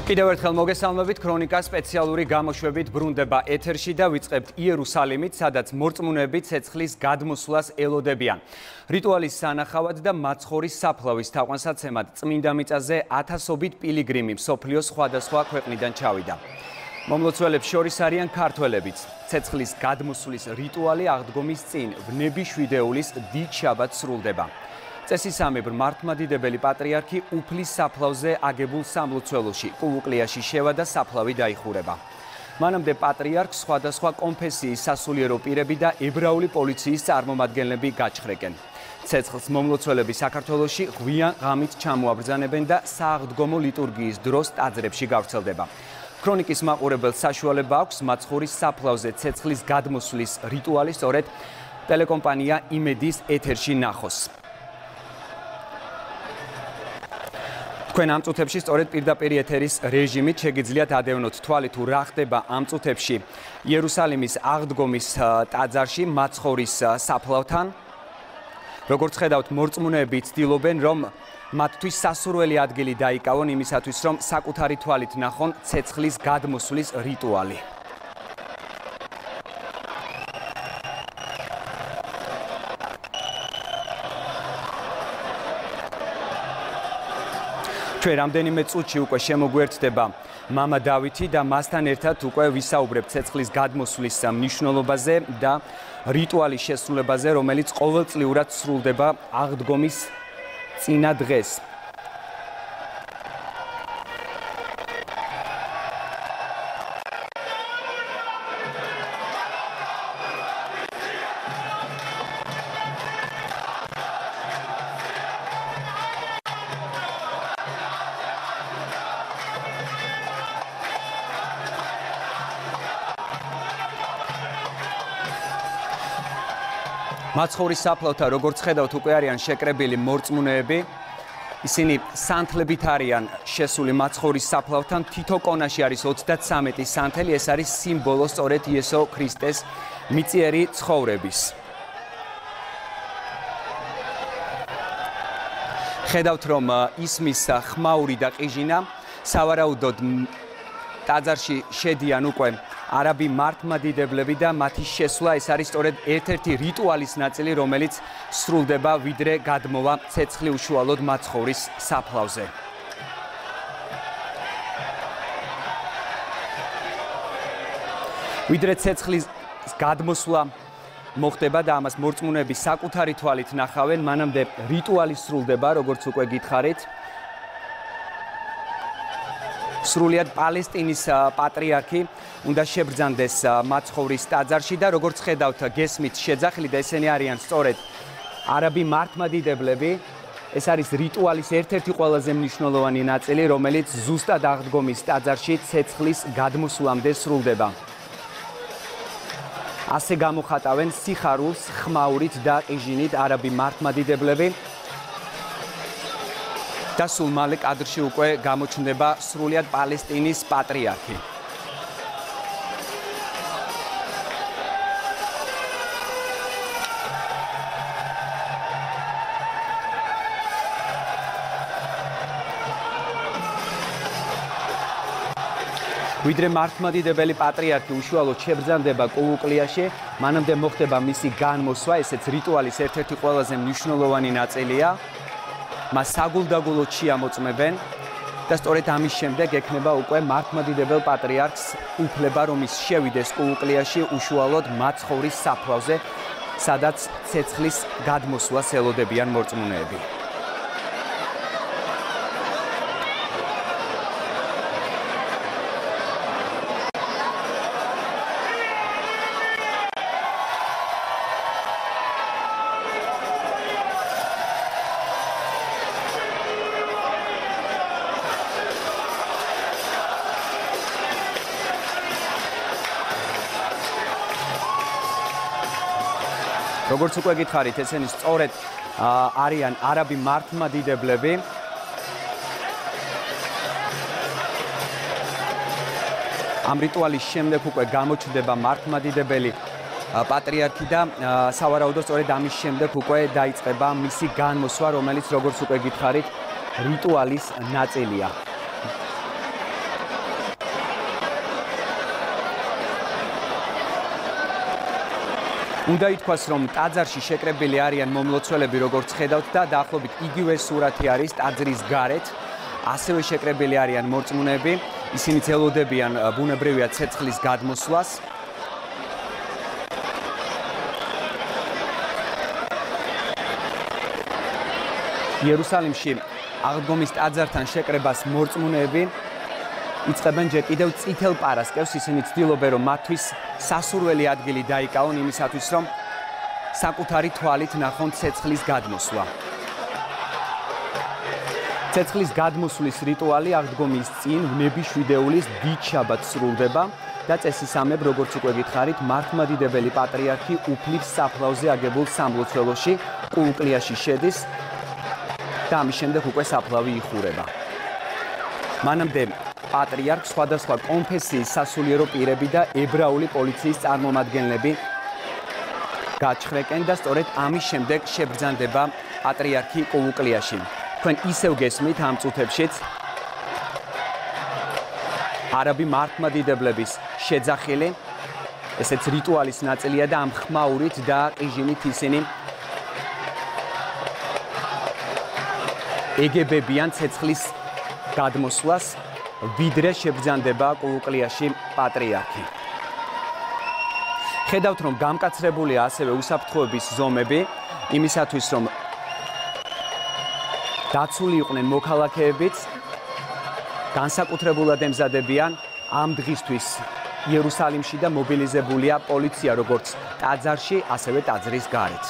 კიდევ ერთხელ მოგესალმებით, ქრონიკას სპეციალური გამოშვებით ბრუნდება ეთერში და ვიწყებთ იერუსალიმით, სადაც მორწმუნეები ცეცხლის გადმოსვლას ელოდებიან. რიტუალის სანახავად და მაცხოვრის საფლავის თაყვანსაცემად წმინდა მიწაზე ათასობით პილიგრიმი მსოფლიოს სხვადასხვა ქვეყნიდან ჩავიდა. მომლოცველებს შორის არიან ქართველებიც. ცეცხლის გადმოსვლის რიტუალი აღდგომის წინ ვნების შვიდეულის დიდ შაბათს სრულდება. წესისამებრ მართლმადიდებელი პატრიარქი უფლის საფლავზე აგებულ სამლოცველოში კუვუკლიაში შევა და საფლავი დაიხურება. მანამდე პატრიარქს სხვადასხვა კონფესიის სასულიერო პირები და ებრაული პოლიციის წარმომადგენლები გაჩხრეკენ. ცეცხლს მომლოცველები საქართველოში ღვიან ღამით ჩამოაბრძანებენ და სააღდგომო ლიტურგიის დროს ტაძრებში გავრცელდება. ქრონიკის მაყურებელს საშუალება აქვს მაცხოვრის საფლავზე ცეცხლის გადმოსვლის რიტუალი სწორედ ტელეკომპანია იმედის ეთერში ნახოს. თქვენ ამ წუთებში სწორედ პირდაპირ ეთერის რეჟიმით შეგიძლიათ ადევნოთ თვალი თუ რა ხდება ამ წუთებში იერუსალიმის აღდგომის ტაძარში მაცხოვრის საფლავთან. როგორც ხედავთ, მორწმუნეები ცდილობენ, რომ მათთვის სასურველი ადგილი დაიკავონ იმისათვის, რომ საკუთარი თვალით ნახონ ცეცხლის გადმოსვლის რიტუალი. ჩვენ რამდენიმე წუთში უკვე შემოგვერთდება მამა დავითი და მასთან ერთად უკვე ვისაუბრებთ ცეცხლის გადმოსვლის მნიშვნელობაზე და რიტუალის შესრულებაზე, რომელიც ყოველწლიურად სრულდება აღდგომის წინა დღეს. მაცხოვრის საფლავთან, როგორც ხედავთ, უკვე არიან შეკრებილი მორწმუნეები. ისინი სანთლებით არიან შესული მაცხოვრის საფლავთან. თითო კონაში არის 33 სანთელი. ეს არის სიმბოლო სწორედ იესო ქრისტეს მიწიერი ცხოვრების. ხედავთ, რომ ისმის ხმაური და ყიჟინა. სავარაუდოდ ტაძარში შედიან უკვე არაბი მართლმადიდებლები და მათი შესვლა ეს არის სწორედ ერთ-ერთი რიტუალის ნაწილი, რომელიც სრულდება ვიდრე გადმოვა ცეცხლი უშუალოდ მაცხოვრის საფლავზე. ვიდრე ცეცხლის გადმოსვლა მოხდება და ამას მორწმუნეები საკუთარი თვალით ნახავენ, მანამდე რიტუალი სრულდება, როგორც უკვე გითხარით. სრულიად პალესტინის პატრიარქი უნდა შებრძანდეს მაცხოვრის ტაძარში და როგორც ხედავთ, გესმით შეძახილი და ესენი არიან სწორედ არაბი მართლმადიდებლები. ეს არის რიტუალის ერთ-ერთი ყველაზე მნიშვნელოვანი ნაწილი, რომელიც ზუსტად აღდგომის ტაძარში ცეცხლის გადმოსვლამდე სრულდება. ასე გამოხატავენ სიხარულს ხმაურით და ყიჟინით არაბი მართლმადიდებლები. და სულ მალე კადრში უკვე გამოჩნდება სრულიად პალესტინის პატრიარქი. ვიდრე მართლმადიდებელი პატრიარქი უშუალოდ შებრძანდება კუვუკლიაში, მანამდე მოხდება მისი განმოსვა, ესეც რიტუალის ერთ-ერთი ყველაზე მნიშვნელოვანი ნაწილია. მას საგულდაგულოდ შეამოწმებენ და სწორედ ამის შემდეგ ექნება უკვე მართლმადიდებელ პატრიარქს უფლება, რომ ის შევიდეს კუვუკლიაში უშუალოდ მაცხოვრის საფლავზე, სადაც ცეცხლის გადმოსვლას ელოდებიან მორწმუნეები. როგორც უკვე გითხარით, ესენი სწორედ არიან არაბი მართლმადიდებლები. ამ რიტუალის შემდეგ უკვე გამოჩნდება მართლმადიდებელი პატრიარქი და სავარაუდოდ სწორედ ამის შემდეგ უკვე დაიწყება მისი განმოსვა, რომელიც როგორც უკვე გითხარით, რიტუალის ნაწილია. უნდა ითქვას, რომ ტაძარში შეკრებილი არიან მომლოცველები, როგორც ხედავთ და დაახლოებით იგივე სურათი არის ტაძრის გარეთ. ასევე შეკრებილი არიან მორწმუნეები, ისინი ელოდებიან ბუნებრივია ცეცხლის გადმოსვლას. იერუსალიმში აღდგომის ტაძართან შეკრებას მორწმუნეები იწყებენ ჯერ კიდევ წითელ პარასკევს, ისინი ცდილობენ, რომ მათთვის სასურველი ადგილი დაიკავონ იმისათვის, რომ საკუთარი თვალით ნახონ ცეცხლის გადმოსვლა. ცეცხლის გადმოსვლის რიტუალი აღდგომის წინ ნებიშვიდეულის დიდ შაბათს სრულდება და წესისამებრ, როგორც უკვე გითხარით, მართლმადიდებელი პატრიარქი უფლივ საფლავზე აგებულ სამლოცველოში კულკლიაში შედის და ამის შემდეგ უკვე საფლავი იხურება. მანამდე პატრიარქს სხვადასხვა კონფესიის სასულიერო პირები და ებრაული პოლიციის წარმომადგენლები გაჩხრეკენ და სწორედ ამის შემდეგ შებრძანდება პატრიარქი კულკლიაში. თქვენ ისევ გესმით ამ წუთებშიც არაბი მართლმადიდებლების შეძახილი, ესეც რიტუალის ნაწილია და ამ ხმაურით და ყიჟინით ისინი ეგებებიან ცეცხლის გადმოსვლას, ვიდრე შებრძანდება კულკლიაში პატრიარქი. ხედავთ, რომ გამკაცრებულია ასევე უსაფრთხოების ზომები, იმისათვის, რომ დაცული იყვნენ მოქალაქეებიც, განსაკუთრებულად ემზადებიან ამ დღისთვის იერუსალიმში და მობილიზებულია პოლიცია როგორც ტაძარში, ასევე ტაძრის გარეთ.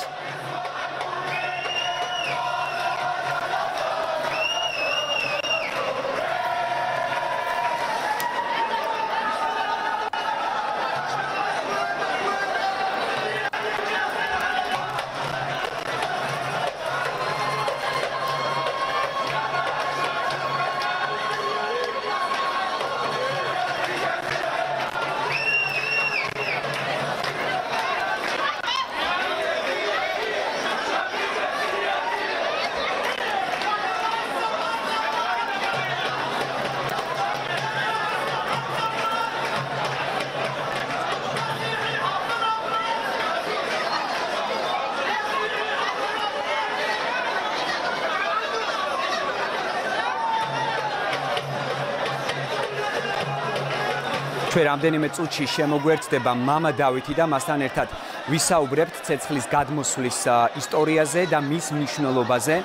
ჩვენ რამდენიმე წუთში შემოგვერთდება მამა დავითი და მასთან ერთად ვისაუბრებთ ცეცხლის გადმოსვლის ისტორიაზე და მის მნიშვნელობაზე.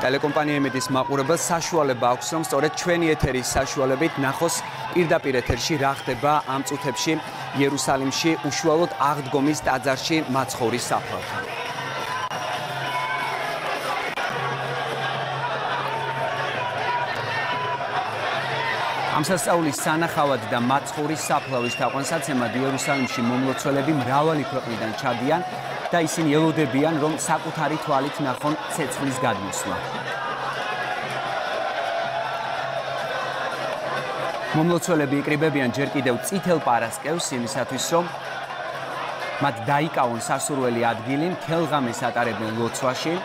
ტელეკომპანია იმედის მაყურებელს საშუალება აქვს, რომ სწორედ ჩვენი ეთერის საშუალებით ნახოს პირდაპირ ეთერში რა ხდება ამ წუთებში იერუსალიმში, უშუალოდ აღდგომის ტაძარში მაცხოვრის საფლავთან. ამ სასწაულის სანახავად და მაცხოვრის საფლავის თაყვანსაცემად იერუსალიმში მომლოცველები მრავალი ქვეყნიდან ჩადიან და ისინი ელოდებიან, რომ საკუთარი თვალით ნახონ ცეცხლის გადმოსვლა. მომლოცველები იკრიბებიან ჯერ კიდევ წითელ პარასკევს იმისათვის, რომ მათ დაიკავონ სასურველი ადგილი, მთელღამეს ატარებენ ლოცვაში,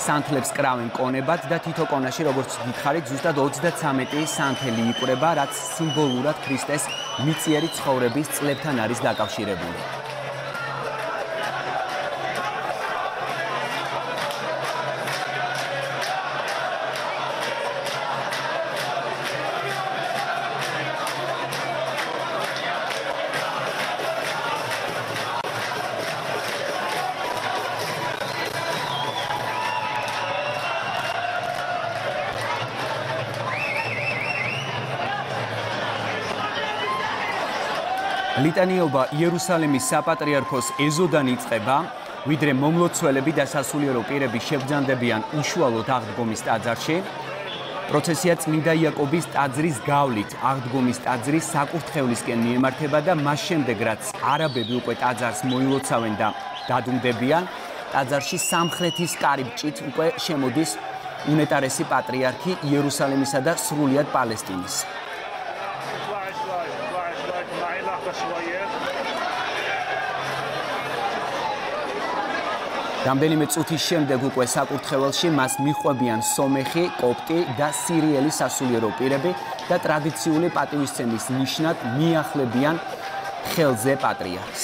სანთლებს კრავენ კონებად და თითო კონაში, როგორც გითხარით, ზუსტად 33 სანთელი იკვრება, რაც სიმბოლურად ქრისტეს მიწიერი ცხოვრების წლებთან არის დაკავშირებული. ლიტანიობა იერუსალიმის საპატრიარქოს ეზოდან იწყება, ვიდრე მომლოცველები და სასულიერო პირები შებრძანდებიან უშუალოდ აღდგომის ტაძარში. პროცესია წმინდა იაკობის ტაძრის გავლით აღდგომის ტაძრის საკურთხევლისკენ მიემართება და მას შემდეგ, რაც არაბები უკვე ტაძარს მოილოცავენ და დადუმდებიან, ტაძარში სამხრეთის კარიბჭით უკვე შემოდის უნეტარესი პატრიარქი იერუსალიმისა და სრულიად პალესტინის. რამდენიმე წუთის შემდეგ უკვე საკურთხეველში მას მიჰყვებიან სომეხი, კოპტი და სირიელი სასულიერო პირები და ტრადიციული პატივისცემის ნიშნად მიახლებიან ხელზე პატრიარქს.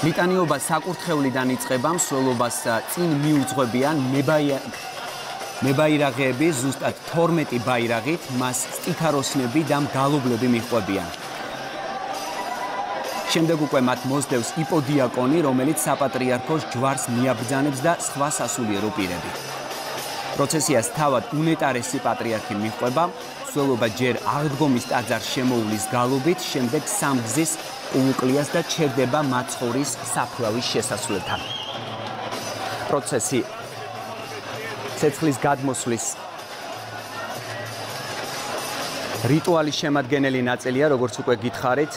ლიტანიობა საკურთხევლიდან იწყება, მსვლელობას წინ მიუძღვებიან მებაირაღეები, ზუსტად 12 ბაირაღით, მას სტიქაროსნები და მგალობლები მიჰყვებიან. შემდეგ უკვე მათ მოსდევს იპოდიაკონი, რომელიც საპატრიარქოს ჯვარს მიაბრძანებს და სხვა სასულიერო პირები. პროცესიას თავად უნეტარესი პატრიარქი მიჰყვება, მსვლელობა ჯერ აღდგომის ტაძარს შემოუვლის გალობით, შემდეგ სამგზის კულუკლიას და ჩერდება მაცხოვრის საფლავის შესასვლელთან. პროცესი ცეცხლის გადმოსვლის რიტუალის შემადგენელი ნაწილია, როგორც უკვე გითხარით,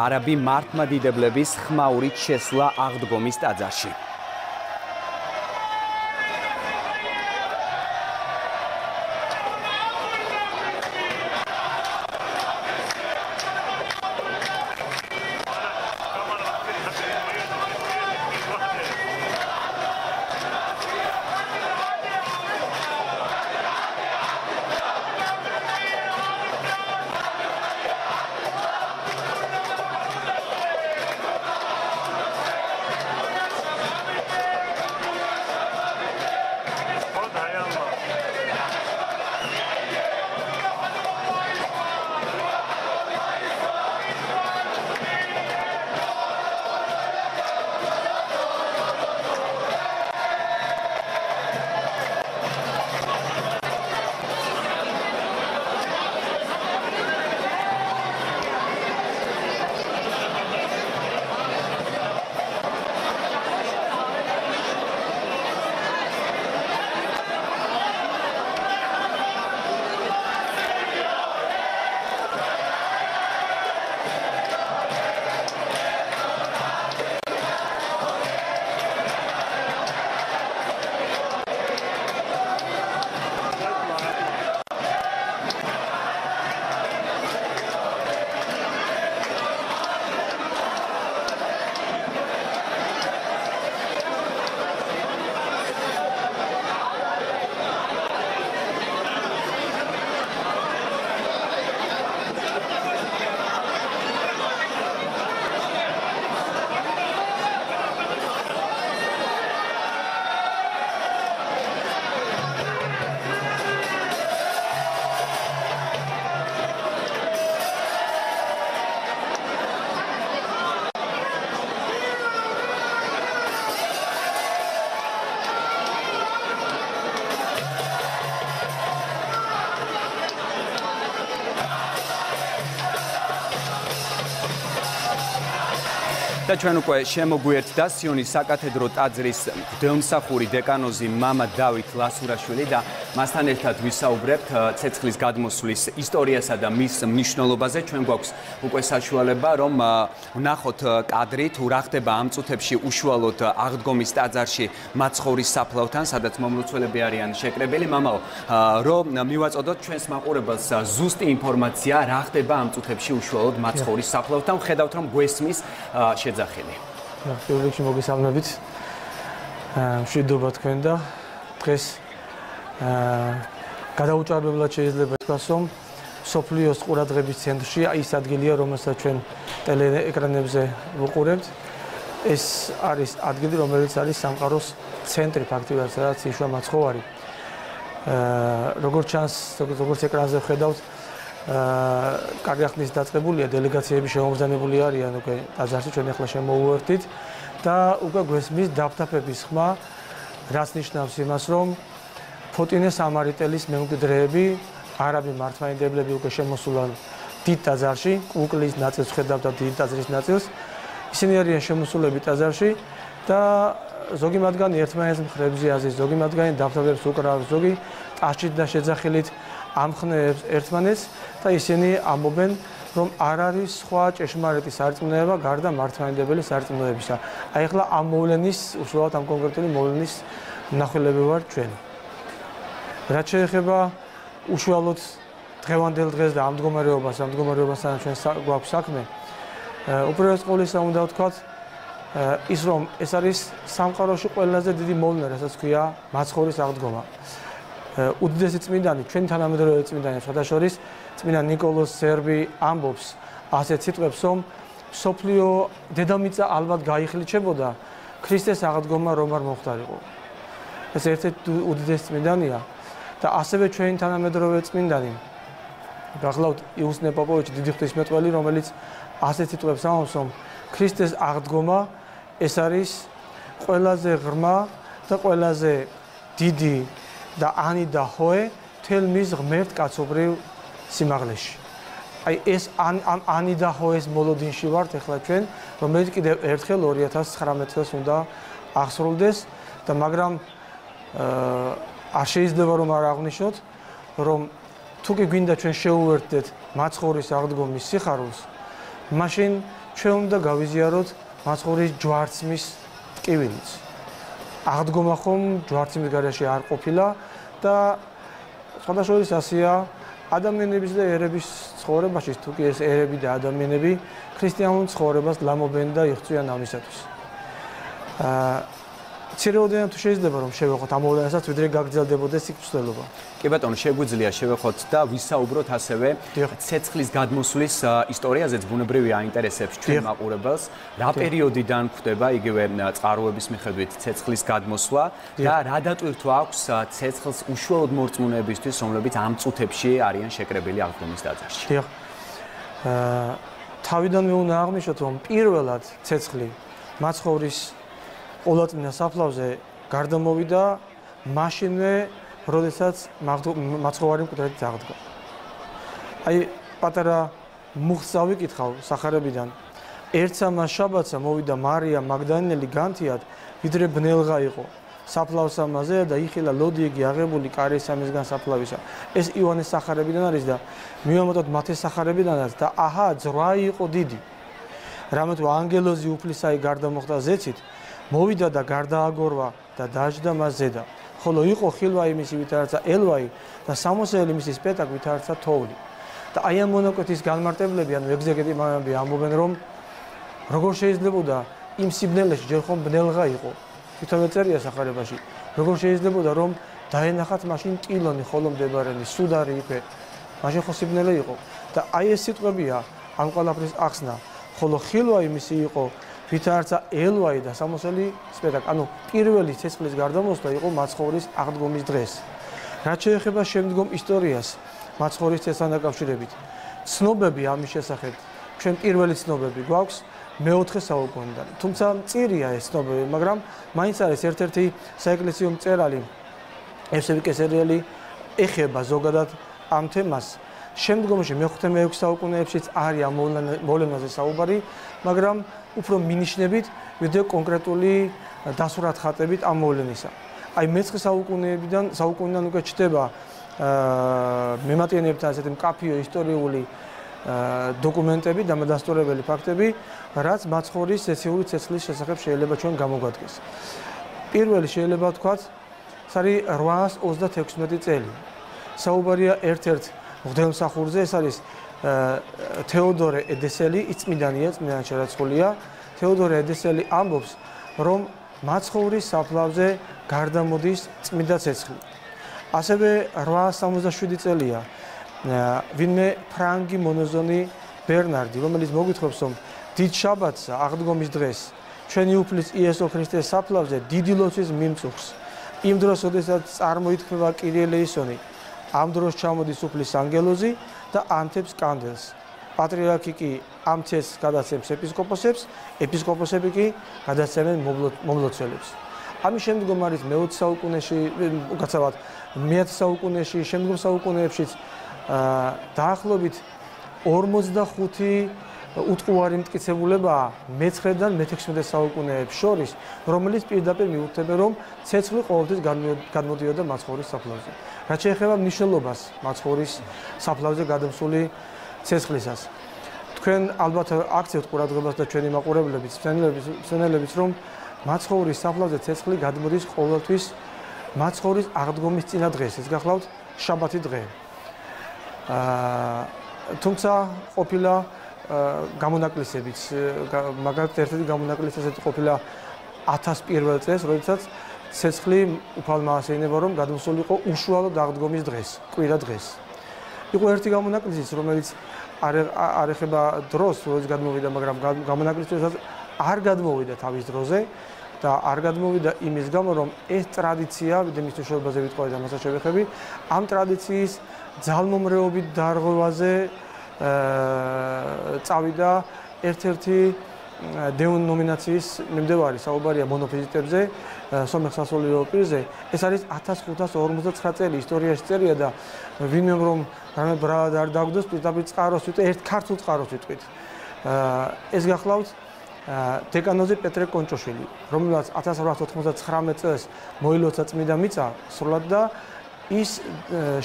არაბი მართლმადიდებლების ხმაურით შესვლა აღდგომის ტაძარში. და ჩვენ უკვე შემოგვიერთდა სიონის საკათედრო ტაძრის მღვდელმსახური დეკანოზი მამა დავით ლასურაშვილი და მასთან ერთად ვისაუბრებთ ცეცხლის გადმოსვლის ისტორიასა და მის მნიშვნელობაზე. ჩვენ გვაქვს უკვე საშუალება, რომ ვნახოთ კადრი, თუ რა ხდება ამ წუთებში უშუალოდ აღდგომის ტაძარში მაცხოვრის საფლავთან, სადაც მომლოცველები არიან შეკრებილი. მამაო, რომ მივაწოდოთ ჩვენს მაყურებელს ზუსტი ინფორმაცია, რა ხდება ამ წუთებში უშუალოდ მაცხოვრის საფლავთან, ხედავთ რომ გვესმის შეძახილი. პირველ რიგში მოგესალმებით. მშვიდობა თქვენ და დღეს გადაუჭარბებლად შეიძლება ითქვას, რომ სოფლიოს ყურადღების ცენტრში ის ადგილია, რომელსაც ჩვენ ტელეეკრანებზე ვუყურებთ. ეს არის ადგილი, რომელიც არის სამყაროს ცენტრი ფაქტიურად, სადაც იშვა მაცხოვარი. როგორც ჩანს, როგორც ეკრანზე ვხედავთ, კარგი ხნის დაწყებულია, დელეგაციები შემოგზანებული არიან უკვე ტაძარში, ჩვენ ახლა შემოუერთდით და უკვე გვესმის დაფთაფების ხმა, რაც ნიშნავს იმას, რომ ფოტინე სამარიტელის მემკვიდრეები, არაბი მართლმადიდებლები უკვე შემოსულან დიდ ტაძარში, კუკლის ნაწილს ხედავთ და დიდ ტაძრის ნაწილს. ისინი არიან შემოსულები ტაძარში და ზოგი მათგანი ერთმანეთს მხრებზე აზის, ზოგი მათგანი დაფთაფებს უკრავს, ზოგი ტაშით და შეძახილით ამხნევებს ერთმანეთს და ისინი ამბობენ, რომ არ არის სხვა ჭეშმარიტი სარწმუნოება გარდა მართლმადიდებელი სარწმუნოებისა. აი ახლა ამ მოვლენის, უშუალოდ ამ კონკრეტული მოვლენის მნახველები ვართ ჩვენ. რაც შეეხება უშუალოდ დღევანდელ დღეს და ამ მდგომარეობასთან ჩვენ გვაქვს საქმე. უპირველეს ყოვლისა უნდა ვთქვათ ის რომ ეს არის სამყაროში ყველაზე დიდი მოვლენა, რასაც ქვია მაცხოვრის აღდგომა. უდიდესი წმინდანი, ჩვენი თანამედროვე წმინდანი, სხვადასხვა წმინდა ნიკოლოზ სერბი ამბობს ასეთ სიტყვებს, რომ სოფლიო დედამიწა ალბათ გაიხლიჩებოდა ქრისტეს აღდგომა რომ არ მოხდარიყო. ეს ერთ-ერთი უდიდესი წმინდანია და ასევე ჩვენი თანამედროვე წმინდანი გახლავთ იუსნე პოპოვიჩი, დიდი ღვთისმეტყველი, რომელიც ასეთ სიტყვებს ამბობს, რომ ქრისტეს აღდგომა ეს არის ყველაზე ღრმა და ყველაზე დიდი და ანი და ჰოე მთელ მის ღმერთ კაცობრიվ სიმაღლეში. აი ეს ანი და ჰოეს მოლოდინში ვართ ახლა ჩვენ, რომელიც კიდევ ერთხელ 2019 წელს უნდა აღსრულდეს და მაგრამ არ შეიძლება რომ არ აღვნიშნოთ, რომ თუ კი გვინდა ჩვენ შეუერთდეთ მაცხოვრის აღდგომის სიხარულს, მაშინ ჩვენ უნდა გავიზიაროთ მაცხოვრის ჯვარცმის ტკივილიც. აღდგომა ხომ ჯვარცმის გარეშე არ ყოფილა და სხვადასხვა ასია ადამიანების და ერების ცხოვრებაში, თუ კი ეს ერები და ადამიანები ქრისტიანულ ცხოვრებას ლამობენ და იღწვიან ამისათვის. ცირეოდენად თუ შეიძლება რომ შევეხოთ ამ მოვლენასაც, ვიდრე გაგრძელდებოდეს სიცოცხლეობა. კი ბატონო, შეგვიძლია შევეხოთ და ვისაუბროთ ასევე ცეცხლის გადმოსვლის ისტორიაზეც, ბუნებრივი აინტერესებს ჩვენ მაყურებელს. რა პერიოდიდან ხდება იგივე წყაროების მიხედვით ცეცხლის გადმოსვლა და რა დატვირთვა აქვს ცეცხლს უშუალოდ მორწმუნეებისთვის, რომლებიც ამ წუთებში არიან შეკრებილი აღდგომის ტაძარში. დიახ. თავიდანვე უნდა აღნიშნოთ, რომ პირველად ცეცხლი მაცხოვრის ყოვლადწმინდა საფლავზე გადმოვიდა მაშინვე, როდესაც მაცხოვარი მკვდრით აღდგა. აი პატარა მუხს ავიკითხავ სახარებიდან. ერთსა შაბათსა მოვიდა მარია მაგდალინელი განთიად, ვიდრე ბნელღა იყო. საფლავსამაზე და იხილა ლოდიეგი აღებული კარისამისგან საფლავისა. ეს იოანეს სახარებიდან არის და მივამატოთ მათეს სახარებიდანაც და აჰა ძრვა იყო დიდი. რამე თუ ანგელოზი უფლისაი გარდა მოხდა ზეცით, მოვიდა და გარდააგორვა და დაჯდა მას ზედა. ხოლო იყო ხილვა იმისი, ვითარცა ელვაი და სამოსელი მისი სპეტაკ, ვითარცა თოვლი. და აი ამ მონაკვეთის განმარტებლები ან ეგზეგეტები ამბობენ, რომ როგორ შეიძლებოდა იმ სიბნელეში ჯერ ხომ ბნელღა იყო. თვითონვე წერია სახარებაში. როგორ შეიძლებოდა რომ დაენახათ მაშინ ტილონი ხოლო მდებარენი სუდარი იქე. მაშინ ხო სიბნელე იყო. და აი ეს სიტყვებია ამ ყველაფრის ახსნა. ხოლო ხილვა იმისი იყო, ვითარცა ელვაი და სამოსელი სპეტაკ. ანუ პირველი ცეცხლის გარდამოსვლა იყო მაცხოვრის აღდგომის დღეს. რაც შეეხება შემდგომ ისტორიას მაცხოვრის წესთან დაკავშირებით, ცნობები ამის შესახებ, ჩვენ პირველი ცნობები გვაქვს მე-4 საუკუნიდან. თუმცა მწირია ეს ცნობები, მაგრამ მაინც არის ერთ-ერთი საეკლესიო მწერალი ევსევიკესერიელი ეხება ზოგადად ამ თემას. შემდგომში მე-5-6 საუკუნეებშიც არის ამ მოვლენაზე საუბარი, მაგრამ უფრო მინიშნებით, ვიდრე კონკრეტული დასურათ ხატებით ამ მოვლენისა. აი მე-9 საუკუნიდან უკვე ჩდება მემატიანებთან ასეთი მკაფიო ისტორიული დოკუმენტები და დამადასტურებელი ფაქტები, რაც მაცხოვრის სეციური ცეცხლის შესახებ შეიძლება ჩვენ გამოგვადგეს. პირველი შეიძლება ვთქვათ, ეს არის 836 წელი. საუბარია ერთ-ერთ მღვდელმსახურზე, ეს არის თეოდორე ედესელი, წმინდანია, წმინდანი შერაცხულია. თეოდორე ედესელი ამბობს, რომ მაცხოვრის საფლავზე გარდამოდის წმინდა ცეცხლი. ასევე 867 წელია ვინმე ფრანგი მონოზონი ბერნარდი, რომელიც მოგვითხრობს, რომ დიდ შაბათსა აღდგომის დღეს ჩვენი უფლის იესო ქრისტეს საფლავზე დიდი ლოცვის მიმწუხს. იმ დროს, როდესაც წარმოითქმება კირიე ლეისონი, ამ დროს ჩამოდის უფლის ანგელოზი და ანთებს კანდელს. პატრიარქი კი ამ ცეცხლს გადაცემს ეპისკოპოსებს, ეპისკოპოსები კი გადაცემენ მომლოცველებს. ამის შემდგომ არის მე-20 საუკუნეში, გაცავად მე-10 საუკუნეში, შემდგომ საუკუნეებშიც დაახლოებით 45 უტყუარი მტკიცებულებაა მე-9-დან მე-16 საუკუნეებს შორის, რომელიც პირდაპირ მიუთითებენ, რომ ცეცხლი ყოველთვის გადმოდიოდა მაცხოვრის საფლავზე. რაც შეეხება მნიშვნელობას მაცხოვრის საფლავზე გადმოსული ცეცხლისას. თქვენ ალბათ აქცევთ ყურადღებას და ჩვენი მაყურებლებიც, მცენელებიც, რომ მაცხოვრის საფლავზე ცეცხლი გადმოდის ყოველთვის მაცხოვრის აღდგომის წინა დღეს, ეს გახლავთ შაბათი დღე. თუმცა ყოფილა გამონაკლისებიც, მაგალითად ერთ-ერთი გამონაკლისი ესეთი ყოფილა 1001 წელს, როდესაც ცეცხლი უფალმა ასეინება, რომ გადმოსულიყო უშუალოდ აღდგომის დღეს, კვირა დღეს. იყო ერთი გამონაკლისიც, რომელიც არ ეხება დროს, როდესაც გადმოვიდა, მაგრამ გამონაკლისი არ გადმოვიდა თავის დროზე და არ გადმოვიდა იმის გამო, რომ ეს ტრადიცია, ვიდრე მის მნიშვნელობაზე ვიტყოდი და მასაც შევეხები, ამ ტრადიციის ძალმომრეობით დარღვევაზე წავიდა ერთ-ერთი დენომინაციის მიმდევარი, საუბარია მონოფიზიტებზე, სომეხ სასულიერო პირზე. ეს არის 1559 წელი ისტორიაში წერია და ვინმე რომ რამე ბრალად არ დაგვდოს, პირდაპირ წყაროს ვიტყვით, ერთ ქართულ წყაროს ვიტყვით. ეს გახლავთ დეკანოზი პეტრე კონჭოშვილი, რომელსაც 1899 წელს მოილოცა წმიდა მიწა სრულად და ის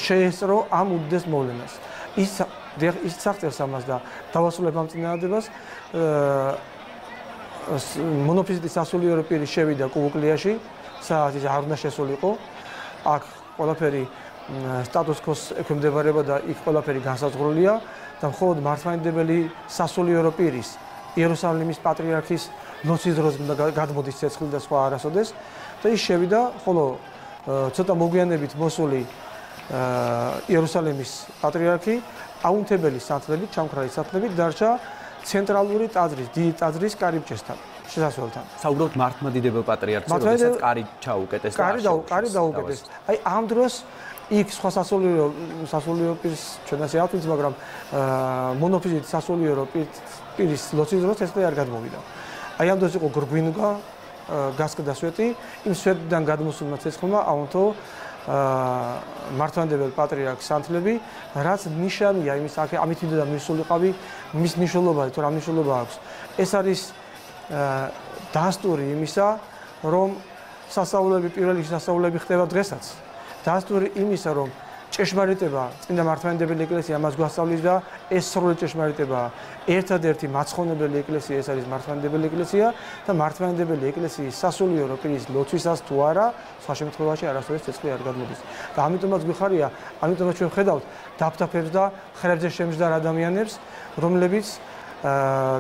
შეესწრო ამ უდიდეს მოვლენას. ის აღწერს ამას და დავასრულებ ამ წინადადებას. მონოფიზიტის სასულიერო პირი შევიდა კუბუკლიაში, სადაც ის არ უნდა შესულიყო. აქ ყველაფერი სტატუს კოს ექვემდებარება და იქ ყველაფერი განსაზღვრულია და მხოლოდ მართლმადიდებელი სასულიერო პირის იერუსალიმის პატრიარქის ნოცის დროს გადმოდის ცეცხლი და სხვა არასოდეს და ის შევიდა, ხოლო ცოტა მოგვიანებით მოსული იერუსალიმის პატრიარქი აუნთებელი სათლებით, ჩამქრალი სათლებით დარჩა ცენტრალური ტაძრის, დიდი ტაძრის კარიბჭესთან, შესასვლელთან. საუბრობთ მართლმადიდებელ პატრიარქს, რომელსაც კარი ჩაუკეტეს და კარი დაუკეტეს. აი ამ დროს იქ სხვა სასულიერო პირს ჩვენ ასე ავთვლით, მაგრამ მონოფიზიტის სასულიერო პირის ლოცვის დროს ცეცხლი არ გადმოვიდა. აი ამ დროს იყო გრგვინგა, გასკდა სვეტი, იმ სვეტიდან გადმოსულმა ცეცხლმა აუნთო მართლმადიდებელ პატრიარქს სანთლები, რაც ნიშანია იმის ამით მინდოდა მისულიყავი მის მნიშვნელობაზე, თუ რა მნიშვნელობა აქვს. ეს არის დასტური იმისა, რომ სასწაულები, პირველი სასწაულები ხდება დღესაც. დასტური იმისა, რომ ჭეშმარიტება წმინდა მართლმადიდებელი ეკლესია ამას გვასწავლის და ეს სრული ჭეშმარიტებაა. ერთადერთი მაცხოვნებელი ეკლესია ეს არის მართლმადიდებელი ეკლესია და მართლმადიდებელი ეკლესიის სასულიერო პირის ლოცვისას თუ არა, სხვა შემთხვევაში არასდროს ცეცხლი არ გადმოდის. და ამიტომაც გვიხარია, ამიტომაც ჩვენ ხედავთ დაფთაფებს და ხრებზე შემჯდარ ადამიანებს, რომლებიც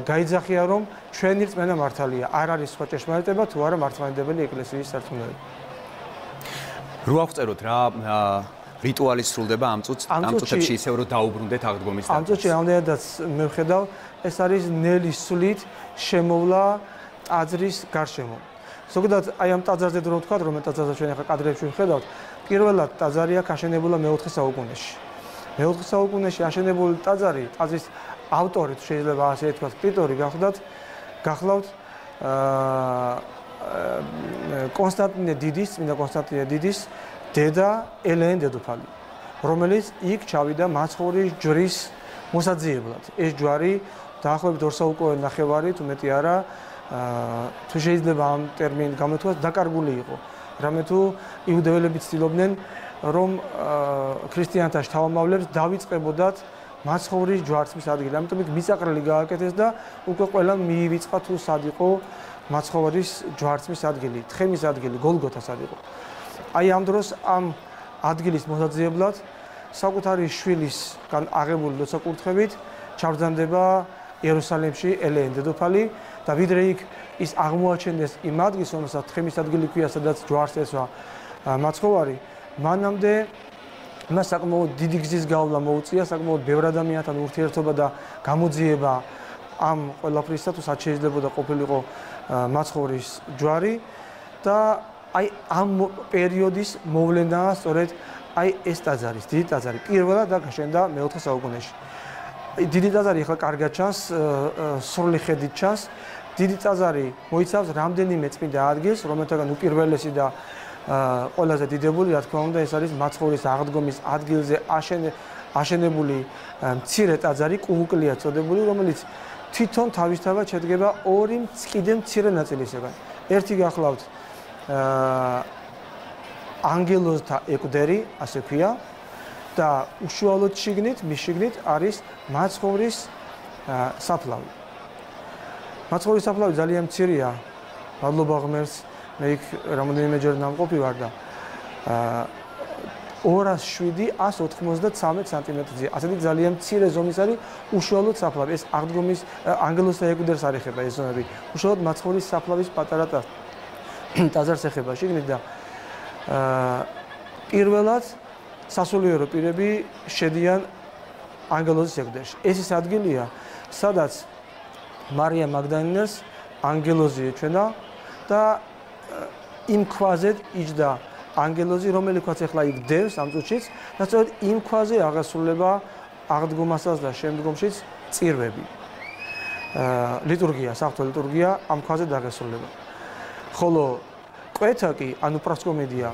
გაიძახიან, რომ ჩვენი რწმენა მართალია, არ არის სხვა ჭეშმარიტება თუ არა მართლმადიდებელი ეკლესიის სარწმუნოება. რო აღწეროთ რა რიტუალი სრულდება ამ წუთებში ისევ რომ დაუბრუნდეთ აღდგომის დღეს. ამ წუთში რამდენადაც მე ვხედავ, ეს არის ნელის სულით შემოვლა ტაძრის გარშემო. ზოგადად აი ამ ტაძარზე დრო ვთქვა, რომ ტაძარზე ჩვენ ახლა კადრებში ვხედავთ, პირველად ტაძარი აქ აშენებულა მე-4 საუკუნეში. მე-4 საუკუნეში აშენებული ტაძრის ავტორი, შეიძლება ასე ითქვას, კრიტორი გახლავთ კონსტანტინე დიდის, წმინდა კონსტანტინე დიდის დედა ელენე დედოფალი, რომელიც იქ ჩავიდა მაცხოვრის ჯვრის მოსაძიებლად. ეს ჯვარი დაახლოებით 2 საუკუნე ნახევარი, თუ მეტი არა, თუ შეიძლება ამ ტერმინით გამოთქვას, დაკარგული იყო. რამე თუ იუდეველები ცდილობდნენ, რომ ქრისტიანთა შთამომავლებს დავიწყებოდათ მაცხოვრის ჯვარცმის ადგილი. ამიტომ იქ მიწაყრილი გააკეთეს და უკვე ყველამ მიივიწყა თუ სად იყო მაცხოვრის ჯვარცმის ადგილი, თხემის ადგილი, გოლგოთა სად იყო. აი ამ დროს ამ ადგილის მოსაძიებლად საკუთარი შვილისგან აღებული ლოცვა-კურთხევით ჩაბრძანდება იერუსალიმში ელენე დედოფალი და ვიდრე იქ ის აღმოაჩენდეს იმ ადგილს, რომელსაც თხემის ადგილი ქვია, სადაც ჯვარს ესვა მაცხოვარი, მანამდე მას საკმაოდ დიდი გზის გავლა მოუწია, საკმაოდ ბევრ ადამიანთან ურთიერთობა და გამოძიება ამ ყველაფრისა, თუ სად შეიძლებოდა ყოფილიყო მაცხოვრის ჯვარი და აი ამ პერიოდის მოვლენაა სწორედ აი ეს ტაძარი, დიდი ტაძარი, პირველად გაშენდა მე-4 საუკუნეში. დიდი ტაძარი ახლა კარგად ჩანს, სრული ხედით ჩანს. დიდი ტაძარი მოიცავს რამდენიმე წმინდა ადგილს, რომელთაგან უპირველესი და ყველაზე დიდებული, რა თქმა უნდა, ეს არის მაცხოვრის აღდგომის ადგილზე აშენებული მცირე ტაძარი, კუბუკლია წოდებული, რომელიც თვითონ თავისთავად შედგება ორი კიდე მცირე ნაწილისგან. ერთი გახლავთ ანგელოზთა ეკვდერი, ასე ქვია, და უშუალოდ მის შიგნით არის მაცხოვრის საფლავი. მაცხოვრის საფლავი ძალიან მცირეა, მადლობა ღმერთს, მე იქ რამდენიმეჯერ ნამყოფი ვარ და 207-193 სანტიმეტრზე. ასეთი ძალიან მცირე ზომის არის უშუალოდ საფლავი. ეს აღდგომის ანგელოზთა ეკვიდერს არ ეხება ეს ზომები. უშუალოდ მაცხოვრის საფლავის პატარა ტაძარს ეხება შიგნით და პირველად სასულიერო პირები შედიან ანგელოზის ეკვიდერში. ეს ის ადგილია, სადაც მარია მაგდალინას ანგელოზი ეჩვენა და იმ ქვაზე იჯდა ანგელოზი, რომელიცაც ახლა იქ დევს ამ წუთშიც და სწორედ იმ ქვაზე აღასრულება აღდგომასაც და შემდგომშიც წირვები. ლიტურგია, საღვთო ლიტურგია ამ ქვაზე დაგესრულება. ხოლო კვეთა კი, ანუ პრასკომედია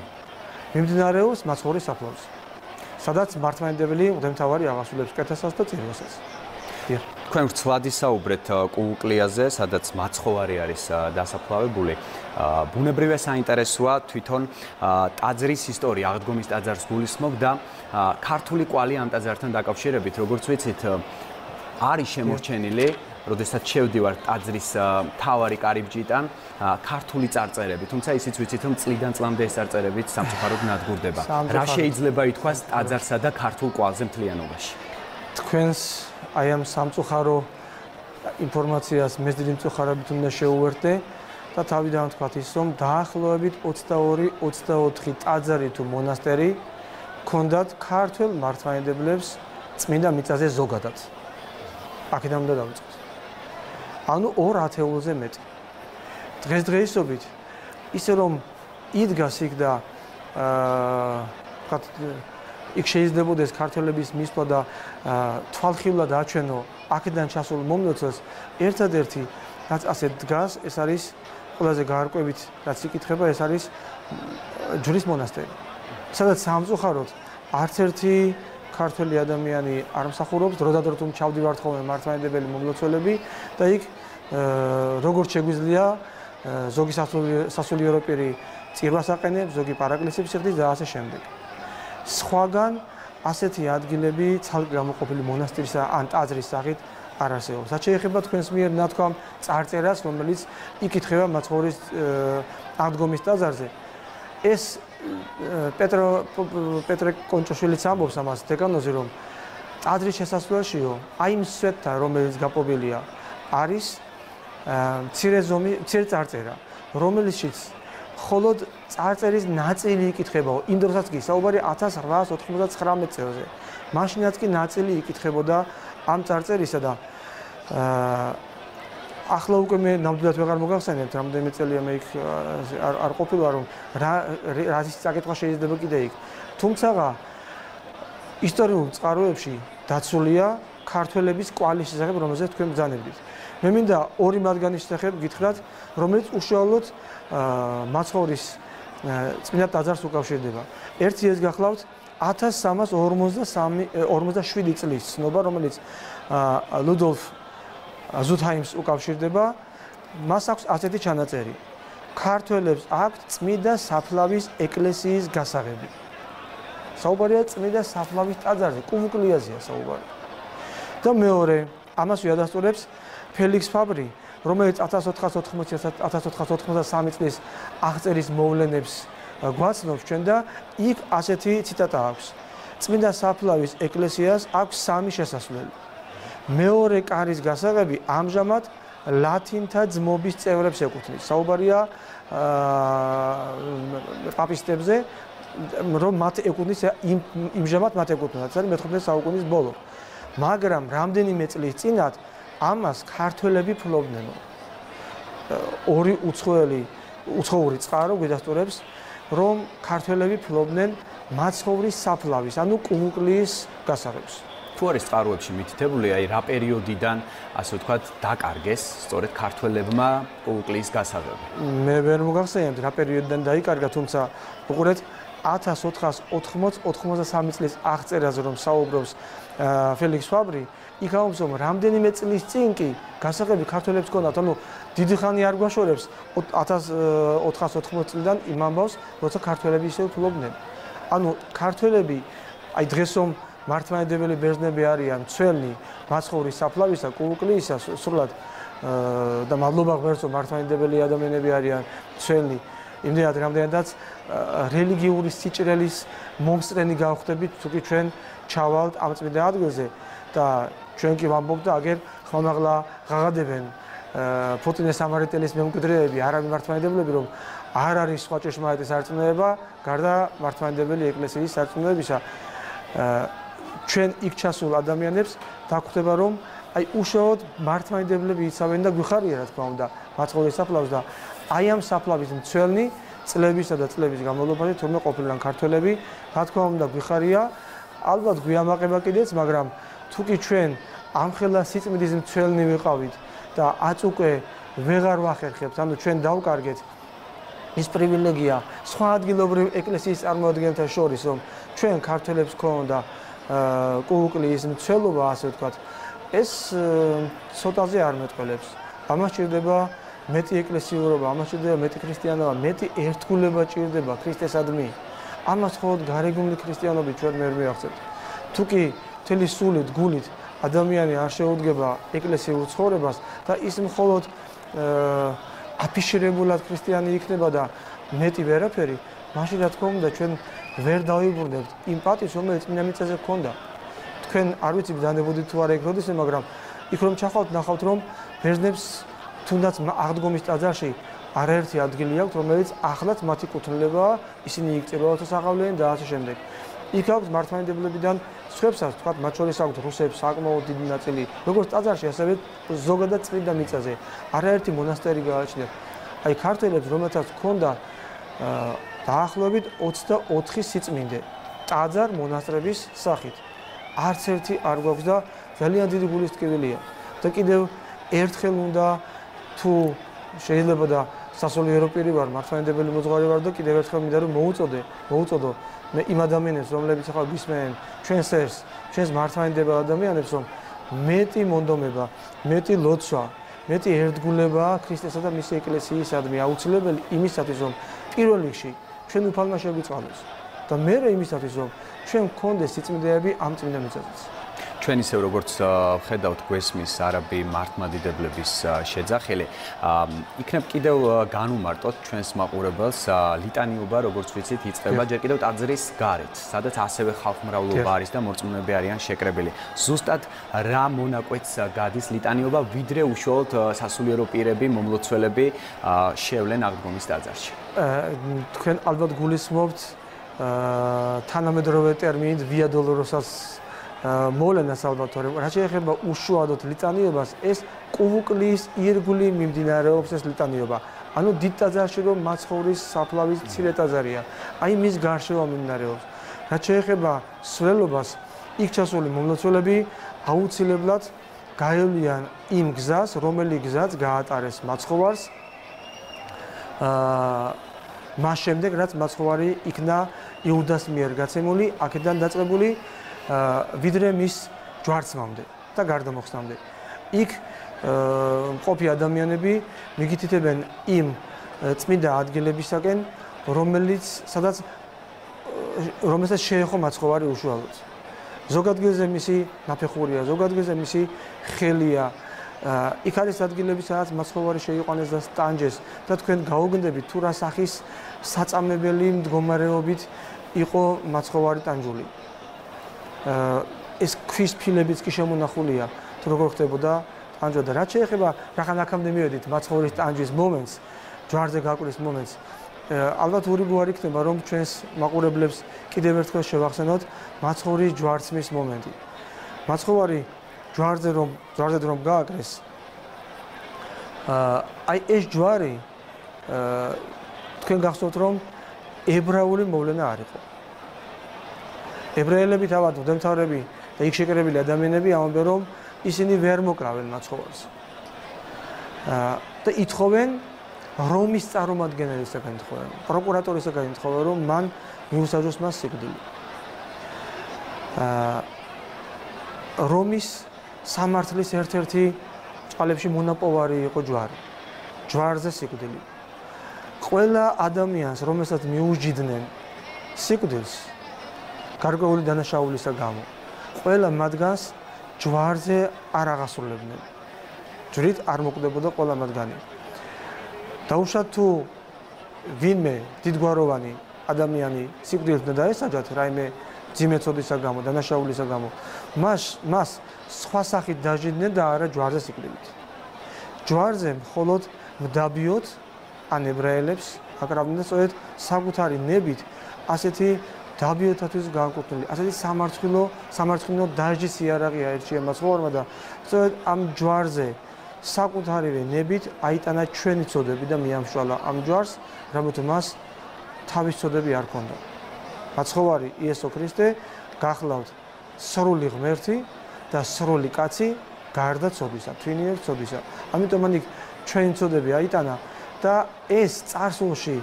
მიმდინარეობს მაცხოვრის საფლავზე, სადაც მართლმადიდებელი მღვდელმთავარი აღასრულებს კვეთასაც და წირვასაც. თქვენ ვრცლად ისაუბრეთ კუკლიაზე, სადაც მაცხოვარი არის დასაფლავებული. ბუნებრივია საინტერესოა თვითონ ტაძრის ისტორია, აღდგომის ტაძარს გულისხმობ და ქართული კვალი ამ ტაძართან დაკავშირებით, როგორც ვიცით, არის შემორჩენილი, როდესაც შევდივარ ტაძრის მთავარი კარიბჭიდან, ქართული წარწერები, თუმცა ისიც ვიცით, რომ წლიდან წლამდე ეს წარწერებიც სამწუხაროდ ნადგურდება. რა შეიძლება ითქვას ტაძარსა და ქართულ კვალზე მთლიანობაში? თქვენს აი ამ სამწუხარო ინფორმაციას მეც დიდი მწუხარებით უნდა შეუერთდე და თავიდან ვთქვათ ის, რომ დაახლოებით 22-24 ტაძარი თუ მონასტერი ჰქონდათ ქართველ მართლმადიდებლებს წმინდა მიწაზე ზოგადად. აქედან უნდა დავიწყოთ. ანუ 2 ათეულზე მეტი. დღესდღეობით ისე რომ იდგას იქ და ვთქვათ იქ შეიძლებოდეს ქართველების მისვლა და თვალხილად აჩვენო აქედან ჩასულ მომლოცველს, ერთადერთი რაც ასე დგას, ეს არის ყველაზე გაარკვევით რაც იკითხება, ეს არის ჯვრის მონასტერი. სადაც სამწუხაროდ არც ერთი ქართველი ადამიანი არ მსახურობს, დროდადრო თუ ჩავდივართ ხოლმე მართლმადიდებელი მომლოცველები და იქ როგორც შეგვიძლია ზოგი სასულიერო პირი წირვას აყენებს, ზოგი პარაკლისებს იხდის და ასე შემდეგ. სხვაგან ასეთი ადგილები ცალკე გამოყოფილი მონასტრის ან ტაძრის სახით არ არსებობს. რაც შეეხება თქვენს მიერ ნათქვამ წარწერას, რომელიც იკითხება მაცხოვრის აღდგომის ტაძარზე, ეს პეტრე კონჭოშვილიც ამბობს ამას დეკანოზი, რომ ტაძრის შესასვლელშიო აი იმ სვეტთან, რომელიც გაპობილია, არის მცირე წარწერა, რომელშიც მხოლოდ წარწერის ნაწილი იკითხებაო. იმ დროსაც კი საუბარი 1899 წელზე. მაშინაც კი ნაწილი იკითხებოდა ამ წარწერისა და ახლა უკვე მე ნამდვილად ვეღარ მოგახსენებთ, რამდენიმე წელია მე იქ არ ყოფილა, რომ რა ის წაკითხვა შეიძლება კიდე იქ. თუმცა ისტორიულ წყაროებში დაცულია ქართველების კვალის შესახებ, რომელზეც თქვენ ბრძანებდით. მე მინდა 2 მათგანის შესახებ გითხრათ, რომელიც უშუალოდ მაცხოვრის წმინდა ტაძარს უკავშირდება. ერთი ეს გახლავთ 1347 წლის ცნობა, რომელიც ლუდოლფ ზუთჰაიმს უკავშირდება. მას აქვს ასეთი ჩანაწერი: ქართველებს აქვთ წმინდა საფლავის ეკლესიის გასაღები. საუბარია წმინდა საფლავის ტაძარზე, კუკლიაზეა საუბარი. და მეორე, ამას ვიადასტურებს ფელიქს ფაბრი, რომელიც 1483 წლის აღწერის მოვლენებს გვაცნობს ჩვენ და იქ ასეთი ციტატა აქვს: წმინდა საფლავის ეკლესიას აქვს 3 შესასვლელი. მეორე კარის გასაღები ამჟამად ლათინთა ძმობის წევრებს ეკუთვნის. საუბარია პაპისტებზე, რომ მათ ეკუთვნის იმჟამად მათ ეკუთვნათ, ეს არის მე-15 საუკუნის ბოლო. მაგრამ რამდენიმე წლის წინათ ამას ქართველები ფლობდნენ. 2 უცხოური წყარო გვიდასტურებს, რომ ქართველები ფლობდნენ მაცხოვრის საფლავის, ანუ კუნკლიის გასაღებს. თუ არის წყაროებში მითითებული, აი რა პერიოდიდან, ასე ვთქვათ, დაკარგეს სწორედ ქართველებმა კუნკლიის გასაღები? მე ვერ მოგახსენებთ რა პერიოდიდან დაიკარგა, თუმცა უყურეთ 1483 წლის აღწერაზე რომ საუბრობს ფელიქს ფაბრი, იქ ამბობს, რომ რამდენიმე წლის წინ კი გასაღები ქართველებს ჰქონდათ, ანუ დიდი ხანი არ გვაშორებს 1480 წლიდან იმ ამბავს, როცა ქართველები ისევ ფლობდნენ. ანუ ქართველები აი დღეს რომ მართლმადიდებელი ბერძნები არიან მცველნი მაცხოვრის საფლავისა, კუკლიისა, სრულად და მადლობა ღმერთს, რომ მართლმადიდებელი ადამიანები არიან მცველნი იმდენად რამდენადაც რელიგიური სიჭრელის მომსწრენი გავხდებით, თუკი ჩვენ ჩავალთ ამ წმინდა ადგილზე და ჩვენ კი ვამბობთ და აგერ ხმამაღლა ღაღადებენ ფოტინეს სამარიტელის მემკვიდრეები, არაბი მართლმადიდებლები, რომ არ არის სხვა ჭეშმარიტი სარწმუნოება, გარდა მართლმადიდებელი ეკლესიის სარწმუნოებისა. ჩვენ იქ ჩასულ ადამიანებს დაგვხვდება, რომ აი უშუალოდ მართლმადიდებლები იცავენ და გვიხარია, რა თქმა უნდა, მაცხოვრის საფლავს და აი ამ საფლავის მცველნი წლებისა და წლების განმავლობაში თურმე ყოფილან ქართველები, რა თქმა უნდა, გვიხარია, ალბათ გვიამაყება კიდეც, მაგრამ თუკი ჩვენ ამხელა სიწმინდის მცველნი ვიყავით და აწ უკვე ვეღარ ვახერხებთ, ანუ ჩვენ დავკარგეთ ის პრივილეგია სხვა ადგილობრივ ეკლესიის წარმოადგენელთა შორის, რომ ჩვენ ქართველებს ქონდა კუკლი ის მცველობა, ასე ვთქვათ, ეს ცოტაზე არ მეტყველებს. ამას ჭირდება მეტი ეკლესიურობა, ამას ჭირდება მეტი ქრისტიანობა, მეტი ერთგულება ჭირდება ქრისტესადმი. ამას მხოლოდ გარეგნული ქრისტიანობით ჩვენ ვერ მივახცევთ. თუკი მთელი სულით, გულით ადამიანი არ შეუდგება ეკლესიურ ცხოვრებას და ის მხოლოდ აფიშირებულად ქრისტიანი იქნება და მეტი ვერაფერი, მაშინ რა თქმა უნდა ჩვენ ვერ დავიბრუნებთ იმ პატივს, რომელიც წმინდა მიწაზე გქონდა. თქვენ არ ვიცი ბრძანებოდით თუ არა იქ როდესაც, მაგრამ იქ რომ ჩახავთ, ნახავთ რომ ბერძნებს თუნდაც აღდგომის ტაძარში არაერთი ადგილი აქვს, რომელიც ახლაც მათი კუთვნილებაა, ისინი იქ წირველთას აღავლენ და ასე შემდეგ. იქ აქვს მართლმადიდებლებიდან სხვებსაც, თქვათ, მათ შორის აქვს რუსებს საკმაოდ დიდი ნაწილი, როგორც ტაძარში, ასევე ზოგადად წმინდა მიწაზე. არაერთი მონასტერი გააჩნიათ. აი ქართველებს, რომელთაც ჰქონდა დაახლოებით 24 სიწმინდე ტაძარ მონასტრების სახით. არც ერთი არ გვაქვს და ძალიან დიდი გულის ტკივილია. და კიდევ ერთხელ უნდა თუ შეიძლება და სასულიერო პირი ვარ, მართლმადიდებელი მოძღვარი ვარ და კიდევ ერთხელ მინდა რომ მოუწოდო მე იმ ადამიანებს, რომლებიც ახლა გვისმენენ ჩვენს ერს, ჩვენს მართლმადიდებელ ადამიანებს, რომ მეტი მონდომება, მეტი ლოცვა, მეტი ერთგულება ქრისტესა და მისი ეკლესიისადმი აუცილებელი იმისათვის, რომ პირველ რიგში ჩვენ უფალმა შეგვიწყალოს და მერე იმისათვის, რომ ჩვენ გქონდეს სიწმინდეები ამ წმინდა მიწაზეც. ჩვენ ისევ როგორც ვხედავთ გვესმის არაბი მართლმადიდებლების შეძახილი, იქნებ კიდევ განუმარტოთ ჩვენს მაყურებელს ლიტანიობა, როგორც ვიცით, იწყება ჯერ კიდევ ტაძრის გარეთ, სადაც ასევე ხალხმრავლობა არის და მორწმუნეები არიან შეკრებილი. ზუსტად რა მონაკვეთს გადის ლიტანიობა, ვიდრე უშუალოდ სასულიერო პირები, მომლოცველები შევლენ აღდგომის ტაძარში? თქვენ ალბათ გულისხმობთ თანამედროვე ტერმინით ვია დოლოროსას მოვლენას ალბათ, თორემ რაც შეეხება უშუალოდ ლიტანიობას, ეს კუვუკლის ირგვლივ მიმდინარეობს ეს ლიტანიობა. ანუ დიდ ტაძარში რომ მაცხოვრის საფლავის მცირე ტაძარია, აი მის გარშემო მიმდინარეობს. რაც შეეხება სვლელობას, იქ ჩასული მომლოცველები აუცილებლად გაევლიან იმ გზას, რომელი გზაც გაატარეს მაცხოვარს, მას შემდეგ რაც მაცხოვარი იქნა იუდას მიერ გაცემული, აქედან დაწყებული ვიდრე მის ჯვარცმამდე და გარდამოხსნამდე. იქ მყოფი ადამიანები მიგითითებენ იმ წმინდა ადგილებისაკენ, რომელსაც შეეხო მაცხოვარი უშუალოდ. ზოგ ადგილზე მისი ნაფეხურია, ზოგ ადგილზე მისი ხელია. იქ არის ადგილები, სადაც მაცხოვარი შეიყვანეს და სტანჯეს და თქვენ გაუგნდებით თუ რა სახის საწამებელი მდგომარეობით იყო მაცხოვარი ტანჯული. ეს ქვის ფილებიც კი შემონახულია, თუ როგორ ხდებოდა ტანჯვა და რაც შეეხება რახან აქამდე მივედით მაცხოვრის ტანჯვის მომენტს, ჯვარზე გაკვრის მომენტს, ალბათ ურიგო არ იქნება, რომ ჩვენს მაყურებლებს კიდევ ერთხელ შევახსენოთ მაცხოვრის ჯვარცმის მომენტი. მაცხოვარი ჯვარზე რომ გააკრეს, აი ეს ჯვარი თქვენ გახსოვთ, რომ ებრაული მოვლენა არ იყო. ებრაელები თავად მღვდელმთავრები და იქ შეკრებილი ადამიანები ამბობენ, რომ ისინი ვერ მოკრავენ მაცხოვარს. და ითხოვენ რომის წარმომადგენელისაგან ითხოვენ, პროკურატორისაგან ითხოვენ, რომ მან მიუსაჯოს მას სიკვდილი. რომის სამართლის ერთ-ერთი წყალებში მონაპოვარი იყო ჯვარი. ჯვარზე სიკვდილი. ყველა ადამიანს, რომელსაც მიუჯიდნენ სიკვდილს, გარკვეული დანაშაულისა გამო, ყველა მათგანს ჯვარზე არ აღასრულებდნენ. ჯვრით არ მოკვდებოდა ყველა მათგანი. დაუშვათ თუ ვინმე დიდგვაროვანი ადამიანი სიკვდილით უნდა დაესაჯათ რაიმე ძიმეწოდისა გამო, დანაშაულისა გამო, მას სხვა სახით დაჟიდნენ და არა ჯვარზე სიკვდილით. ჯვარზე მხოლოდ მდაბიოთ ან ებრაელებს აკრავდნენ და სწორედ საკუთარი ნებით ასეთი დაბიოთათვის განკუთვნილი, ასეთი სამარცხინო დაჟის იარაღი აირჩია მაცხოვრმა და სწორედ ამ ჯვარზე საკუთარივე ნებით აიტანა ჩვენი წოდები და მიამშვალა ამ ჯვარს, რამოთუ მას თავის წოდები არ ჰქონდა. მაცხოვარი იესო ქრისტე გახლავთ სრული ღმერთი და სრული კაცი გარდა ცოდვისა, თვინიერ ცოდვისა. ამიტომ მან ჩვენი წოდები აიტანა და ეს წარსულში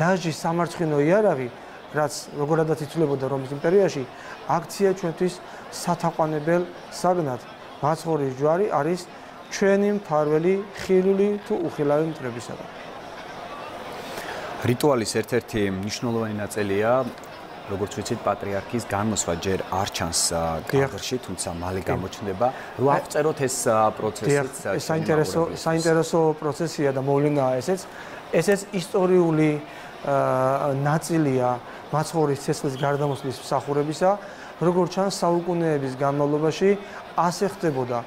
დაჟის სამარცხინო იარაღი, რაც როგორადაც იცვლებოდა რომის იმპერიაში, აქცია ჩვენთვის სათაყვანებელ საგნად. მაცხოვრის ჯვარი არის ჩვენი მფარველი ხილული თუ უხილავი მტრებისაგან. რიტუალის ერთ-ერთი მნიშვნელოვანი ნაწილია, როგორც ვიცით, პატრიარქის განმოსვა ჯერ არ ჩანს კადრში, თუმცა მალე გამოჩნდება. რო აღწეროთ ეს პროცესიც, საინტერესო პროცესია და მოვლენაა ესეც. ესეც ისტორიული ნაწილია მაცხოვრის ცეცხლის გარდამოსვლის მსახურებისა, როგორც ჩანს საუკუნეების განმავლობაში ასე ხდებოდა.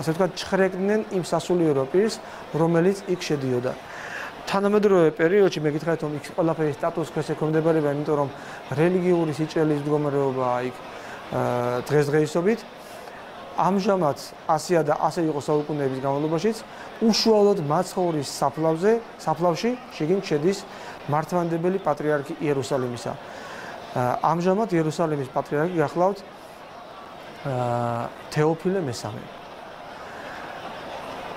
ასე ვთქვათ, ჩხრეკდნენ იმ სასულიერო პირს, რომელიც იქ შედიოდა. თანამედროვე პერიოდში მე გითხრათ, რომ იქ ყველაფერი სტატუს ქვეს ექვემდებარება, იმიტომ რომ რელიგიური სიჭრელის მდგომარეობაა იქ დღესდღეობით. ამჟამად ასეა და ასე იყო საუკუნეების განმავლობაშიც, უშუალოდ მაცხოვრის საფლავში შიგნით შედის მართლმადიდებელი პატრიარქი იერუსალიმისა. ამჟამად იერუსალიმის პატრიარქი გახლავთ თეოფილე მესამე.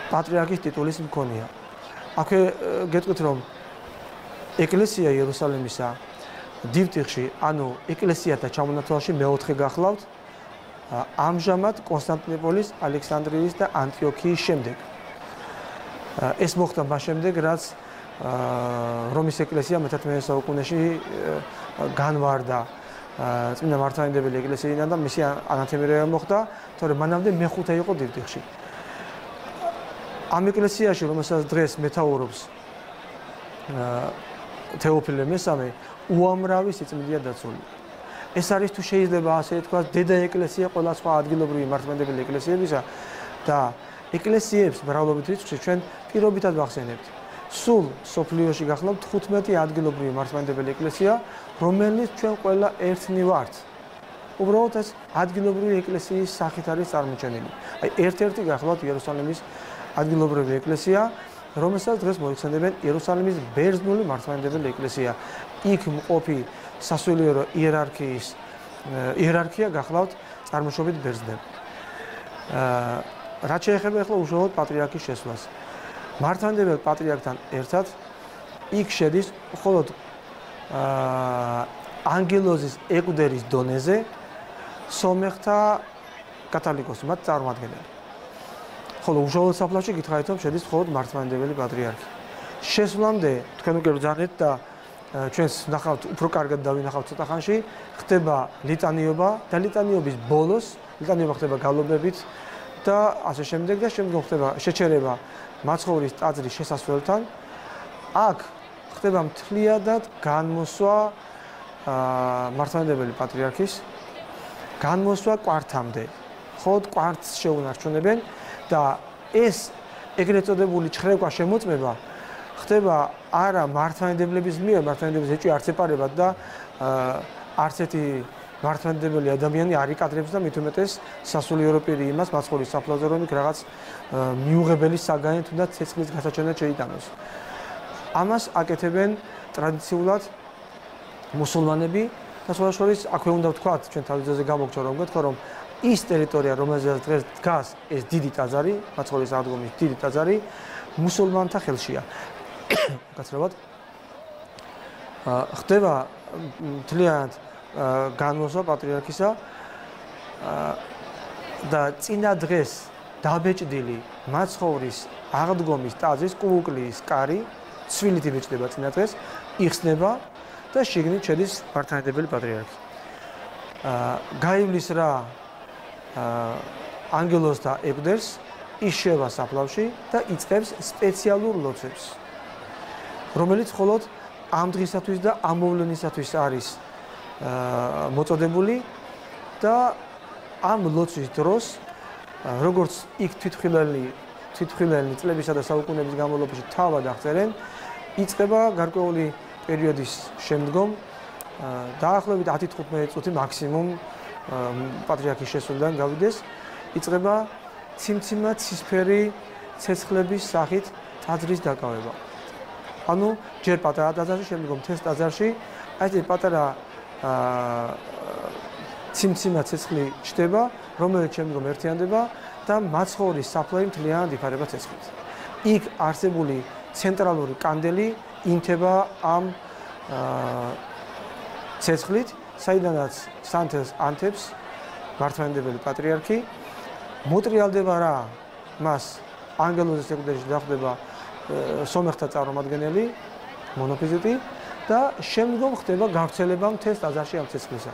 პატრიარქის ტიტულის მქონეა. აქვე გეტყვით, რომ ეკლესია იერუსალიმისა დივტიხში, ანუ ეკლესიათა ჩამონათვალში მეოთხე გახლავთ ამჟამად კონსტანტინოპოლის, ალექსანდრიის და ანტიოქიის შემდეგ. ეს მოხდა მას შემდეგ, რაც რომის ეკლესია მე-11 საუკუნეში განვარდა წმინდა მართლმადიდებელი ეკლესიიდან და მისი ანათემირება მოხდა, თორემ მანამდე მეხუთე იყო დივტიხში. ამ ეკლესიაში, რომელსაც დღეს მეთაურობს თეოფილე მესამე, უამრავი სიწმინდეა დაცული. ეს არის თუ შეიძლება ასე თქვა, დედა ეკლესია ყველა სხვა ადგილობრივი მართლმადიდებელი ეკლესიებისა და ეკლესიებს მრავლობით რიცხვში ჩვენ პირობითად ვახსენებთ. სულ სოფლიოში გახლავთ 15 ადგილობრივი მართლმადიდებელი ეკლესია, რომელიც ჩვენ ყველა ერთნი ვართ. უბრალოდ ეს ადგილობრივი ეკლესიის სახით არის წარმოჩენილი. აი ერთ-ერთი გახლავთ იერუსალიმის ადგილობრივი ეკლესია, რომელსაც დღეს მოიხსენებენ იერუსალიმის ბერძნული მართლმადიდებელი ეკლესია. იქ მყოფი სასულიერო იერარქია გახლავთ წარმოშობით ბერძნები. რაც შეეხება ახლა უშუალოდ პატრიარქის შესვლას. მართლმადიდებელ პატრიარქთან ერთად იქ შედის მხოლოდ ანგელოზის ეკვდერის დონეზე სომეხთა კათოლიკოსი, მათ წარმოადგენელი. ხოლო უშუალოდ საფლავში გითხარით, რომ შედის მხოლოდ მართლმადიდებელი პატრიარქი. შესვლამდე თქვენ უკვე ბრძანეთ და ჩვენს ნახავთ, უფრო კარგად დავინახავთ ცოტა ხანში, ხდება ლიტანიობა და ლიტანიობის ბოლოს ლიტანიობა ხდება გალობებით და ასე შემდეგ და შემდგომ ხდება შეჩერება მაცხოვრის ტაძრის შესასვლელთან. აქ ხდება მთლიანად განმოსვა მართლმადიდებელი პატრიარქის, განმოსვა კვართამდე. მხოლოდ კვართს შეუნარჩუნებენ და ეს ეგრეთ წოდებული ჩხრეკვა შემოწმება ხდება არა მართლმადიდებლების მიერ, მართლმადიდებლების ეჭვი არც ეპარებათ და არც ერთი მართლმადიდებელი ადამიანი არ იკადრებს და მით უმეტეს სასულიერო პირი იმას მაცხოვრის საფლავზე, რომ იქ რაღაც მიუღებელი საგანით უნდა ცეცხლის გასაჩენად შეიტანოს. ამას აკეთებენ ტრადიციულად მუსულმანები და სხვა შორის აქვე უნდა ვთქვათ, ჩვენ თავისუფლზე გამოგჩა რომ გეთქვა, რომ ის ტერიტორია, რომელზეც დღეს დგას ეს დიდი ტაძარი, მაცხოვრის აღდგომის დიდი ტაძარი, მუსულმანთა ხელშია. გაცნობად ხდება მთლიანად განმოსვა პატრიარქისა და წინა დღეს დაბეჭდილი მაცხოვრის აღდგომის ტაძრის კუკლიის კარი ცვილით იბეჭდება წინა დღეს, იხსნება და შიგნით შედის მართლმადიდებელი პატრიარქი. გაივლის რა ანგელოზთა ეკვდერს, ის შევა საფლავში და იწყებს სპეციალურ ლოცვებს. რომელიც მხოლოდ ამ დღისათვის და ამ მოვლენისათვის არის მოწოდებული და ამ ლოცვის დროს როგორც იქ თვითმხილველნი წლებისა და საუკუნეების განმავლობაში თავად აღწერენ, იწყება გარკვეული პერიოდის შემდგომ დაახლოებით 10-15 წუთი მაქსიმუმ პატრიარქის შესვლიდან გავიდეს, იწყება ციმციმა ცისფერი ცეცხლების სახით ტაძრის დაკავება. ანუ ჯერ პატარა ტაძარში, შემდგომ თეს ტაძარში აი ეს პატარა ციმციმა ცეცხლი ჩდება, რომელიც შემდგომ ერთიანდება და მაცხოვრის საფლავი მთლიანად იფარება ცეცხლით. იქ არსებული ცენტრალური კანდელი ინთება ამ ცეცხლით, საიდანაც სანთელს ანთებს მართლმადიდებელი პატრიარქი, მოტრიალდება რა მას ანგელოზის ეკვდერში დახვდება სომეხთა წარმომადგენელი, მონოფიზიტი და შემდგომ ხდება გავრცელება მთელს ტაძარში ამ ცეცხლისა.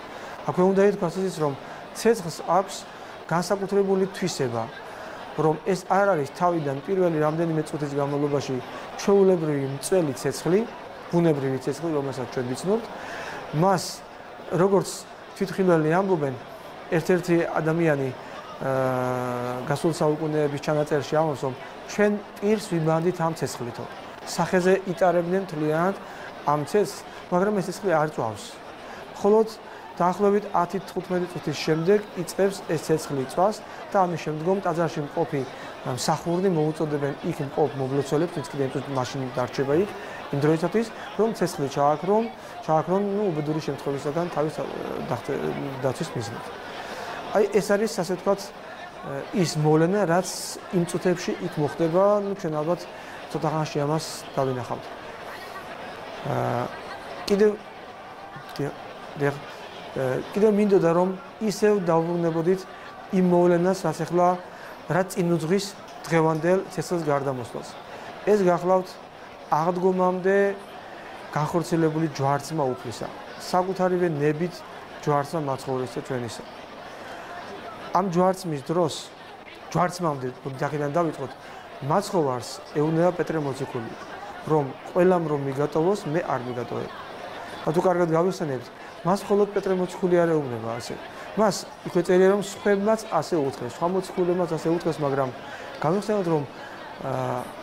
აქვე უნდა ითქვას ისიც, რომ ცეცხლს აქვს განსაკუთრებული თვისება, რომ ეს არ არის თავიდან პირველი რამდენიმე წუთის განმავლობაში ჩვეულებრივი მწველი ცეცხლი, ბუნებრივი ცეცხლი, რომელსაც ჩვენ ვიცნობთ. მას როგორც თვითმხილველნი ამბობენ, ერთ-ერთი ადამიანი გასულ საუკუნეების ჩანაწერში ამბობს, რომ ჩვენ პირს ვიბანდით ამ ცეცხლითო. სახეზე იტარებდნენ მთლიანად ამ ცეცხლს, მაგრამ ეს ცეცხლი არ წვავს. მხოლოდ დაახლოებით 10-15 წუთის შემდეგ იწყებს ეს ცეცხლი წვას და ამის შემდგომ ტაძარში მყოფი მსახურნი მოუწოდებენ იქ მყოფ მომლოცველებს, ვინც კიდევ მაშინ დარჩება იქ იმ დროისათვის, რომ ცეცხლი ჩააქრონ უბედური შემთხვევისაგან თავის დაცვის მიზნით. აი ეს არის ასე ვთქვათ ის მოვლენა, რაც იმ წუთებში იქ მოხდება, ჩვენ ალბათ ცოტა ხანში ამას დავინახავთ. კიდევ მინდოდა რომ ისევ დავუბრუნებოდით იმ მოვლენას, რაც წინ უძღვის დღევანდელ ცეცხლის გარდამოსვლას. ეს გახლავთ აღდგომამდე განხორციელებული ჯვარცმა უფლისა, საკუთარივე ნებით ჯვარცმა მაცხოვრისზე ჩვენისა. ამ ჯვარცმის დროს, ჯვარცმამდე აქედან დავიწყოთ, მაცხოვარს ეუბნება პეტრე მოციქული, რომ ყველამ რომ მიგატოვოს, მე არ მიგატოვებ. და თუ კარგად გავიხსენებთ, მას მხოლოდ პეტრე მოციქული არ ეუბნება ასე. მას იქვე წერია, რომ სხვებმაც ასე უთხეს, სხვა მოციქულებმაც ასე უთხეს, მაგრამ გავიხსენებთ, რომ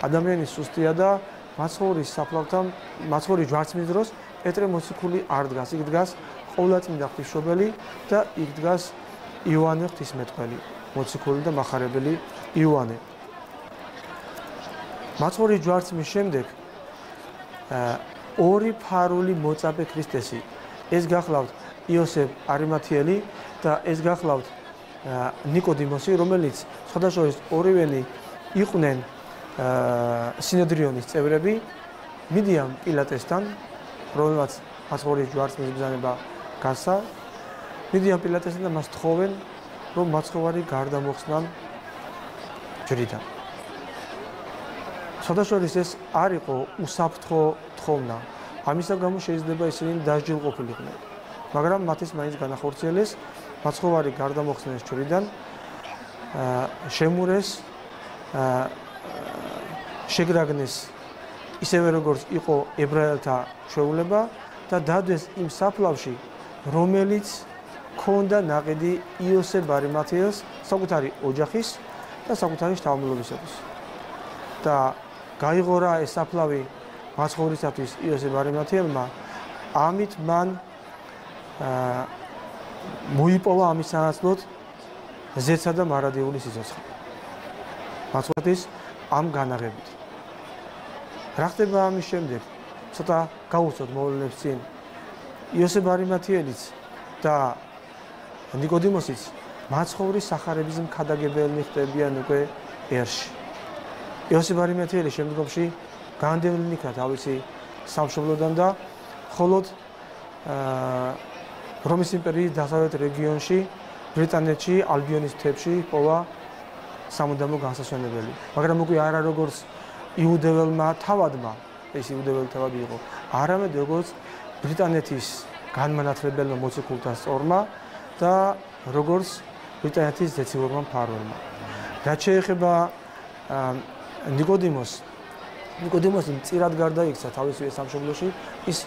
ადამიანი სუსტია და მაცხოვრის საფლავთან, მაცხოვრის ჯვარცმის დროს პეტრე მოციქული არ დგას, იქ დგას ყოვლადწმინდა ღვთისმშობელი და იქ დგას იოანე ღვთისმეტყველი, მოციქული და მახარებელი იოანე. მაცხოვრის ჯვარცმის შემდეგ ორი ფარული მოწაფე ქრისტესი, ეს გახლავთ იოსებ არიმათიელი და ეს გახლავთ ნიკოდიმოსი, რომელიც სხვადასხვა ორივენი იყვნენ სინედრიონის წევრები, მიდიან პილატესთან, რომელმაც მაცხოვრის ჯვარცმის ბრძანება გასცა, მიდიან პილატესთან და მას თხოვენ, რომ მაცხოვარი გარდამოხსნან ჯვრიდან. სხვადასხვა ეს არ იყო უსაფრთხო თხოვნა. ამისა გამო შეიძლება ისინი დასჯილყოფილიყვნენ. მაგრამ მათთვის მაინც განახორციელეს მაცხოვარი გარდამოხსნეს ჯვრიდან, შემურეს, შეგრაგნეს ისევე როგორც იყო ებრაელთა ჩვეულება და დადვეს იმ საფლავში, რომელიც ქონდა ნაყიდი იოსებ არიმათიელს საკუთარი ოჯახის და საკუთარი შთამომავლობისათვის. და გაიღორა ეს საფლავი მაცხოვრისათვის იოსებ არიმათიელმა, ამით მან მოიპოვა ამის სანაცვლოდ ზეცა და მარადიული სიცოცხლე. მაცხოვრის ამ განაღებით. რა ხდება ამის შემდეგ? ცოტა გავუცოთ მოვლენებს წინ. იოსებ არიმათიელიც და ნიკოდიმოსიც მაცხოვრის სახარების მქადაგებელნი ხდებიან უკვე ერში. იოსებ არიმათიელი შემდგომში განდევნილი იქნა თავისი სამშობლოდან და მხოლოდ რომის იმპერიის დასავლეთ რეგიონში, ბრიტანეთში, ალბიონის მთებში პოვა სამუდამო განსასვენებელი. მაგრამ უკვე არა როგორც იუდეველმა თავადმა, ეს იუდეველი თავადი იყო, არამედ როგორც ბრიტანეთის განმანათლებელმა მოციქულთა სწორმა და როგორც ბრიტანეთის ზეცილურმა მფარველმა. რაც შეეხება ნიკოდიმოს, ნიკოდემოსი მწირად გარდაიქცა თავისივე სამშობლოში, ის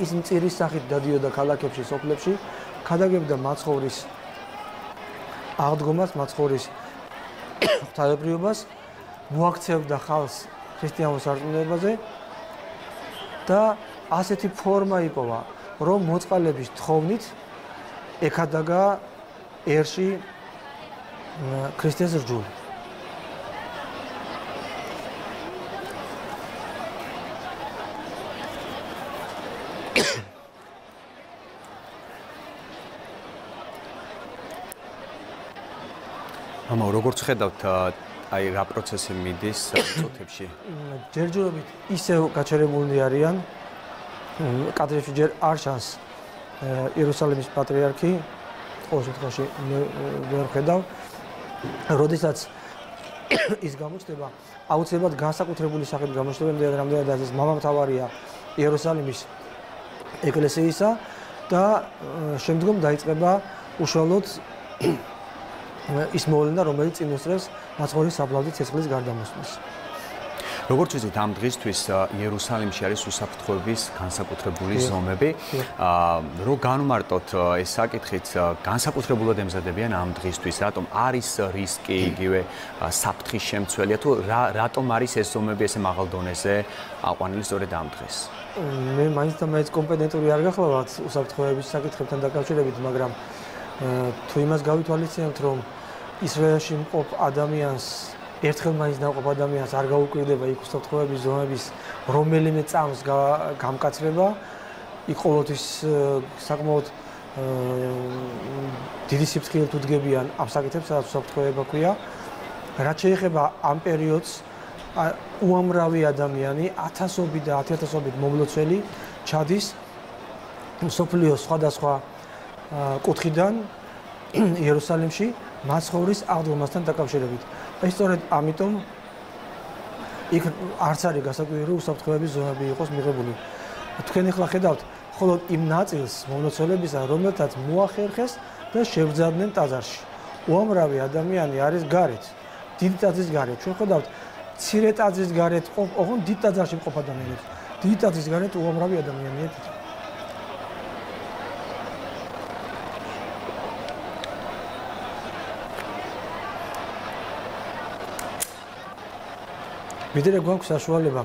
ის მწირის სახით დადიოდა ქალაქებში, სოფლებში, ქადაგებდა მაცხოვრის აღდგომას, მაცხოვრის ღვთაებრიობას, მოაქცევდა ხალხს ქრისტიანულ სარწმუნოებაზე და ასეთი ფორმა იპოვა, რომ მოწყალების თხოვნით ეკადაგა ერში ქრისტეს რჯული. ამა როგორც ხედავთ აი რა პროცესი მიდის წუთებში? ჯერჯერობით ისევ გაჩერებულნი არიან. კადრებში ჯერ არ ჩანს იერუსალიმის პატრიარქი, ყოველ შემთხვევაში ვერ ხედავ. როდესაც ის გამოჩნდება, აუცილებლად განსაკუთრებული სახით გამოჩნდება, რამდენადაც ეს მამამთავარია იერუსალიმის ეკლესიისა და შემდგომ დაიწყება უშუალოდ ის მოვლენა, რომელიც წინ უსწრებს მაცხოვრის საფლავზე ცეცხლის გარდამოსვლას. როგორც ვიცით, ამ დღისთვის იერუსალიმში არის უსაფრთხოების განსაკუთრებული ზომები. რო განვმარტოთ ეს საკითხიც, განსაკუთრებულად ემზადებიან ამ დღისთვის, რატომ არის რისკი იგივე საფრთხის შემცველია თუ რატომ არის ეს ზომები ესე მაღალ დონეზე აყვანილი სწორედ ამ დღეს? მე მაინც და მაინც კომპეტენტური არ გახლავთ უსაფრთხოების საკითხებთან დაკავშირებით, მაგრამ თუ იმას გავითვალისწინებთ, რომ ისრაელში მყოფ ადამიანს ერთხელ მაინც ნაყოფ ადამიანს არ გაუკვირდება იქ უსაფრთხოების ზონების რომელიმე წამს გამკაცრება, იქ ყოველთვის საკმაოდ დიდი სიფრთხილით უდგებიან ამ საკითხებს, სადაც უსაფრთხოება ქვია. რაც შეეხება ამ პერიოდს, უამრავი ადამიანი, ათასობით და ათიათასობით მომლოცველი ჩადის მსოფლიოს სხვადასხვა კუთხიდან იერუსალიმში მაცხოვრის აღდგომასთან დაკავშირებით. სწორედ ამიტომ იქ არც არის გასაკვირი, რომ უსაფრთხოების ზონები იყოს მიღებული. თქვენ ახლა ხედავთ მხოლოდ იმ ნაწილს მომლოცველებისა, რომელთაც მოახერხეს და შევძაბდნენ ტაძარში. უამრავი ადამიანი არის გარეთ, დიდი ტაძრის გარეთ. ჩვენ ხედავთ მცირე ტაძრის გარეთ, ოღონდ დიდ ტაძარში მყოფ ადამიანებს. დიდი ტაძრის გარეთ უამრავი ადამიანია. მიდრე გვაქვს საშუალება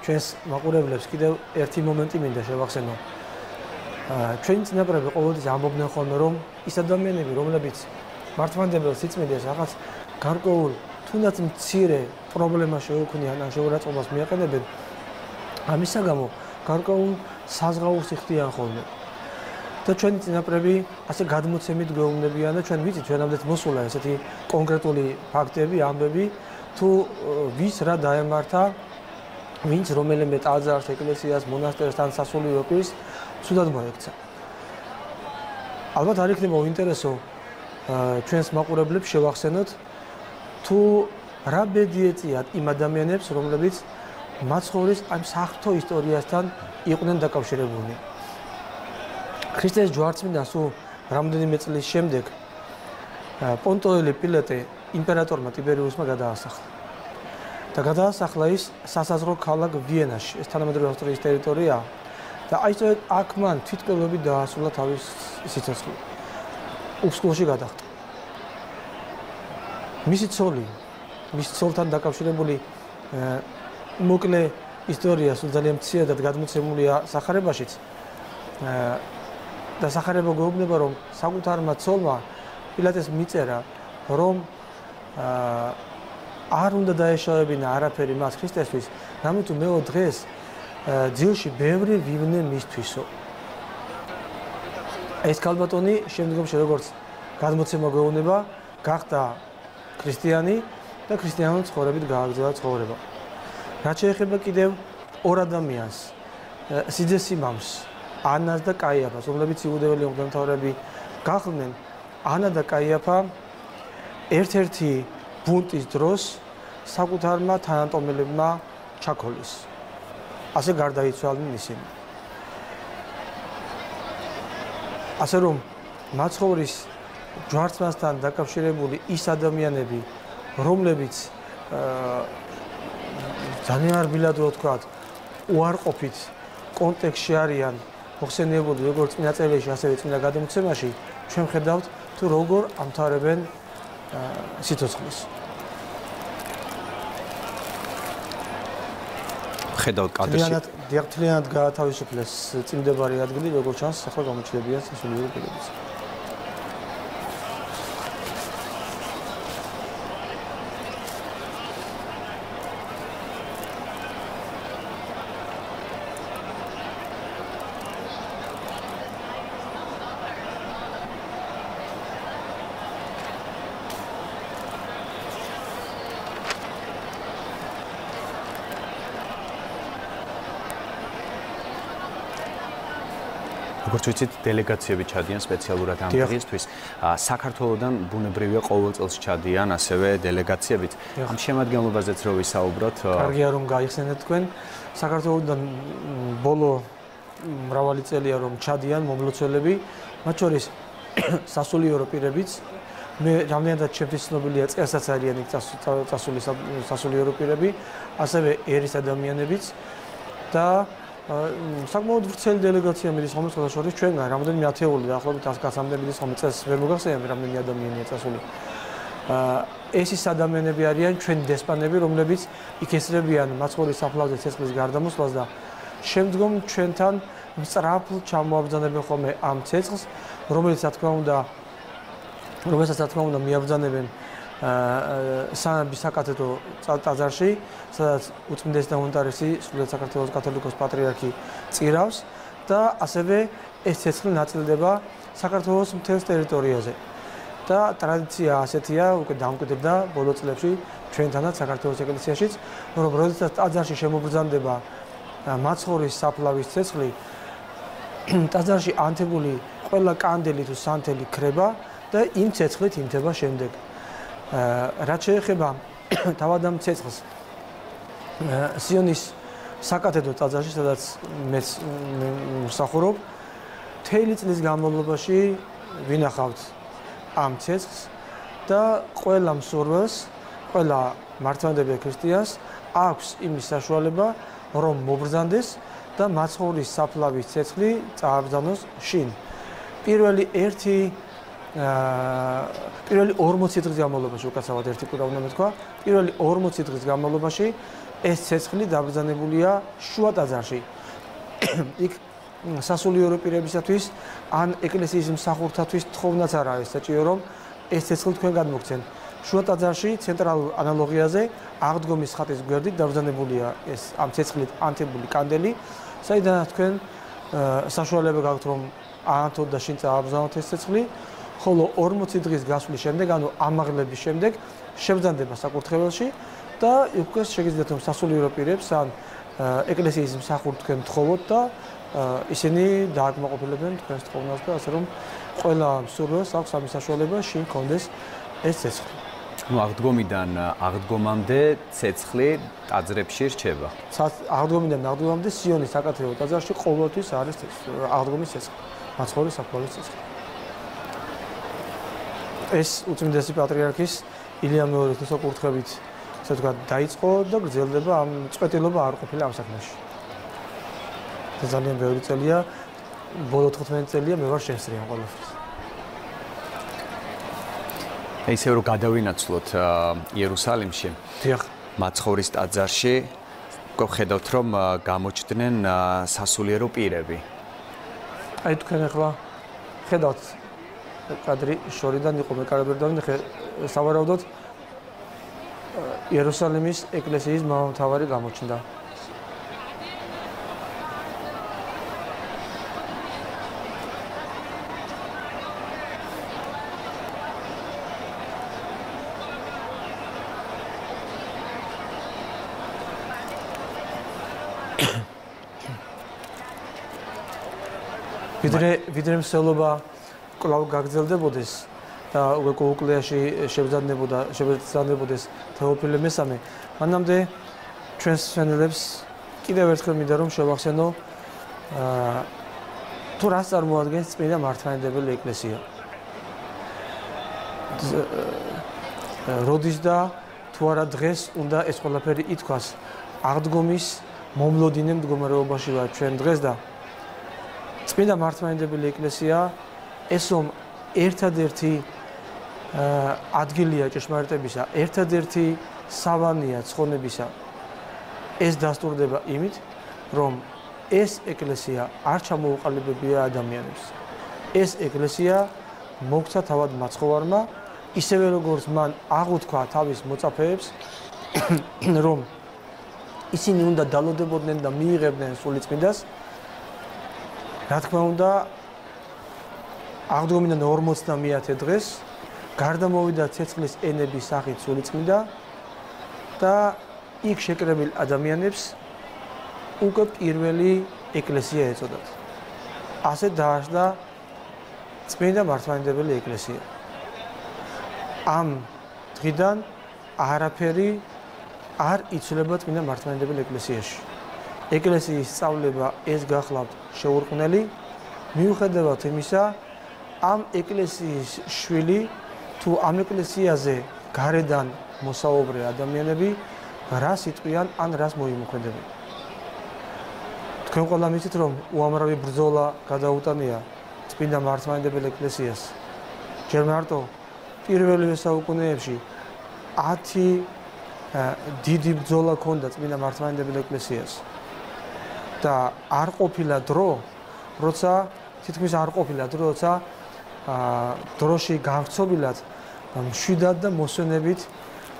ჩვენს მაყურებლებს კიდევ ერთი მომენტი მინდა შევახსენო. ჩვენი წინაპრები ყოველთვის ამბობდნენ ხოლმე, რომ ის ადამიანები, რომლებიც მართლმადიდებელ სიწმინდეს რაღაც გარკვეულ თუნდაც მცირე პრობლემა შეუქმნიან ან შეურაცხყოფას მიაყენებენ, ამის გამო გარკვეულ საზღაურს იხდიან ხოლმე. და ჩვენი წინაპრები ასე გადმოცემით გვეუბნებიან და ჩვენ ვიცით, ჩვენამდეც მოსულა ესეთი კონკრეტული ფაქტები, ამბები, თუ ვის რა დაემართა, ვინც რომელიმე ტაძარს, ეკლესიას, მონასტერს ან სასულიერო პირს ცუდად მოექცა. ალბათ არ იქნება უინტერესო ჩვენს მაყურებლებს შევახსენოთ, თუ რა ბედი ეწიათ იმ ადამიანებს, რომლებიც მაცხოვრის ამ საღვთო ისტორიასთან იყვნენ დაკავშირებულნი. ქრისტეს ჯვარცმიდან სულ რამდენიმე წლის შემდეგ პონტოელი პილატე იმპერატორმა ტიბერიუსმა გადაასახლა. და გადაასახლა ის სასაზღვრო ქალაქ ვიენაში, ეს თანამედროვე ავსტრიის ტერიტორია და აი სწორედ აქ მან თვითმკვლელობით დაასრულა თავის სიცოცხლე. უფსკულში გადახტა. მისი ცოლი, მის ცოლთან დაკავშირებული მოკლე ისტორია სულ ძალიან მცირედად გადმოცემულია სახარებაშიც. და სახარება გვეუბნება, რომ საკუთარმა ცოლმა პილატეს მიწერა, რომ არ უნდა დაეშავებინა არაფერი მას ქრისტესთვის, რამე თუ მეო დღეს ძილში ბევრი ვივნე მისთვისო. ეს ქალბატონი შემდგომში როგორც გადმოცემა გვეუბნება, გახდა ქრისტიანი და ქრისტიანულ ცხოვრებით გააგრძელა ცხოვრება. რაც შეეხება კიდევ ორ ადამიანს, სიძესიმამს, ანას და კაიაფას, რომლებიც იუდეველი მღვდელმთავრები გახლდნენ, ანა და კაიაფა ერთ-ერთი ბუნტის დროს საკუთარმა თანატომელებმა ჩაქოლეს. ასე გარდაიცვალნენ ისინი. ასე რომ მაცხოვრის ჯვარცმასთან დაკავშირებული ის ადამიანები, რომლებიც ძალიან რბილად რო ვთქვათ, უარყოფით კონტექსტში არიან მოხსენიებული როგორც წინა წერილში, ასევე წინა გადამოცემაში, ჩვენ ხედავთ თუ როგორ ამთავრებენ სიცოცხლეს. ხედავთ კადრში. დიახთლიანად გაათავისუფლეს წინდებარი ადგილი, როგორც ჩანს, ახლა გამოჩნდებიან სასულიერო პირებიც. როგორც ვიცით, დელეგაციები ჩადიან სპეციალურად ამ დღისთვის. საქართველოსდან ბუნებრივია ყოველ წელს ჩადიან ასევე დელეგაციებიც. ამ შემადგენლობაზეც რო ვისაუბროთ. კარგია რომ გაიხსენეთ თქვენ. საქართველოსდან ბოლო მრავალი წელია რომ ჩადიან მომლოცველები, მათ შორის სასულიერო პირებიც. მე რამდენადაც ჩემთვის ცნობილია, წელსაც არიან იქ წასული სასულიერო პირები, ასევე ერის ადამიანებიც და საკმაოდ ვრცელი დელეგაცია მიდის ხოლმე სხვადასხვა ჩვენგან, რამდენიმე ათეული დაახლოებით 100-100-მდე მიდის ხოლმე წელს ვერ მოგახსენებთ რამდენი ადამიანია წასული. ეს ის ადამიანები არიან ჩვენი დესპანები, რომლებიც იქ ესწრებიან მაცხოვრის საფლავზე ცეცხლის გარდამოსვლას და შემდგომ ჩვენთან მწრაფლ ჩამოაბრძანებენ ხოლმე ამ ცეცხლს, რომელსაც რა თქმა უნდა მიაბრძანებენ სამების საკათედრო ტაძარში, სადაც უწმინდესი და უნტარესი სრულიად საქართველოს კათოლიკოს პატრიარქი წირავს და ასევე ეს ცეცხლი ნაწილდება საქართველოს მთელს ტერიტორიაზე. და ტრადიცია ასეთია, უკვე დამკვიდრდა ბოლო წლებში ჩვენთანაც საქართველოს ეკლესიაშიც, რომ როდესაც ტაძარში შემობრძანდება მაცხოვრის საფლავის ცეცხლი, ტაძარში ანთებული ყველა კანდელი თუ სანთელი ქრება და იმ ცეცხლით ინთება შემდეგ. რაც შეეხება თავად ამ ცეცხლს სიონის საკათედრო ტაძარში, სადაც მეც მსახურობ, მთელი წლის განმავლობაში ვინახავთ ამ ცეცხლს და ყველა მსურველს, ყველა მართლმადიდებელი ქრისტიანს აქვს იმის საშუალება, რომ მობრძანდეს და მაცხოვრის საფლავის ცეცხლი წააბრძანოს შინ. პირველი 40 დღის განმავლობაში, უკაცრავად ერთი კვირა უნდა მეთქვა, პირველი 40 დღის განმავლობაში ეს ცეცხლი დაბრძანებულია შუა ტაძარში. იქ სასულიერო პირებისათვის ან ეკლესიის მსახურთათვის თხოვნაც არ არის საჭირო, რომ ეს ცეცხლი თქვენ გადმოგცენ. შუა ტაძარში ცენტრალურ ანალოგიაზე აღდგომის ხატის გვერდით დაბრძანებულია ეს ამ ცეცხლით ანთებული კანდელი, საიდანაც თქვენ საშუალება გაქვთ, რომ აანთოთ და შინ წააბრძანოთ ეს ცეცხლი. ხოლო 40 დღის გასვლის შემდეგ, ანუ ამაღლების შემდეგ შევძანდება საკურთხეველში და უკვე შეგიძლიათ რომ სასულიერო პირებს ან ეკლესიის მსახურს თქვენ თხოვოთ და ისინი დააკმაყოფილებენ თქვენს თხოვნას და ასე რომ ყველა მსურველს აქვს ამის საშუალება შინ კონდეს ეს ცეცხლი. ნუ აღდგომიდან აღდგომამდე ცეცხლი ტაძრებში რჩება. აღდგომიდან აღდგომამდე სიონის საკათედრო ტაძარში ყოველთვის არის აღდგომის ცეცხლი, მაცხოვრის საფლავის ცეცხლი. ეს უწმინდესი პატრიარქის ილია მეორის მოსაკურთხებით, ასე ვთქვათ, დაიწყო და გრძელდება ამ წვეტილობა არ ყოფილა ამ საქმეში. ძალიან ბევრი წელია, ბოლო 15 წელია მე ვარ შემსწრე ამ ყველაფერს. ისე რომ გადავინაცვლოთ იერუსალიმში, მაცხოვრის ტაძარში, ხედავთ რომ გამოჩნდნენ სასულიერო პირები. აი თქვენ ახლა ხედავთ კადრი შორიდან იყო მეკარებერდანი, სავარაუდოდ იერუსალიმის ეკლესიის მამამთავარი გამოჩნდა. ვიდრე მსვლელობა კვლავ გაგრძელდებოდეს და უკვე კოუკლეაში შევძანდებოდეს თეოფილე მესამე, მანამდე ჩვენს მსმენელებს კიდევ ერთხელ მინდა რომ შევახსენო თუ რას წარმოადგენს წმინდა მართლმადიდებელი ეკლესია. როდის და თუ არა დღეს უნდა ეს ყველაფერი ითქვას აღდგომის მომლოდინე მდგომარეობაში ვართ ჩვენ დღეს და წმინდა მართლმადიდებელი ეკლესია ეს რომ ერთადერთი ადგილია ჭეშმარიტებისა, ერთადერთი სავანია ცხონებისა, ეს დასტურდება იმით, რომ ეს ეკლესია არ ჩამოუყალიბებია ადამიანებს. ეს ეკლესია მოგცა თავად მაცხოვარმა, ისევე როგორც მან აღუთქვა თავის მოწაფეებს, რომ ისინი უნდა დალოდებოდნენ და მიიღებდნენ სულიწმიდას. რა თქმა უნდა, აღდგომიდან 50 დღეს გადმოვიდა ცეცხლის ენების სახით სულიწმიდა და იქ შეკრებილ ადამიანებს უკვე პირველი ეკლესია ეწოდათ. ასე დაარსდა წმინდა მართლმადიდებელი ეკლესია. ამ დღიდან არაფერი არ იცვლება წმინდა მართლმადიდებელი ეკლესიაში. ეკლესიის სწავლება ეს გახლავთ შეურყვნელი, მიუხედავად იმისა, ამ ეკლესიის შვილი თუ ამ ეკლესიაზე გარედან მოსაუბრე ადამიანები რას იტყვიან ან რას მოიმოქმედებენ. თქვენ ყველა მიცით, რომ უამრავი ბრძოლა გადაუტანია წმინდა მართლმადიდებელ ეკლესიას. ჯერ მარტო პირველივე საუკუნეებში 10 დიდი ბრძოლა ჰქონდა წმინდა მართლმადიდებელ ეკლესიას. და არ ყოფილა დრო, როცა თითქმის არ ყოფილა დრო, როცა დროში გავრცობილად მშვიდად და მოსვენებით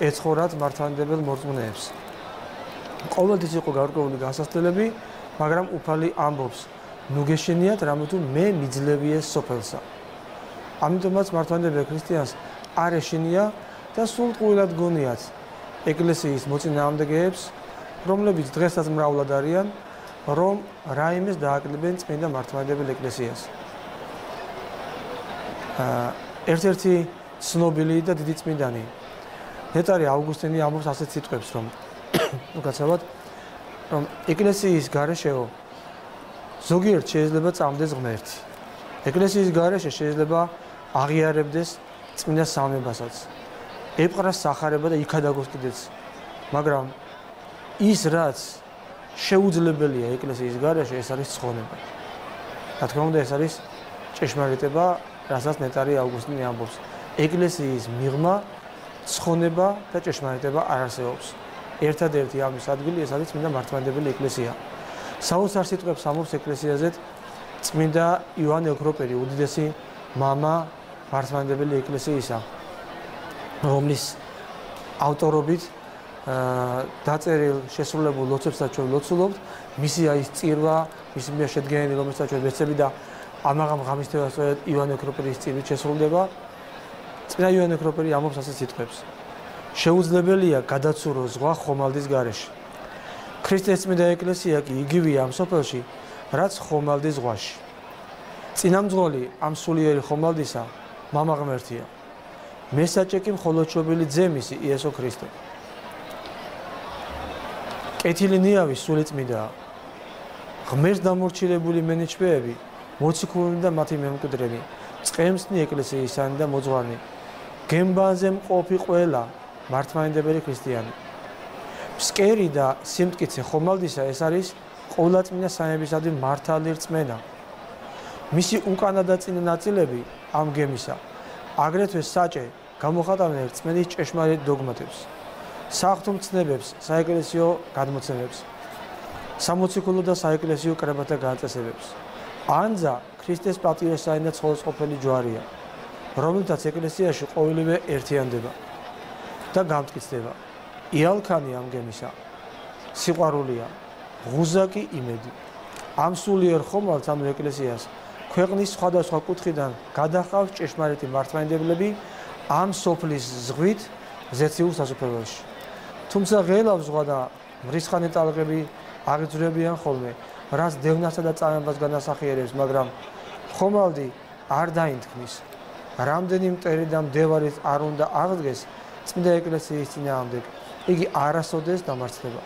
ეცხოვრათ მართლმადიდებელ მორწმუნეებს. ყოველთვის იყო გარკვეული გასასწრებელი, მაგრამ უფალი ამბობს, ნუ გეშენიათ, რამე თუ მე მიძლევიე სოფელსა. ამიტომაც მართლმადიდებელ ქრისტიანს არ ეშინია და სულტყუილად გონიათ ეკლესიის მოწინააღმდეგეებს, რომლებიც დღესაც მრავლად არიან, რომ რაიმეს დააკლებენ წმინდა მართლმადიდებელ ეკლესიას. ერთ-ერთი ცნობილი და დიდი წმინდანი ნეტარი ავგუსტინი ამბობს ასეთ სიტყვებს, რომ უკაცრავად რომ ეკლესიის გარეშეო ზოგიერთ შეიძლება წამდეს ღმერთი. ეკლესიის გარეშე შეიძლება აღიარებდეს წმინდა სამებასაც. ეპყრას სახარება და იქადაგოს კიდეც. მაგრამ ის რაც შეუძლებელია ეკლესიის გარეშე, ეს არის ცხონება. რა თქმა უნდა, ეს არის ჭეშმარიტება, რასაც ნეტარი ავგუსტინი ამბობს. ეკლესიის მიღმა, ცხონება და ჭეშმარიტება არ არსებობს. ერთადერთი ამის ადგილი ეს არის წმინდა მართლმადიდებელი ეკლესია. საოცარ სიტყვებს ამბობს ეკლესიაზე წმინდა იოანე ოქროპერი, უდიდესი მამა მართლმადიდებელი ეკლესიისა, რომლის ავტორობით დაწერილ შესრულებულ ლოცვებსაც ჩვენ ლოცულობთ, მისი ის წირვა, მისი შედგენილი, რომელსაც ჩვენ ვეცები და ამაღამ ღამისთვისაც სწორედ იოანე ოქროპერის წირვით შესრულდება. წმინდა იოანე ოქროპერი ამბობს ასეთ სიტყვებს: შეუძლებელია გადაცურო ზღვა ხომალდის გარეშე. ქრისტეს წმინდა ეკლესია კი იგივეა ამ სოფელში, რაც ხომალდის ზღვაში. წინამძღოლი ამ სულიერი ხომალდისა მამა ღმერთია. მესაჭე კი მხოლოდ შობილი ძე მისი იესო ქრისტე. კეთილი ნიავი სულიწმიდაა. ღმერთს დამორჩილებული მენიჩბეები, მოციქულნი და მათი მემკვიდრენი, წყემსნი ეკლესიისანი და მოძღვარნი, გემბანზე მყოფი ყველა მართლმადიდებელი ქრისტიანი. ფსკერი და სიმტკიცე ხომალდისა ეს არის ყოვლადწმინდა სამებისადმი მართალი რწმენა. მისი უკანა და წინა ნაწილები ამ გემისა აგრეთვე საჭე გამოხატავენ რწმენის ჭეშმარიტ დოგმატებს, საღვთო მცნებებს, საეკლესიო გადმოცემებს, სამოციქულო და საეკლესიო კრებათა განწესებებს. ანძა ქრისტეს პატიოსანი და ცხოველსყოფელი ჯვარია, რომელთაც ეკლესიაში ყოველივე ერთიანდება და გამტკიცდება. იალქანი ამ გემისა სიყვარულია, ღუზაკი იმედი. ამ სულიერ ხომალდს ამ ეკლესიას ქვეყნის სხვადასხვა კუთხიდან გადაჰყავს ჭეშმარიტი მართლმადიდებლები ამ სოფლის ზღვით ზეციურ სასუფეველში. თუმცა ღელავ ზღვა და მრისხანე ტალღები აღიძვრებიან ხოლმე, რაც დევნასა და წამებას განასახიერებს, მაგრამ ხომალდი არ დაინთქმის. რამდენი მტერი და მდევარიც არ უნდა აღდგეს წმინდა ეკლესიის წინააღმდეგ, იგი არასოდეს დამარცხდება.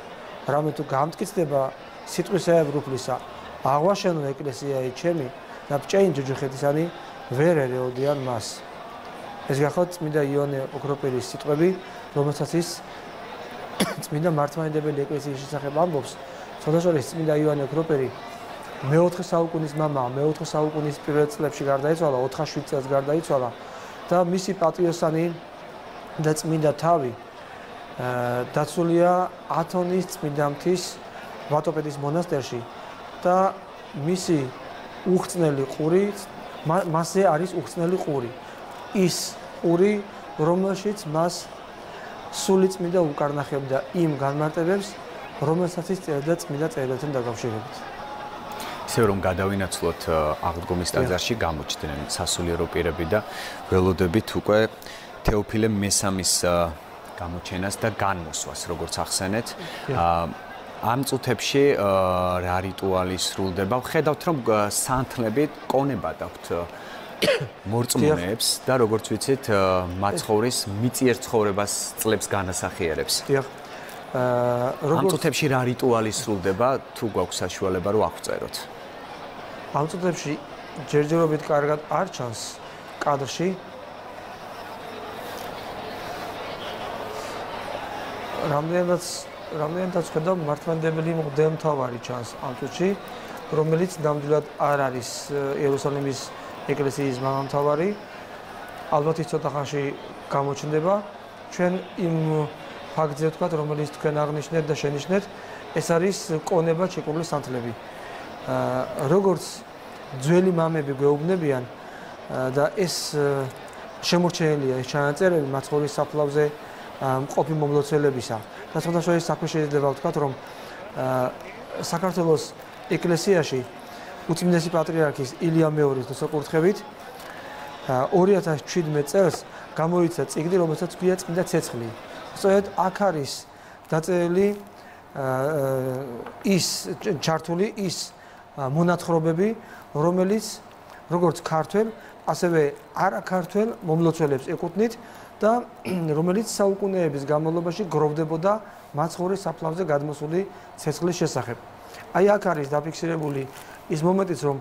რამე თუ გამტკიცდება სიტყვისა ებრუფლისა, აღვაშენო ეკლესიայի ჩემი და ბჭეინ ჯუჯუხეთისანი ვერ ერეოდიან მას. ეს გახლავთ წმინდა იოანე ოქროპირის სიტყვები, რომელსაც ის წმინდა მართლმადიდებელი ეკლესიის შესახებ ამბობს. სხვადასხვა წმინდა იოანე ოქროპირი მე-4 საუკუნის მამა, მე-4 საუკუნის პირველ წლებში გარდაიცვალა, 4-7 წელს გარდაიცვალა და მისი პატრიოსანი და წმინდა თავი დაცულია ათონის წმინდამთის ვატოპედის მონასტერში და მისი უხრწნელი ყური, მასზე არის უხრწნელი ყური. ის ყური, რომელშიც მას სული წმინდა უკარნახებდა იმ განმარტებებს, რომელსაც ის წერდა წმინდა წერილთან დაკავშირებით. ისე რომ გადავინაცვლოთ აღდგომის ტაძარში გამოჩნდნენ სასულიერო პირები და ველოდებით უკვე თეოფილე მესამის გამოჩენას და განმოსვას, როგორც ახსენეთ. ამ წუთებში რა რიტუალი სრულდება? ხედავთ რომ სანთლები კონება დაქვთ მორწმუნეებს და როგორც ვიცით მაცხოვრის მიწიერ ცხოვრებას წლებს განასახიერებს. ამ წუთებში რა რიტუალი სრულდება თუ გვაქვს საშუალება რომ აღწეროთ? ამ წუთებში ჯერჯერობით კარგად არ ჩანს კადრში. რამდენადაც ხედავ მართლმადიდებელი მღვდელმთავარი ჩანს ამ წუთში, რომელიც ნამდვილად არ არის იერუსალიმის ეკლესიის მამამთავარი. ალბათ ის ცოტა ხანში გამოჩნდება. ჩვენ იმ ფაქტზე ვთქვათ, რომელიც თქვენ აღნიშნეთ და შენიშნეთ, ეს არის კონება ჩეკურული სანთლები. როგორც ძველი მამები გვეუბნებიან და ეს შემორჩენილია ეს ჩანაწერები მაცხოვრის საფლავზე მყოფი მომლოცველებისა. და სხვადასხვა საქმე შეიძლება ვთქვათ, რომ საქართველოს ეკლესიაში უწმინდესი პატრიარქის ილია მეორის დასაკურთხებით 2017 წელს გამოიცა წიგნი, რომელსაც ქვია წმინდა ცეცხლი. სწორედ აქ არის დაწერილი ის ჩართული ის მონათხრობები, რომელიც როგორც ქართველ, ასევე არაქართველ მომლოცველებს ეკუთვნით და რომელიც საუკუნეების განმავლობაში გროვდებოდა მაცხოვრის საფლავზე გადმოსული ცეცხლის შესახებ. აი აქ არის დაფიქსირებული ის მომენტიც, რომ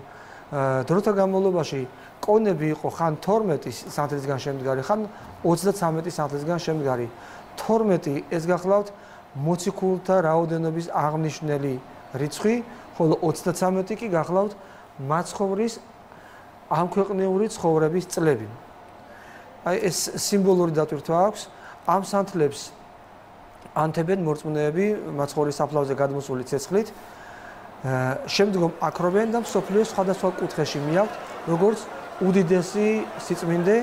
დროთა განმავლობაში კონები იყო ხან 12 სანთლისგან შემდგარი, ხან 33 სანთლისგან შემდგარი. 12 ეს გახლავთ მოციქულთა რაოდენობის აღნიშნელი რიცხვი, ხოლო 33 კი გახლავთ მაცხოვრის ამქვეყნიური ცხოვრების წლები. აი ეს სიმბოლური დატვირთვა აქვს. ამ სანთლებს ანთებენ მორწმუნეები მაცხოვრის საფლავზე გადმოსული ცეცხლით. შემდგომ აკრობენ და მსოფლიოს სხვადასხვა კუთხეში მიაქვთ, როგორც უდიდესი სიწმინდე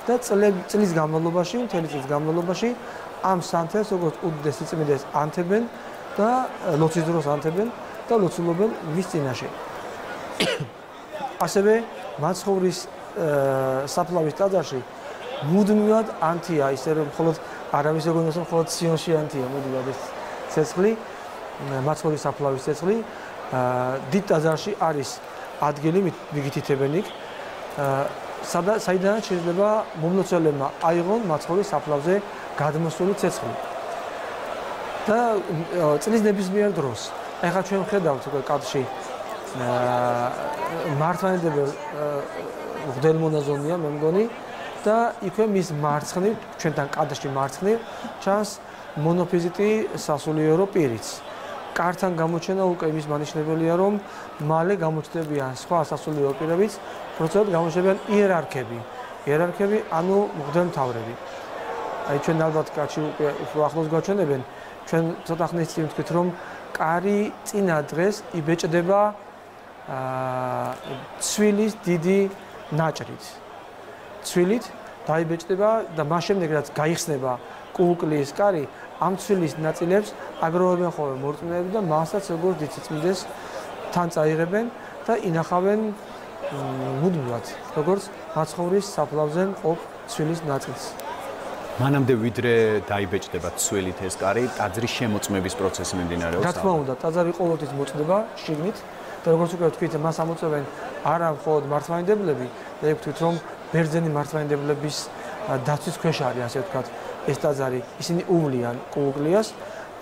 და წლის განმავლობაში, მთელი წლის განმავლობაში ამ სანთელს როგორც უდიდეს სიწმინდეს ანთებენ და ლოცვის დროს ანთებენ და ლოცულობენ მის წინაშე. ასევე მაცხოვრის საფლავის ტაძარში მუდმივად ანთია, ისე რომ მხოლოდ არავის არ გონდეს, რომ მხოლოდ სიონში ანთია მუდმივად ეს ცეცხლი, მაცხოვრის საფლავის ცეცხლი. დიდ ტაძარში არის ადგილი, მიგითითებენ იქ, საიდანაც შეიძლება მომლოცველებმა აიღონ მაცხოვრის საფლავზე გადმოსული ცეცხლი. და წლის ნებისმიერ დროს, ეხლა ჩვენ ვხედავთ უკვე კადრში მართლმადიდებელ მღვდელმონაზონია მე მგონი და იქვე მის მარცხნივ, ჩვენთან კადრში მარცხნივ ჩანს მონოფიზიტი სასულიერო პირიც. კართან გამოჩენა უკვე იმის მანიშნებელია, რომ მალე გამოჩნდებიან სხვა სასულიერო პირებიც, პროცესად გამოჩნდებიან იერარქები, ანუ მღვდელმთავრები. აი ჩვენ ალბათ კაცი უკვე ახლოს გვაჩვენებენ, ჩვენ ცოტა ხნის წინ ვთქვით, რომ კარი წინა დღეს იბეჭდება ცვილის დიდი ნაჭრით. ცვილით დაიბეჭდება და მას შემდეგ რაც გაიხსნება კულკლის კარი, ამ ცვილის ნაწილებს აგროვებენ ხოლმე მორწმუნეები და მასაც როგორც დიციწმინდეს თან წაიღებენ და ინახავენ მუდმივად, როგორც მაცხოვრის საფლავზე მყოფ ცვილის ნაწილს. მანამდე ვიდრე დაიბეჭდება ცვილით ეს კარი, ტაძრის შემოწმების პროცესი მიმდინარეობს. რა თქმა უნდა, ტაძარი ყოველთვის მოწდება შიგნით და როგორც უკვე ვთქვით, მას ამოწევენ არა მხოლოდ მართლმადიდებლები, და ვთქვით, რომ ბერძენი მართლმადიდებლების დაცვის ქვეშ არის, ასე ვთქვათ, ეს ტაძარი, ისინი უვლიან კულკლიას,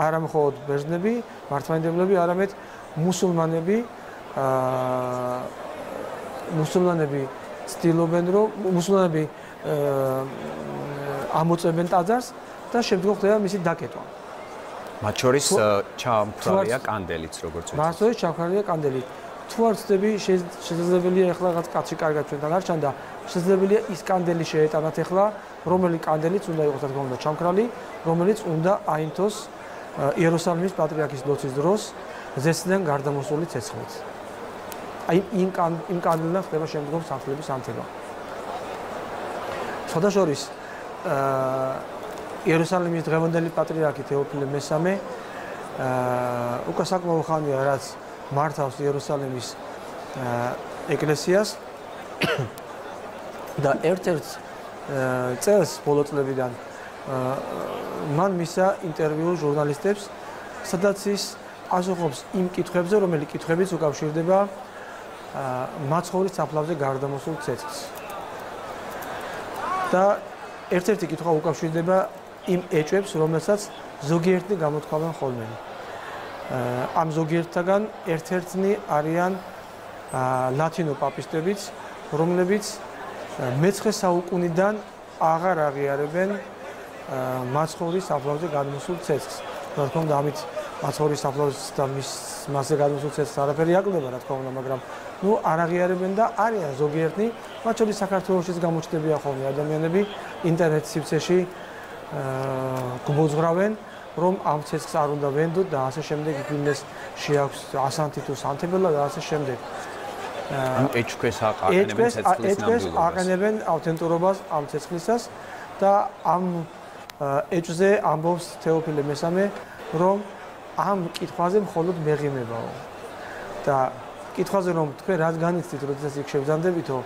არა მხოლოდ ბერძნები, მართლმადიდებლები, არამედ მუსულმანები ცდილობენ, რომ მუსულმანები ამოწმებენ ტაძარს და შემდგომ ხდება მისი დაკეტვა. მათ შორის ჩამქრალია კანდელიც, როგორც ვთქვით. მათ შორის ჩამქრალია კანდელი. თუ არ ვცდები, შესაძლებელია ახლა რაღაც კაცი კარგად ჩვენთან არ ჩანდა, შესაძლებელია ის კანდელი შეეტანათ ახლა, რომელი კანდელიც უნდა იყოს, რა თქმა უნდა, ჩამქრალი, რომელიც უნდა აინთოს იერუსალიმის პატრიარქის ლოცვის დროს ზესიდან გარდამოსული ცეცხლით. აი იმ კანდელთან ხდება შემდგომ სამართლების ანთება. სხვადასხვის იერუსალიმის დღევანდელი პატრიარქი თეოფილე მესამე უკვე საკმაო ხანია რაც მართავს იერუსალიმის ეკლესიას და ერთ-ერთ წელს ბოლო წლებიდან მან მისცა ინტერვიუ ჟურნალისტებს, სადაც ის პასუხობს იმ კითხვებზე, რომელი კითხვებიც უკავშირდება მაცხოვრის საფლავზე გარდამოსულ ცეცხლს. და ერთ-ერთი კითხვა უკავშირდება იმ ეჭვებს, რომელსაც ზოგიერთი გამოთქვამენ ხოლმე. ამ ზოგიერთთაგან ერთ-ერთნი არიან ლათინო პაპისტებიც, რომლებიც მე-9 საუკუნიდან აღარ აღიარებენ მაცხოვრის საფლავზე გადმოსულ ცეცხლს. რა თქმა უნდა, ამით მაცხოვრის საფლავს და მასზე გადმოსულ ცეცხლს არაფერი აკლდება, რა თქმა უნდა, მაგრამ არ აღიარებენ და არიან ზოგიერთნი, მათ შორის საქართველოშიც გამოჩნდებიან ხოლმე ადამიანები ინტერნეტ სივრცეში გმოძღრავენ, რომ ამ ცეცხლს არ უნდა ვენდოთ და ასე შემდეგ, იქნეს შეაქვს ასანთი თუ სანთებელა და ასე შემდეგ. ეჭვქვეს აყენებენ ცეცხლის ნამდვილობას. აყენებენ ავთენტურობას ამ ცეცხლისას და ამ ეჭვზე ამბობს თეოფილე მესამე, რომ ამ კითხვაზე მხოლოდ მეღიმებაო. და კითხვაზე რომ თქვენ რაც განიცდით, როდესაც იქ შევძანდებითო,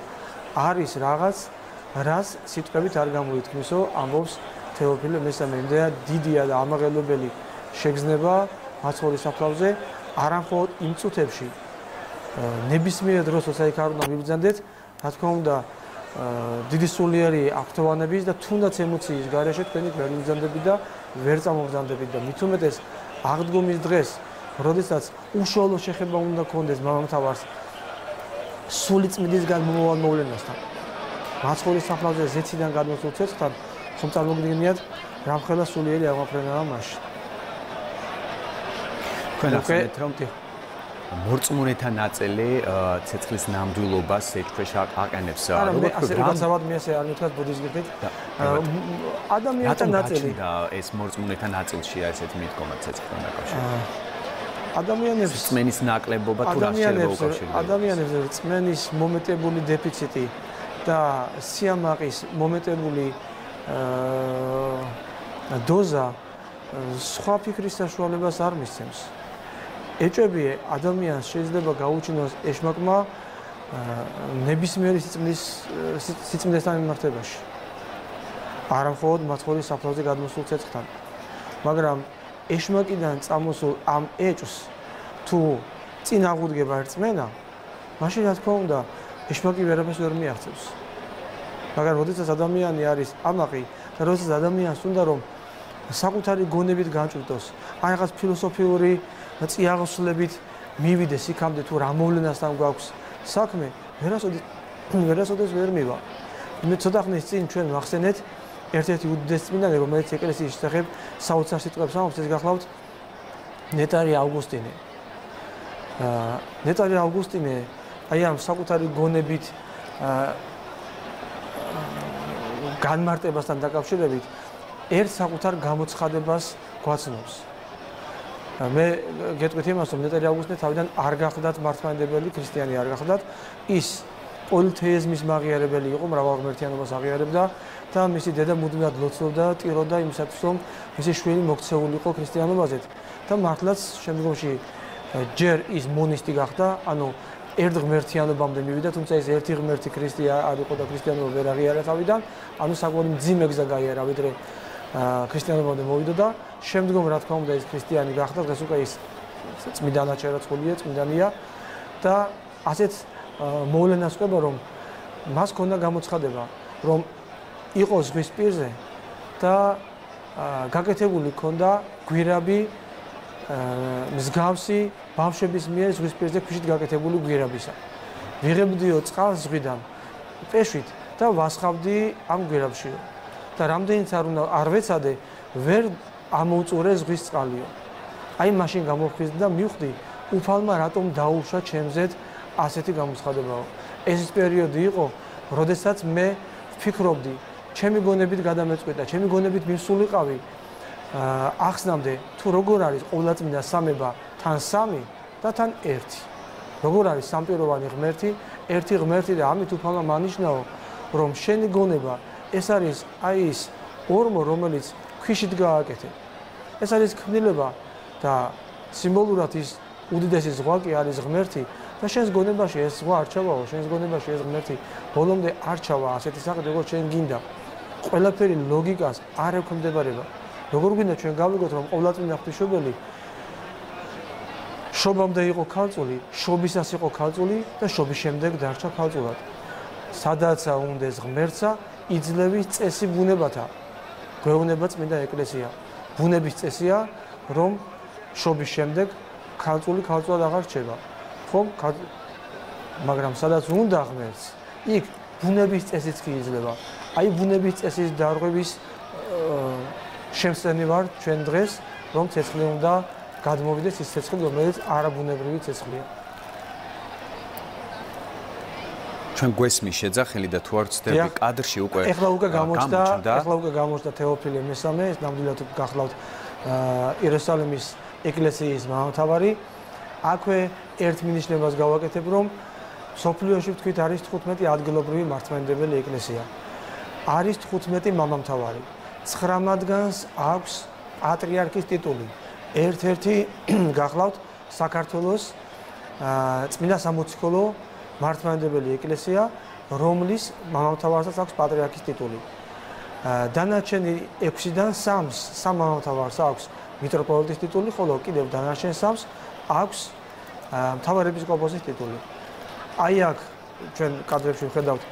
არის რაღაც, რაც სიტყვებით არ გამოითქმისო, ამბობს თეოფილე მესამე. იმდენად დიდია და ამაღელებელი შეგრძნება მაცხოვრის საფლავზე, არა მხოლოდ იმ წუთებში, ნებისმიერ დროს, როცა იქ არ უნდა მიბრძანდეთ, რა თქმა უნდა, დიდი სულიერი აქტოვანების და თუნდაც ემოციის გარეშე თქვენი ვერ მიბრძანდებით და ვერ წამობრძანდებით და მით უმეტეს აღდგომის დღეს, როდესაც უშუალო შეხება უნდა გქონდეს მამამთავარს სული წმიდისგან მომავალ მოვლენასთან, მაცხოვრის საფლავზე ზეციდან გადმოსულ ცეცხლთან, ხომ წარმოგიდგენიათ, რამხელა სულიერი აღმაფრენაა მაშინ. თქვენ ახსენეთ, რომ მორწმუნეთა ნაწილი ცეცხლის ნამდვილობას ეჭვქვეშ აყენებს. როგორ მე ასე არ მითხრათ ბუდიზმით. ადამიანთა ნაწილი და ეს მორწმუნეთა ნაწილშია ესეთი მიდგომა ცეცხლთან დაკავშირებით. ადამიანებს წმენის ნაკლებობა თუ რა შეიძლება უკავშირდება. ადამიანებს წმენის მომეტებული დეფიციტი და სიამაყის მომეტებული დოზა სხვა ფიქრის საშუალებას არ მისცემს. ეჭვები ადამიანს შეიძლება გაუჩინოს ეშმაკმა ნებისმიერი სიწმინდესთან მიმართებაში. არა მხოლოდ მაცხოვრის საფლავზე გადმოსულ ცეცხლთან. მაგრამ ეშმაკიდან წამოსულ ამ ეჭვს თუ წინ აღუდგება რწმენა, მაშინ რა თქმა უნდა, ეშმაკი ვერაფერს ვერ მიაღწევს. მაგრამ როდესაც ადამიანი არის ამაყი და როდესაც ადამიანს უნდა რომ საკუთარი გონებით განჭვრიტოს, ან რაღაც ფილოსოფიური წიაღისვლებით მივიდეს იქამდე თუ რა მოვლენასთან გვაქვს საქმე, ვერასოდეს ვერ მივა. მე ცოტა ხნის წინ ჩვენ ვახსენეთ ერთ-ერთი უდიდეს წმინდანი, რომელიც ეკლესიის შესახებ საოცარ სიტყვებს ამბობს, ეს გახლავთ ნეტარი ავგუსტინე. ნეტარი ავგუსტინე აი ამ საკუთარი გონებით განმარტებასთან დაკავშირებით ერთ საკუთარ გამოცხადებას გვაცნობს. მე გეტყვით იმას, რომ ნეტარი ავგუსტინე თავიდან არ გახდათ მართლმადიდებელი ქრისტიანი არ გახდათ, ის პოლითეიზმის მაღიარებელი იყო, მრავალღმერთიანობას აღიარებდა და მისი დედა მუდმივად ლოცულობდა, ტიროდა იმისათვის, რომ მისი შვილი მოქცეულიყო ქრისტიანობაზე და მართლაც შემდგომში ჯერ ის მონისტი გახდა, ანუ ერთ ღმერთიანობამდე მივიდა, თუმცა ეს ერთი ღმერთი ქრისტია არ იყო და ქრისტიანობა ვერ აღიარა თავიდან, ანუ საკმაოდ მძიმე გზა გაიარა, ვიდრე ქრისტიანობამდე მოვიდა და შემდგომ რა თქმა უნდა ის ქრისტიანი გახდა, დღეს უკვე ის წმინდანად შერაცხულია, წმინდანია და ასეთ მოვლენას ყვება, რომ მას ქონდა გამოცხადება, რომ იყო ზღვის პირზე და გაკეთებული ქონდა გვირაბი მსგავსი ბავშვების მიერ ზღვის პირზე ქვიშით გაკეთებული გვირაბისა. ვიღებდიო წყალს ზღვიდან პეშვით და ვასხავდი ამ გვირაბშიო. და რამდენიც არ ვეცადე, ვერ ამოუწურე ზღვის წყალიო. აი მაშინ გამოვხიზდი და მივხვდი, უფალმა რატომ დაუშვა ჩემზეთ ასეთი გამოცხადებაო. ეს ის პერიოდი იყო, როდესაც მე ვფიქრობდი, ჩემი გონებით გადამეწყვეტა, ჩემი გონებით მივსულიყავი ახსნამდე, თუ როგორ არის ყოვლადწმინდა სამება თან სამი და თან ერთი. როგორ არის სამპიროვანი ღმერთი, ერთი ღმერთი და ამით უფალმა მანიშნაო, რომ შენი გონება ეს არის აი ის ორმო, რომელიც ქვიშით გააკეთე. ეს არის ქმნილება და სიმბოლურად ის უდიდესი ზღვა კი არის ღმერთი და შენს გონებაში ეს ზღვა არ ჩავაო, შენს გონებაში ეს ღმერთი ბოლომდე არ ჩავა ასეთი სახით, როგორც შენ გინდა. ყველაფერი ლოგიკას არ ექვემდებარება. როგორ გინდა ჩვენ გავიგოთ, რომ ყოვლადწმინდა ღვთისმშობელი შობამდე იყო ქალწული, შობისას იყო ქალწული და შობის შემდეგ დარჩა ქალწულად. სადაცა უნდეს ღმერთსა, იძლევის წესი ბუნებათა. გვეუბნება წმინდა ეკლესია. ბუნების წესია, რომ შობის შემდეგ ქალწული ქალწულად აღარ რჩება. ხომ? მაგრამ სადაც უნდა ღმერთს, იქ ბუნების წესიც კი იძლევა. აი ბუნების წესის დარღვევის შემსწრენი ვარ ჩვენ დღეს, რომ ცეცხლი უნდა გადმოვიდეს ის ცეცხლი, რომელიც არაბუნებრივი ცეცხლია. ჩვენ გვესმის შეძახილი და თუ არ ვცდები კადრში უკვე ეხლა უკვე გამოჩნდა თეოფილე მესამე, ნამდვილად გახლავთ იერუსალიმის ეკლესიის მამამთავარი. აქვე ერთ მინიშნებას გავაკეთებ, რომ სოფლიოში ვთქვით არის 15 ადგილობრივი მართლმადიდებელი ეკლესია. არის 15 მამამთავარი. 9 მათგანს აქვს პატრიარქის ტიტული. ერთ-ერთი გახლავთ საქართველოს წმინდა სამოციქულო მართლმადიდებელი ეკლესია, რომლის მამამთავარსაც აქვს პატრიარქის ტიტული. დანარჩენი 6-დან 3-ს სამ მამამთავარს აქვს მიტროპოლიტის ტიტული, ხოლო კიდევ დანარჩენ 3-ს აქვს მთავარეპისკოპოსის ტიტული. აი აქ ჩვენ კადრებში ვხედავთ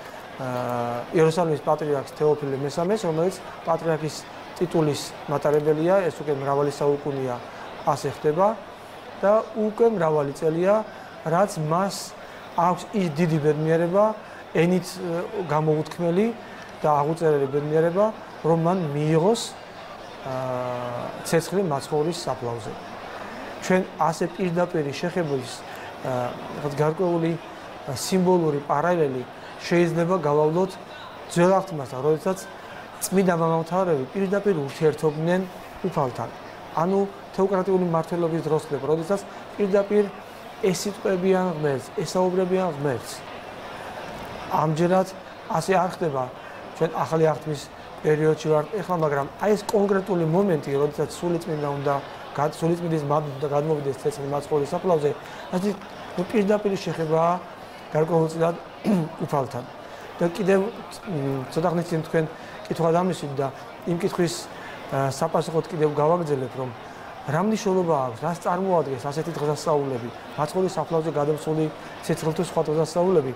იერუსალიმის პატრიარქს თეოფილე მესამეს, რომელიც პატრიარქის ტიტულის მატარებელია, ეს უკვე მრავალი საუკუნეა ასე ხდება და უკვე მრავალი წელია, რაც მას აქვს ის დიდი ბედნიერება, ენით გამოუთქმელი და აღუწერელი ბედნიერება, რომ მან მიიღოს ცეცხლი მაცხოვრის საფლავზე. ჩვენ ასე პირდაპირი შეხებების გარკვეული სიმბოლური პარალელი შეიძლება გავავლოთ ძველ აღთქმასთან, როდესაც წმინდა მამამთავრები პირდაპირ ურთიერთობდნენ უფალთან. ანუ თეოკრატიული მმართველობის დროს ხდება, როდესაც პირდაპირ ესიტყვებიან ღმერთს, ესაუბრებიან ღმერთს. ამჯერად ასე არ ხდება ჩვენ ახალი აღთქმის პერიოდში ვართ ეხლა, მაგრამ აი ეს კონკრეტული მომენტი, როდესაც სულიწმინდის მადლით და გადმოვიდეს ცეცხლი მაცხოვრის საფლავზე, ასე პირდაპირ შეხებაა გარკვეულწილად უფალთან. და კიდევ ცოტა ხნის წინ თქვენ კითხვა დამისვით და იმ კითხვის საპასუხოდ კიდევ გავაგრძელებ, რომ რა მნიშვნელობა აქვს, რას წარმოადგენს ასეთი დღესასწაულები, მაცხოვრის საფლავზე გადამსული ცეცხლთა სხვა დღესასწაულები.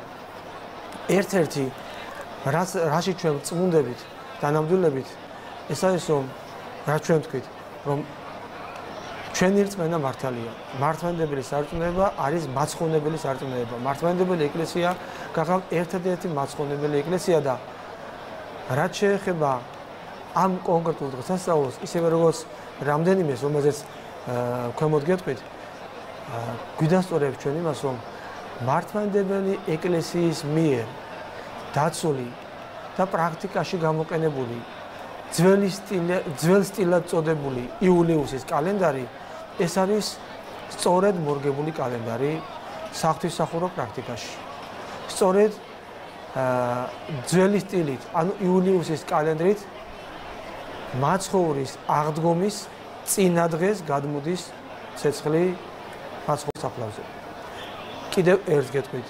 ერთ-ერთი რაში ჩვენ წმუნდებით და ნამდვილებით, ეს არის რომ რა ჩვენ ვთქვით, რომ ჩვენი რწმენა მართალია. მართლმადიდებელი სარწმუნოება არის მაცხოვნებელი სარწმუნოება. მართლმადიდებელი ეკლესია გახავთ ერთადერთი მაცხოვნებელი ეკლესია და რაც შეეხება ამ კონკრეტულ დღესასწაულს, ისევე როგორც რამდენიმეს, რომელზეც ქვემოთ გეტყვით, გვიდასწორებს ჩვენ იმას, რომ მართლმადიდებელი ეკლესიის მიერ დაცული და პრაქტიკაში გამოყენებული ძველ სტილად წოდებული იულიუსის კალენდარი, ეს არის სწორედ მორგებული კალენდარი საღვთისმსახურო პრაქტიკაში. სწორედ ძველი სტილით, ანუ იულიუსის კალენდრით მაცხოვრის აღდგომის წინა დღეს გადმოდის ცეცხლი მაცხოვრის საფლავზე. კიდევ ერთ გეტყვით.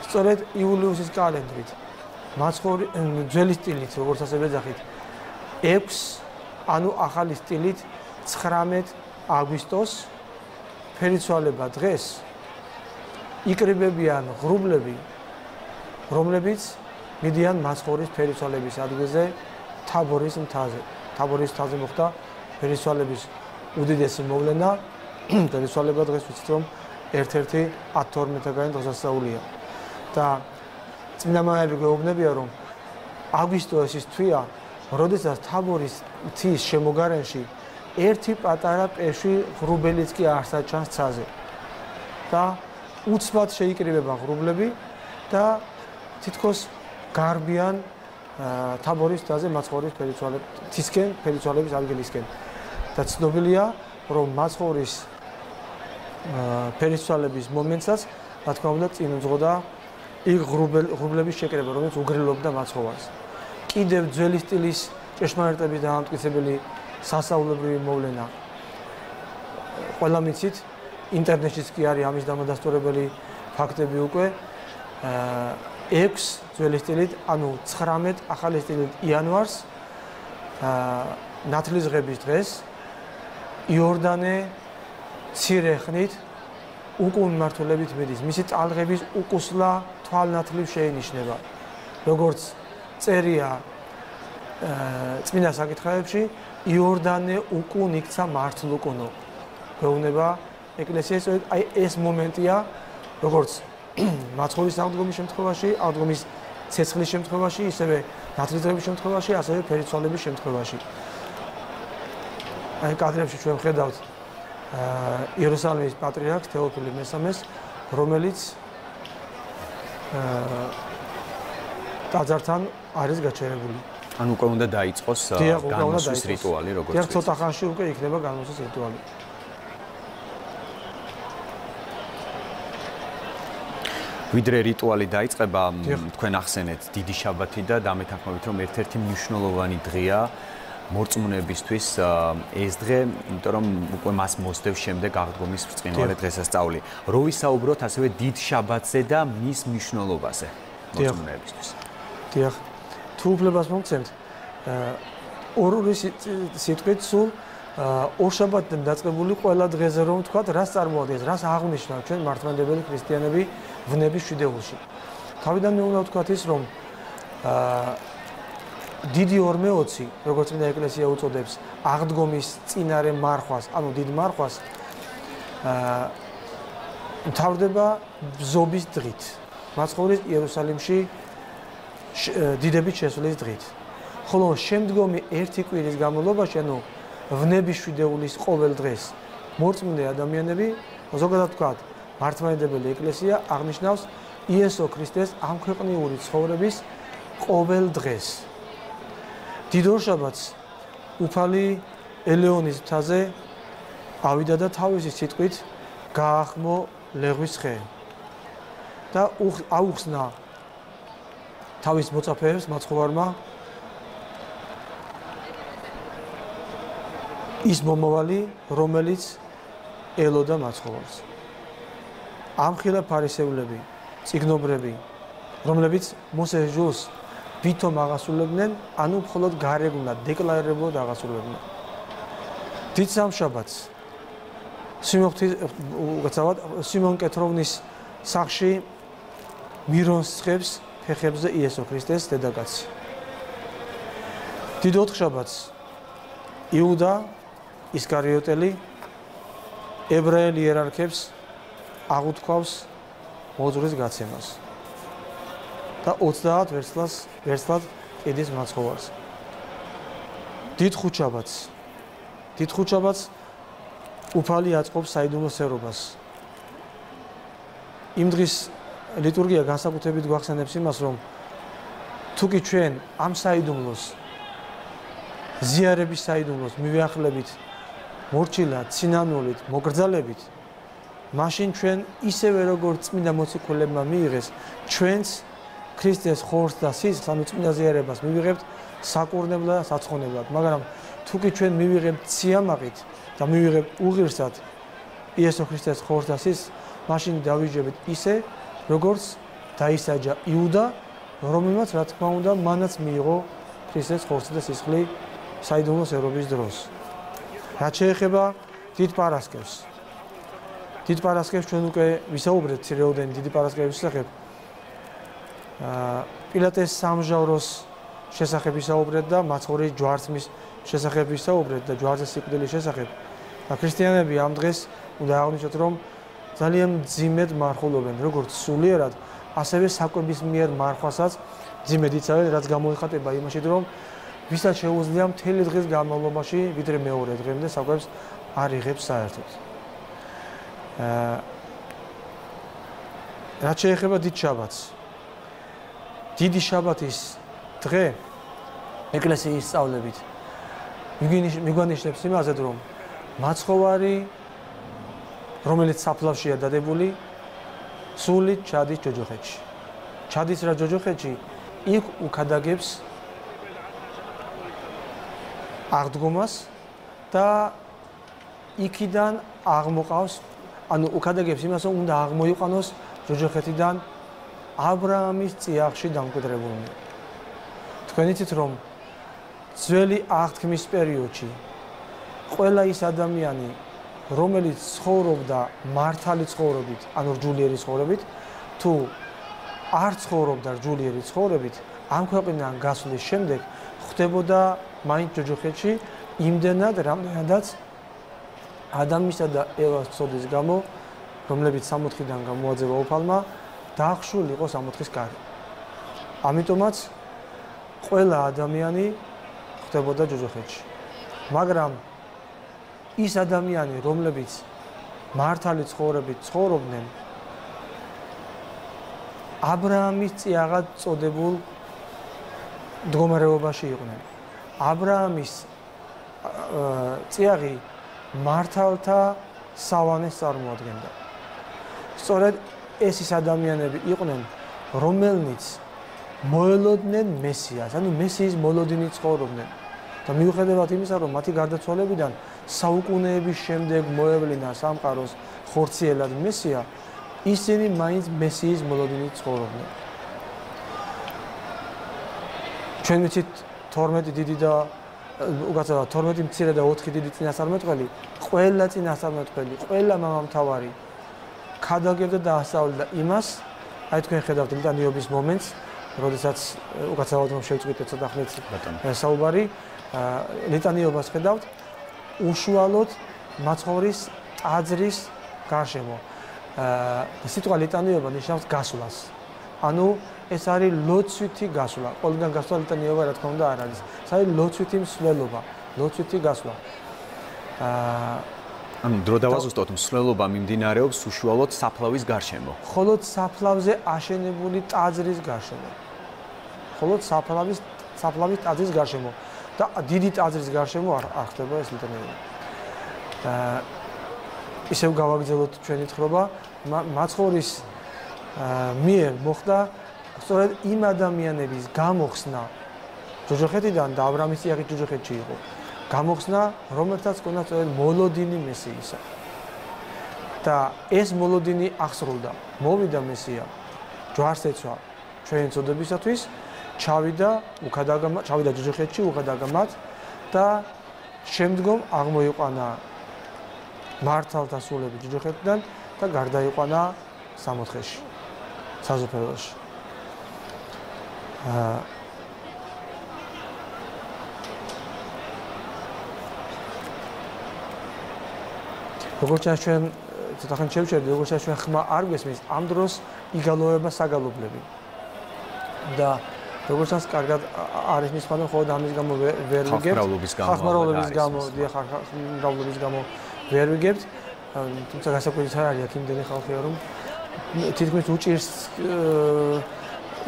სწორედ იულიუსის კალენდრით ძველი სტილით, როგორც ასე ვეძახით, 6 ანუ ახალი სტილით 19 აგვისტოს ფერიცვალება დღეს იკრიბებიან ღრუბლები, რომლებიც მიდიან მაცხოვრის ფერიცვალების ადგილზე თაბორის მთაზე. თაბორის მთაზე მოხდა ფერიცვალების უდიდესი მოვლენა. ფერიცვალება დღეს ვიცით, რომ ერთ-ერთი 12-მეთაგანი დღესასწაულია. და წმინდა მამები გვეუბნებიან, რომ აგვისტოს ის თვია, როდესაც თაბორის მთის შემოგარენში ერთი პატარა პეში ღრუბელიც კი არ საჩანს ცაზე. და უცბად შეიკრიბება ღრუბლები და თითქოს გარბიან თაბორის მთაზე მაცხოვრის მთისკენ, ფერიცვალების ადგილისკენ. და ცნობილია, რომ მაცხოვრის ფერიცვალების მომენტსაც, რა თქმა უნდა, წინ უძღოდა იქ ღრუბლების შეკრება, რომელიც უგრილობდა მაცხოვარს. კიდევ ძველი სტილის ჭეშმარიტების დამამტკიცებელი სასწაულებრივი მოვლენა. ყველა მიცით, ინტერნეტშიც კი არის ამის დამადასტურებელი ფაქტები უკვე. 6 ძველი სტილით, ანუ 19 ახალი სტილით იანვარს, ნათლისღების დღეს, იორდანე მცირე ხნით უკუმმართველობით მიდის. მისი ტალღების უკუსლა თვალნათლივ შეინიშნება. როგორც წერია წმინდა საკითხებში, იორდანე უკუნ იქცა მართლუკუნო. გვეუბნება ეკლესიის, აი ეს მომენტია, როგორც მაცხოვრის აღდგომის შემთხვევაში, აღდგომის ცეცხლის შემთხვევაში, ისევე ნათლისღების შემთხვევაში, ასევე ფერიცვალების შემთხვევაში. აი კადრებში ჩვენ ვხედავთ იერუსალიმის პატრიარქს თეოფილე მესამეს, რომელიც ტაძართან არის გაჩერებული. ანუ უკვე უნდა დაიწყოს განმოსვლის რიტუალი, როგორც ვიცი. ცოტა ხანში უკვე იქნება განმოსვლის რიტუალი. ვიდრე რიტუალი დაიწყება, თქვენ ახსენეთ დიდი შაბათი და დამეთანხმებით, რომ ერთ-ერთი მნიშვნელოვანი დღეა მორწმუნეებისთვის ეს დღე, იმიტომ რომ უკვე მას მოსდევს შემდეგ აღდგომის ბრწყინვალე დღესასწაული. რო ვისაუბროთ ასევე დიდ შაბათზე და მის მნიშვნელობაზე მორწმუნეებისთვის. დიახ. თუ უფლებას მომცემთ, ორი სიტყვით სულ ორ შაბათიდან დაწყებული ყველა დღეზე რომ ვთქვათ, რას წარმოადგენს, რას აღნიშნავს ჩვენ მართლმადიდებელი ქრისტიანები ვნების შვიდეულში. თავიდანვე უნდა ვთქვათ ის, რომ დიდი 42, როგორც წმინდა ეკლესია უწოდებს, აღდგომის წინარე მარხვას, ანუ დიდ მარხვას, მთავრდება ბზობის დღით. მაცხოვრის იერუსალიმში დიდების შესვლის დღით. ხოლო შემდგომი ერთი კვირის განმავლობაში, ანუ ვნების შვიდეულის ყოველ დღეს, მორწმუნე ადამიანები, ზოგადად ვთქვათ, მართლმადიდებელი ეკლესია აღნიშნავს იესო ქრისტეს ამქვეყნიური ცხოვრების ყოველ დღეს. დიდ ორშაბათს უფალი ელეონის მთაზე ავიდა და თავისი სიტყვით გაახმო ლეღვის ხე და აუხსნა თავის მოწაფეებს მაცხოვარმა ის მომავალი, რომელიც ელოდა მაცხოვარს. ამხილა ფარისევლები, წიგნობრები, რომლებიც მოსეს ჯულს ვითომ აღასრულებდნენ, ანუ მხოლოდ გარეგნულად, დეკლარირებულად აღასრულებდნენ. დიდ სამშაბათს სიმონ კეთროვნის სახლში მირონს ცხებს ფეხებზე იესო ქრისტეს დედაკაცი. დიდ ოთხშაბათს იუდა ისკარიოტელი ებრაელ იერარქებს აღუთქვავს მოძღვრის გაცემას და 30 ვერცხლად ყიდის მაცხოვარს. დიდ ხუთშაბათს უფალი აწყობს საიდუმლო სერობას. იმ დღის ლიტურგია განსაკუთრებით გვახსენებს იმას, რომ თუკი ჩვენ ამ საიდუმლოს ზიარების საიდუმლოს მივიახლებით მორჩილად, სინანულით, მოგრძალებით, მაშინ ჩვენ ისევე როგორც წმინდა მოციქულებმა მიიღეს, ჩვენც ქრისტეს ხორცს და სისხლს, ანუ წმინდა ზიარებას მივიღებთ საკურნებლად და საცხონებლად. მაგრამ თუკი ჩვენ მივიღებთ სიამაყით და მივიღებთ უღირსად იესო ქრისტეს ხორცს და სისხლს, მაშინ დავიჯერებთ ისე, როგორც დაისაჯა იუდა, რომელმაც რა თქმა უნდა მანაც მიიღო ქრისტეს ხორცი და სისხლი საიდუმლო სერობის დროს. რაც შეეხება დიდ პარასკევს. დიდ პარასკევს ჩვენ უკვე ვისაუბრეთ ცირეოდენი დიდი პარასკევის შესახებ. პილატეს სამჟავროს შესახებ ვისაუბრეთ და მაცხოვრის ჯვარცმის შესახებ ვისაუბრეთ და ჯვარცის სიკვდილის შესახებ. და ქრისტიანები ამ დღეს უნდა აღნიშნოთ, რომ ძალიან მძიმედ მარხულობენ, როგორც სულიერად, ასევე საკვების მიერ მარხვასაც იმედიც არის, რაც გამოიხატება იმაში, რომ ვისაც შეუძლია მთელი დღის განმავლობაში, ვიდრე მეორე დღემდე საკვებს არ იღებს საერთოდ. რაც შეეხება დიდ შაბათს. დიდი შაბათის დღე ეკლესიის სწავლებით მიგვანიშნებს იმაზე, რომ მაცხოვარი, რომელიც საფლავშია დადებული, სულით ჩადის ჯოჯოხეთში. ჩადის რა ჯოჯოხეთში, იქ უკადაგებს აღდგომას და იქიდან აღმოყავს, ანუ უკადაგებს იმას, რომ უნდა აღმოიყვანოს ჯოჯოხეთიდან აბრაამის წიაღში დამკვიდრებული. თქვენ იცით, რომ ძველი აღთქმის პერიოდში ყველა ის ადამიანი, რომელიც ცხოვრობდა მართალი ცხოვრობით, ანუ რჯულიერი ცხოვრობით, თუ არ ცხოვრობდა რჯულიერი ცხოვრობით, ამ ქვეყნიდან გასვლის შემდეგ ხვდებოდა მაინც ჯოჯოხეთში იმდენად, რამდენადაც ადამისა და ევას ცოდის გამო, რომლებიც 60-დან გამოაძევა უფალმა, დაახშული იყო 60-ის კარი. ამიტომაც ყველა ადამიანი ხვდებოდა ჯოჯოხეთში. მაგრამ ის ადამიანი, რომლებიც მართალი ცხოვრებით ცხოვრობდნენ, აბრაამის წიაღად წოდებულ მდგომარეობაში იყვნენ. აბრაამის წიაღი მართალთა სავანეს წარმოადგენდა. სწორედ ეს ის ადამიანები იყვნენ, რომელნიც მოელოდნენ მესიას, ანუ მესიის მოლოდინით ცხოვრობდნენ. და მიუხედავად იმისა, რომ მათი გარდაცვალებიდან საუკუნეების შემდეგ მოევლინა სამყაროს ხორციელად მესია, ისინი მაინც მესიის მოლოდინით ცხოვრობდნენ. ჩვენ ვიცით 12 დიდი და უკაცრავად 12 მცირე და 4 დიდი წინასწარმეტყველი, ყველა წინასწარმეტყველი, ყველა მამამთავარი ქადაგებდა და ასწავლიდა იმას, აი თქვენ ხედავთ ლიტანიობის მომენტს, როდესაც უკაცრავად რომ შევწყვიტეთ ცოტა ხნით საუბარი, ლიტანიობას ხედავთ უშუალოდ მაცხოვრის ტაძრის გარშემო. სიტყვა ლიტანიობა ნიშნავს გასვლას. ანუ ეს არის ლოცვითი გასვლა. ყველგან გასვლა ლიტანიობა რა თქმა უნდა არ არის. ეს არის ლოცვითი მსვლელობა, ლოცვითი გასვლა. ანუ დრო დავაზუსტოთ, მსვლელობა მიმდინარეობს უშუალოდ საფლავის გარშემო. მხოლოდ საფლავზე აშენებული ტაძრის გარშემო. მხოლოდ საფლავის ტაძრის გარშემო. და დიდი ტაძრის გარშემო არ ხდება ეს ლიტანიობა. ისევ გავაგრძელოთ ჩვენი თხრობა, მაცხოვრის მიერ მოხდა სწორედ იმ ადამიანების გამოხსნა ჯოჯოხეთიდან და აბრაამის წიაღით ჯოჯოხეთში იყო. გამოხსნა, რომელთაც ჰქონდა სწორედ მოლოდინი მესიისა. და ეს მოლოდინი აღსრულდა. მოვიდა მესია, ჯვარს ეცვა ჩვენი წოდებისათვის, ჩავიდა ჯოჯოხეთში უღადაგამად და შემდგომ აღმოიყვანა მართალთა სულები ჯოჯოხეთიდან და გარდაიყვანა სამოთხეში, საზოფელოში. როგორც ჩვენ ცოტა ხანი შევჩერდი, როგორც ჩვენ ხმა არ გვესმის, ამ დროს იგალოვება საგალობლები. და როგორც ჩანს, კარგად არის მის ხმა, ხოლმე ამის გამო ვერ ვიგებთ. ხალხმრავლობის გამო ვერ ვიგებთ. თუმცა გასაკვირიც არ არის, იმდენი ხალხია, რომ თითქმის უჭირს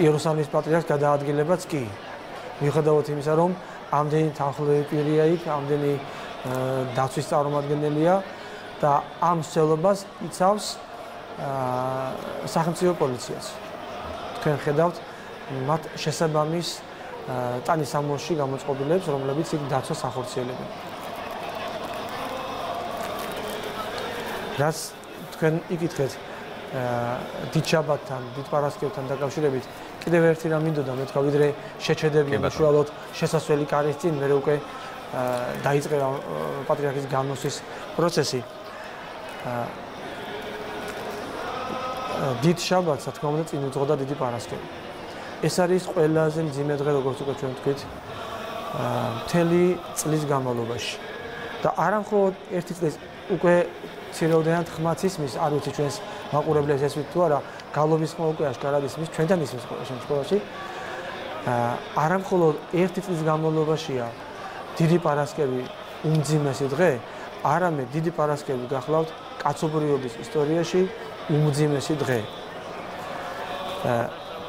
იერუსალიმის პატრიარქს გადაადგილებაც კი. მიუხედავად იმისა, რომ ამდენი თანხმოვანი პირია იქ, ამდენი დაცვის წარმომადგენელია და ამ მსვლელობას იცავს სახელმწიფო პოლიციაც. თქვენ ხედავთ მათ შესაბამის ტანის სამოსში გამოწყობილებს, რომლებიც იქ დაცვას ახორციელებენ. რაც თქვენ იკითხეთ დიდ შაბათთან, დიდ პარასკევთან დაკავშირებით, კიდევ ერთი რამ მინდოდა მე თქვა, ვიდრე შეჩედებიან უშუალოდ შესასვლელი კარის წინ, მე უკვე დაიწყება პატრიარქის განოსის პროცესი. დიდ შაბათს, რა თქმა უნდა, წინ უძღოდა დიდი პარასკევი. ეს არის ყველაზე მძიმე დღე, როგორც უკვე ჩვენ ვთქვით, მთელი წლის განმავლობაში. და არა მხოლოდ ერთი წლის, უკვე ცირეოდენად ხმაც ისმის, არ ვიცი ჩვენს მაყურებლებს ესვით თუ არა, გალობის ხმა უკვე აშკარად ისმის, ჩვენთან ისმის ყველა შემთხვევაში. არა მხოლოდ ერთი წლის განმავლობაშია დიდი პარასკევი უმძიმესი დღე, არამედ დიდი პარასკევი გახლავთ კაცობრიობის ისტორიაში უმძიმესი დღე.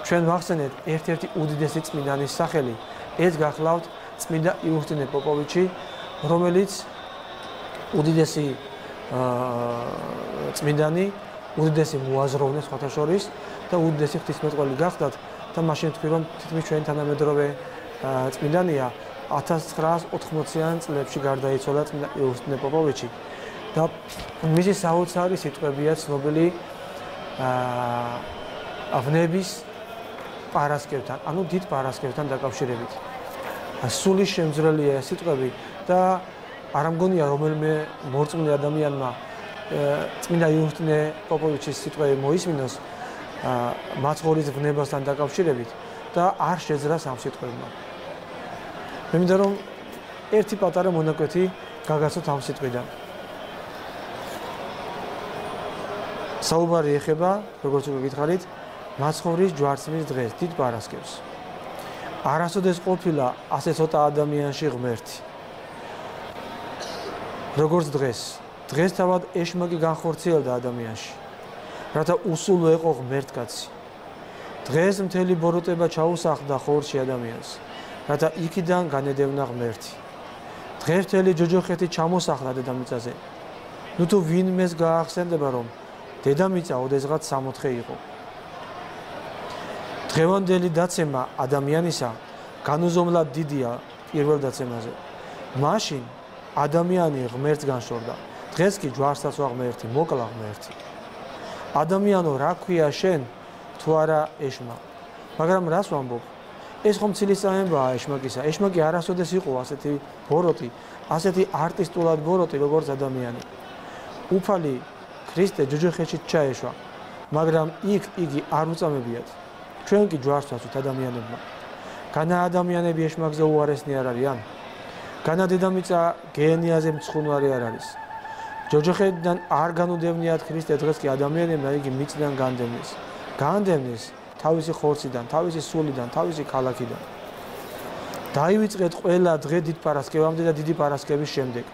ჩვენ ვახსენეთ ერთ-ერთი უდიდესი წმინდანის სახელი, ეს გახლავთ წმინდა იუსტინე პოპოვიჩი, რომელიც უდიდესი წმინდანი, უდიდესი მოაზროვნე სხვათა შორის და უდიდესი ღვთისმეტყველი გახდათ და მაშინ ვთქვი, რომ თითქმის ჩვენი თანამედროვე წმინდანია 1980-იან წლებში გარდაიცვალა წმინდა იუსტინე პოპოვიჩი და მისი საოცარი სიტყვებია ცნობილი ვნების პარასკევთან, ანუ დიდ პარასკევთან დაკავშირებით. სული შემძვრელია ეს სიტყვები და არ ამგონია რომელიმე მორწმუნე ადამიანმა წმინდა იუსტინე პოპოვიჩის სიტყვები მოისმინოს მაცხოვრის ვნებასთან დაკავშირებით და არ შეძრას ამ სიტყვებმა. მე მინდა რომ ერთი პატარა მონაკვეთი გაგაცოთ ამ სიტყვიდან. საუბარი ეხება, როგორც უკვე გითხარით, მაცხოვრის ჯვარცმის დღეს, დიდ პარასკევს. არასოდეს ყოფილა ასე ცოტა ადამიანში ღმერთი. როგორც დღეს, დღეს თავად ეშმაკი განხორციელდა ადამიანში, რათა უსულო ეყო ღმერთკაცი. დღეს მთელი ბოროტება ჩაუსახდა ხორცში ადამიანს, რათა იქიდან განედევნა ღმერთი. დღეს მთელი ჯოჯოხეთი ჩამოსახლა დედამიწაზე. ნუ თუ ვინმეს გაახსენდება, რომ დედამიწა ოდესღაც 60 იყო. დღევანდელი დაცემა ადამიანისა განუზომლად დიდია პირველ დაცემაზე. მაშინ ადამიანი ღმერთს განშორდა. დღეს კი ჯვარსაც ღმერთი, მოკლა ღმერთი. ადამიანო, რა ქვია შენ, თუ არა ეშმა? მაგრამ რას ვამბობ? ეს ხომ ცილისწამებაა ეშმაკისა. ეშმაკი არასოდეს იყო ასეთი ბოროტი, ასეთი არტისტულად ბოროტი, როგორც ადამიანი. უფალი ქრისტე ჯოჯოხეთში ჩაეშვა, მაგრამ იქ იგი არ უწამებიათ. ჩვენ კი ჯვარს ვაცვით ადამიანებმა. განა ადამიანები ეშმაკზე უარესნი არ არიან? განა დედამიწა გენიაზე მცხუნვარი არ არის? ჯოჯოხეთიდან არ განუდევნიათ ქრისტე, დღეს კი ადამიანებმა იგი მიწიდან განდევნეს. განდევნეს თავისი ხორციდან, თავისი სულიდან, თავისი ქალაქიდან. დაივიწყეთ ყველა დღე დიდ პარასკევამდე და დიდი პარასკევის შემდეგ.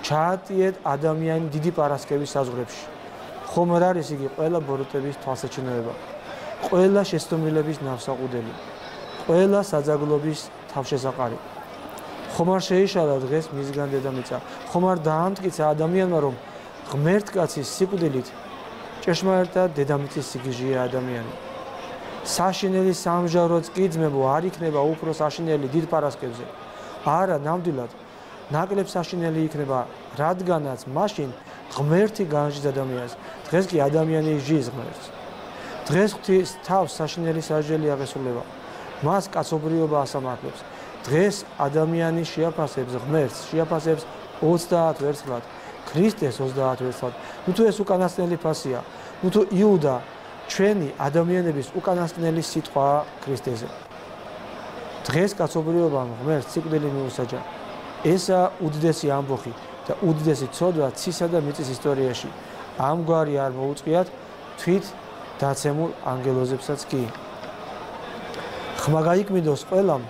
ჩაატიეთ ადამიანი დიდი პარასკევის საზღვრებში. ხომ არ არის იგი ყველა ბოროტების თვალსაჩინოება, ყველა შეცდომილების ნავსაყუდელი, ყველა საძაგლობის თავშესაყარი. ხომ არ შეიშალა დღეს მისგან დედამიწა, ხომ არ დაამტკიცა ადამიანმა, რომ ღმერთკაცის სიკვდილით ჭეშმარიტად დედამიწის სიგიჟეა ადამიანი. საშინელი სამჟაროც კი ძმებო არ იქნება უფრო საშინელი დიდ პარასკევზე. არა, ნამდვილად, ნაკლებ საშინელი იქნება, რადგანაც მაშინ ღმერთი განსჯის ადამიანს. დღეს კი ადამიანი ჟის ღმერთს. დღეს ღვთის თავს საშინელი სასჯელი აღესრულება. მას კაცობრიობა ასამართლებს. დღეს ადამიანი შეაფასებს ღმერთს, შეაფასებს 30 ვერცხლად, ქრისტეს 30 ვერცხლად. ნუ თუ ეს უკანასკნელი ფასია, ნუ თუ იუდა ჩვენი ადამიანების უკანასკნელი სიტყვაა ქრისტეზე. დღეს კაცობრიობამ ღმერთს სიკვდილი მიუსაჯა. ესა უდიდესი ამბოხი და უდიდესი ცოდვა ცისა და მიწის ისტორიაში. ამგვარი არ მოუწყიათ თვით დაცემულ ანგელოზებსაც კი. ხმა გაიკმიდოს ყველამ,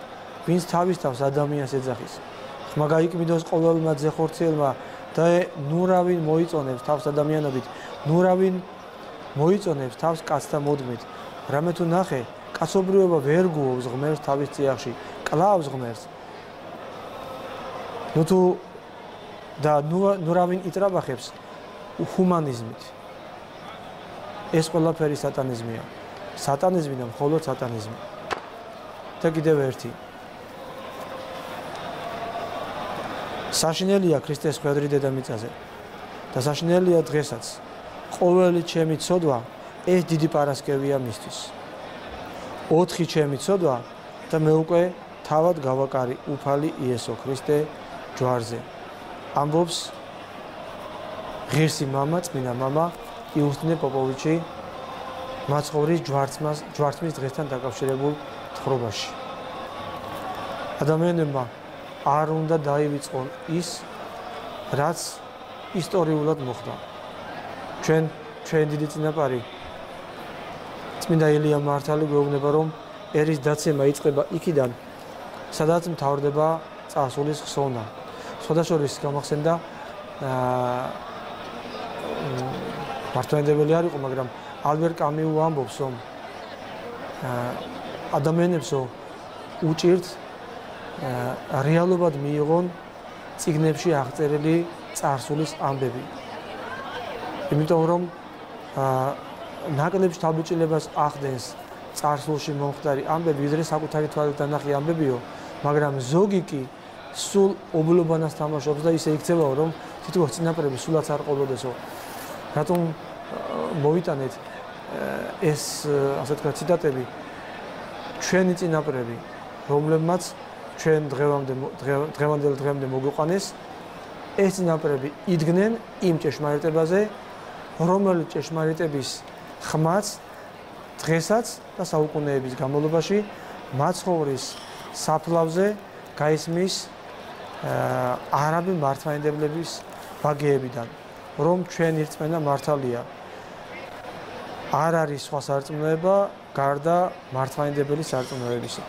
ვინც თავის თავს ადამიანს ეძახის. ხმა გაიკმიდოს ყოველმა ძეხორციელმა და ნურავინ მოიწონებს თავს ადამიანობით, ნურავინ მოიწონებს თავს კაცთა მოდმით. რამე თუ ნახე, კაცობრიობა ვერ გუობს ღმერთს თავის წიაღში, კლავს ღმერთს. ნუ თუ და ნურავინ იტრაბახებს ჰუმანიზმით. ეს ყველაფერი სატანიზმია. სატანიზმი და მხოლოდ სატანიზმი. და კიდევ ერთი. საშინელია ქრისტეს ხვედრი დედამიწაზე და საშინელია დღესაც. ყოველი ჩემი ცოდვა ეს დიდი პარასკევია მისთვის. 4 ჩემი ცოდვა და მე უკვე თავად გავაკარი უფალი იესო ქრისტე ჯვარზე. ამბობს ღირსი მამა, წმინდა მამა იუსტინე პოპოვიჩი მაცხოვრის ჯვარცმის დღესთან დაკავშირებულ თხრობაში. ადამიანებმა არ უნდა დაივიწყონ ის, რაც ისტორიულად მოხდა. ჩვენ დიდი წინაპარი წმინდა ელია მართალი გვეუბნება, რომ ერის დაცემა იწყება იქიდან, სადაც მთავრდება წარსულის ხსოვნა. სხვადასხვა გამახსენდა მართლმადიდებელი არ იყო, მაგრამ ალბერ კამიუ ამბობს, რომ ადამიანებსო უჭირთ რეალობად მიიღონ წიგნებში აღწერილი წარსულის ამბები. იმიტომ რომ ნაკლებ შთაბეჭდილებას ახდენს წარსულში მომხდარი ამბები, ვიდრე საკუთარი თვალით დანახი ამბებიო, მაგრამ ზოგი კი სულ ობლობანას თამაშობს და ისე იქცევაო, რომ თითქოს წინაპრები სულაც არ ყოლოდესო. რატომ მოვიტანეთ ეს ასე თქვა ციტატები ჩვენი წინაპრები, რომლებმაც ჩვენ დღევანდელ დღემდე მოგვიყვანეს, ეს წინაპრები იდგნენ იმ ჭეშმარიტებაზე, რომელიც ჭეშმარიტების ხმაც დღესაც და საუკუნეების განმავლობაში მაცხოვრის საფლავზე გაისმის არაბი მართლმადიდებლების ვაგეებიდან, რომ ჩვენი რწმენა მართალია. არ არის სხვა სარწმუნოება გარდა მართლმადიდებელი სარწმუნოებისა.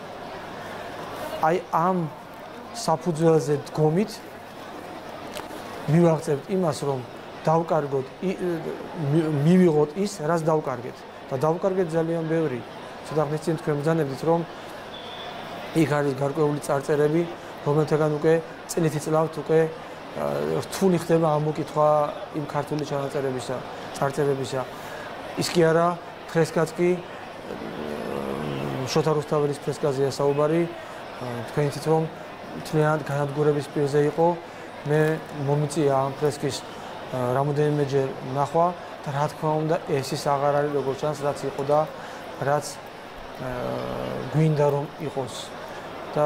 აი ამ საფუძველზე დგომით მივაღწევთ იმას, რომ დავკარგოთ, მივიღოთ ის, რაც დავკარგეთ. და დავკარგეთ ძალიან ბევრი. ცოტა ხნის წინ თქვენ ბრძანებდით, რომ იქ არის გარკვეული წარწერები, რომელთაგან უკვე წლით უკვე რთული ხდება ამოკითხვა იმ ქართული წარწერებისა. ის კი არა, ფრესკაც კი შოთა რუსთაველის ფრესკაზეა საუბარი, თქვენ იცით რომ მთლიანად განადგურების პირზე იყო, მე მომიწია ამ ფრესკის რამოდენიმეჯერ ნახვა და რა თქმა უნდა ეს ის აღარ არის როგორც ჩანს, რაც იყო და რაც გვინდა რომ იყოს და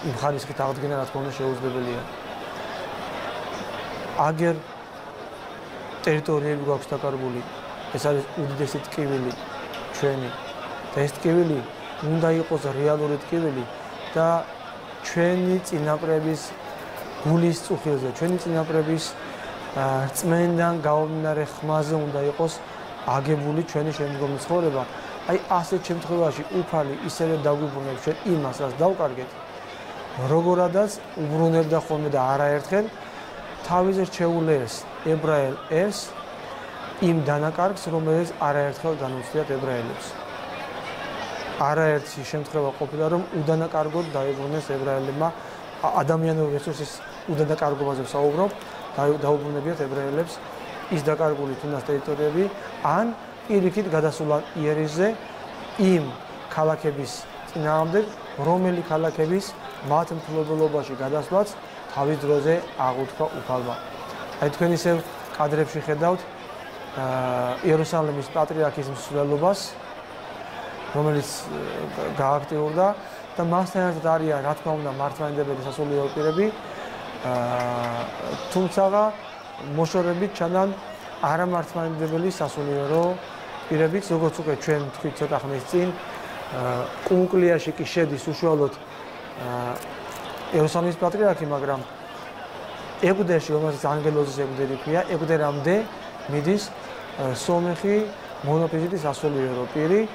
იმ ხარისხით აღდგენა რა თქმა უნდა შეუძლებელია. აგერ ტერიტორიები გვაქვს დაკარგული, ეს არის უდიდესი ტკივილი ჩვენი და ეს ტკივილი უნდა იყოს რეალური ტკივილი და ჩვენი წინაპრების გულის წუხილზე, ჩვენი წინაპრების რწმენიდან გამომდინარე ხმაზე უნდა იყოს აგებული ჩვენი შემდგომი ცხოვრება. აი ასეთ შემთხვევაში უფალი ისევე დაგვიბრუნებს ჩვენ იმას, რაც დავკარგეთ, როგორადაც უბრუნებდა ხოლმე და არაერთხელ თავის რჩეულ ერს, ებრაელ ერს, იმ დანაკარგს, რომელიც არაერთხელ განუცდიათ ებრაელებს. არაერთი შემთხვევა ყოფილა, რომ უდანაკარგოდ დაიბრუნეს ებრაელებმა, ადამიანური რესურსის უდანაკარგობაზე ვსაუბრობ, დაუბრუნებიათ ებრაელებს ის დაკარგული თუნდაც ტერიტორიები, ან პირიქით გადასულან იერიშზე იმ ქალაქების წინააღმდეგ, რომელი ქალაქების მათ მფლობელობაში გადასვლაც თავის დროზე აღუთქვა უფალმა. აი თქვენ ისევ კადრებში ხედავთ იერუსალიმის პატრიარქის მსვლელობას, რომელიც გააქტიურდა და მასთან ერთად არიან, რა თქმა უნდა, მართლმადიდებელი სასულიერო პირები, თუმცა მოშორებით ჩანან არამართლმადიდებელი სასულიერო პირებიც, როგორც უკვე ჩვენ თქვით ცოტა ხნის წინ, კუნკლიაში კი შედის უშუალოდ იერუსალიმის პატრიარქი, მაგრამ ეგვდერში, რომელსაც ანგელოზის ეგვდერი ქვია, ეგვდერამდე მიდის სომეხი მონოფიზიტის სასულიერო პირი,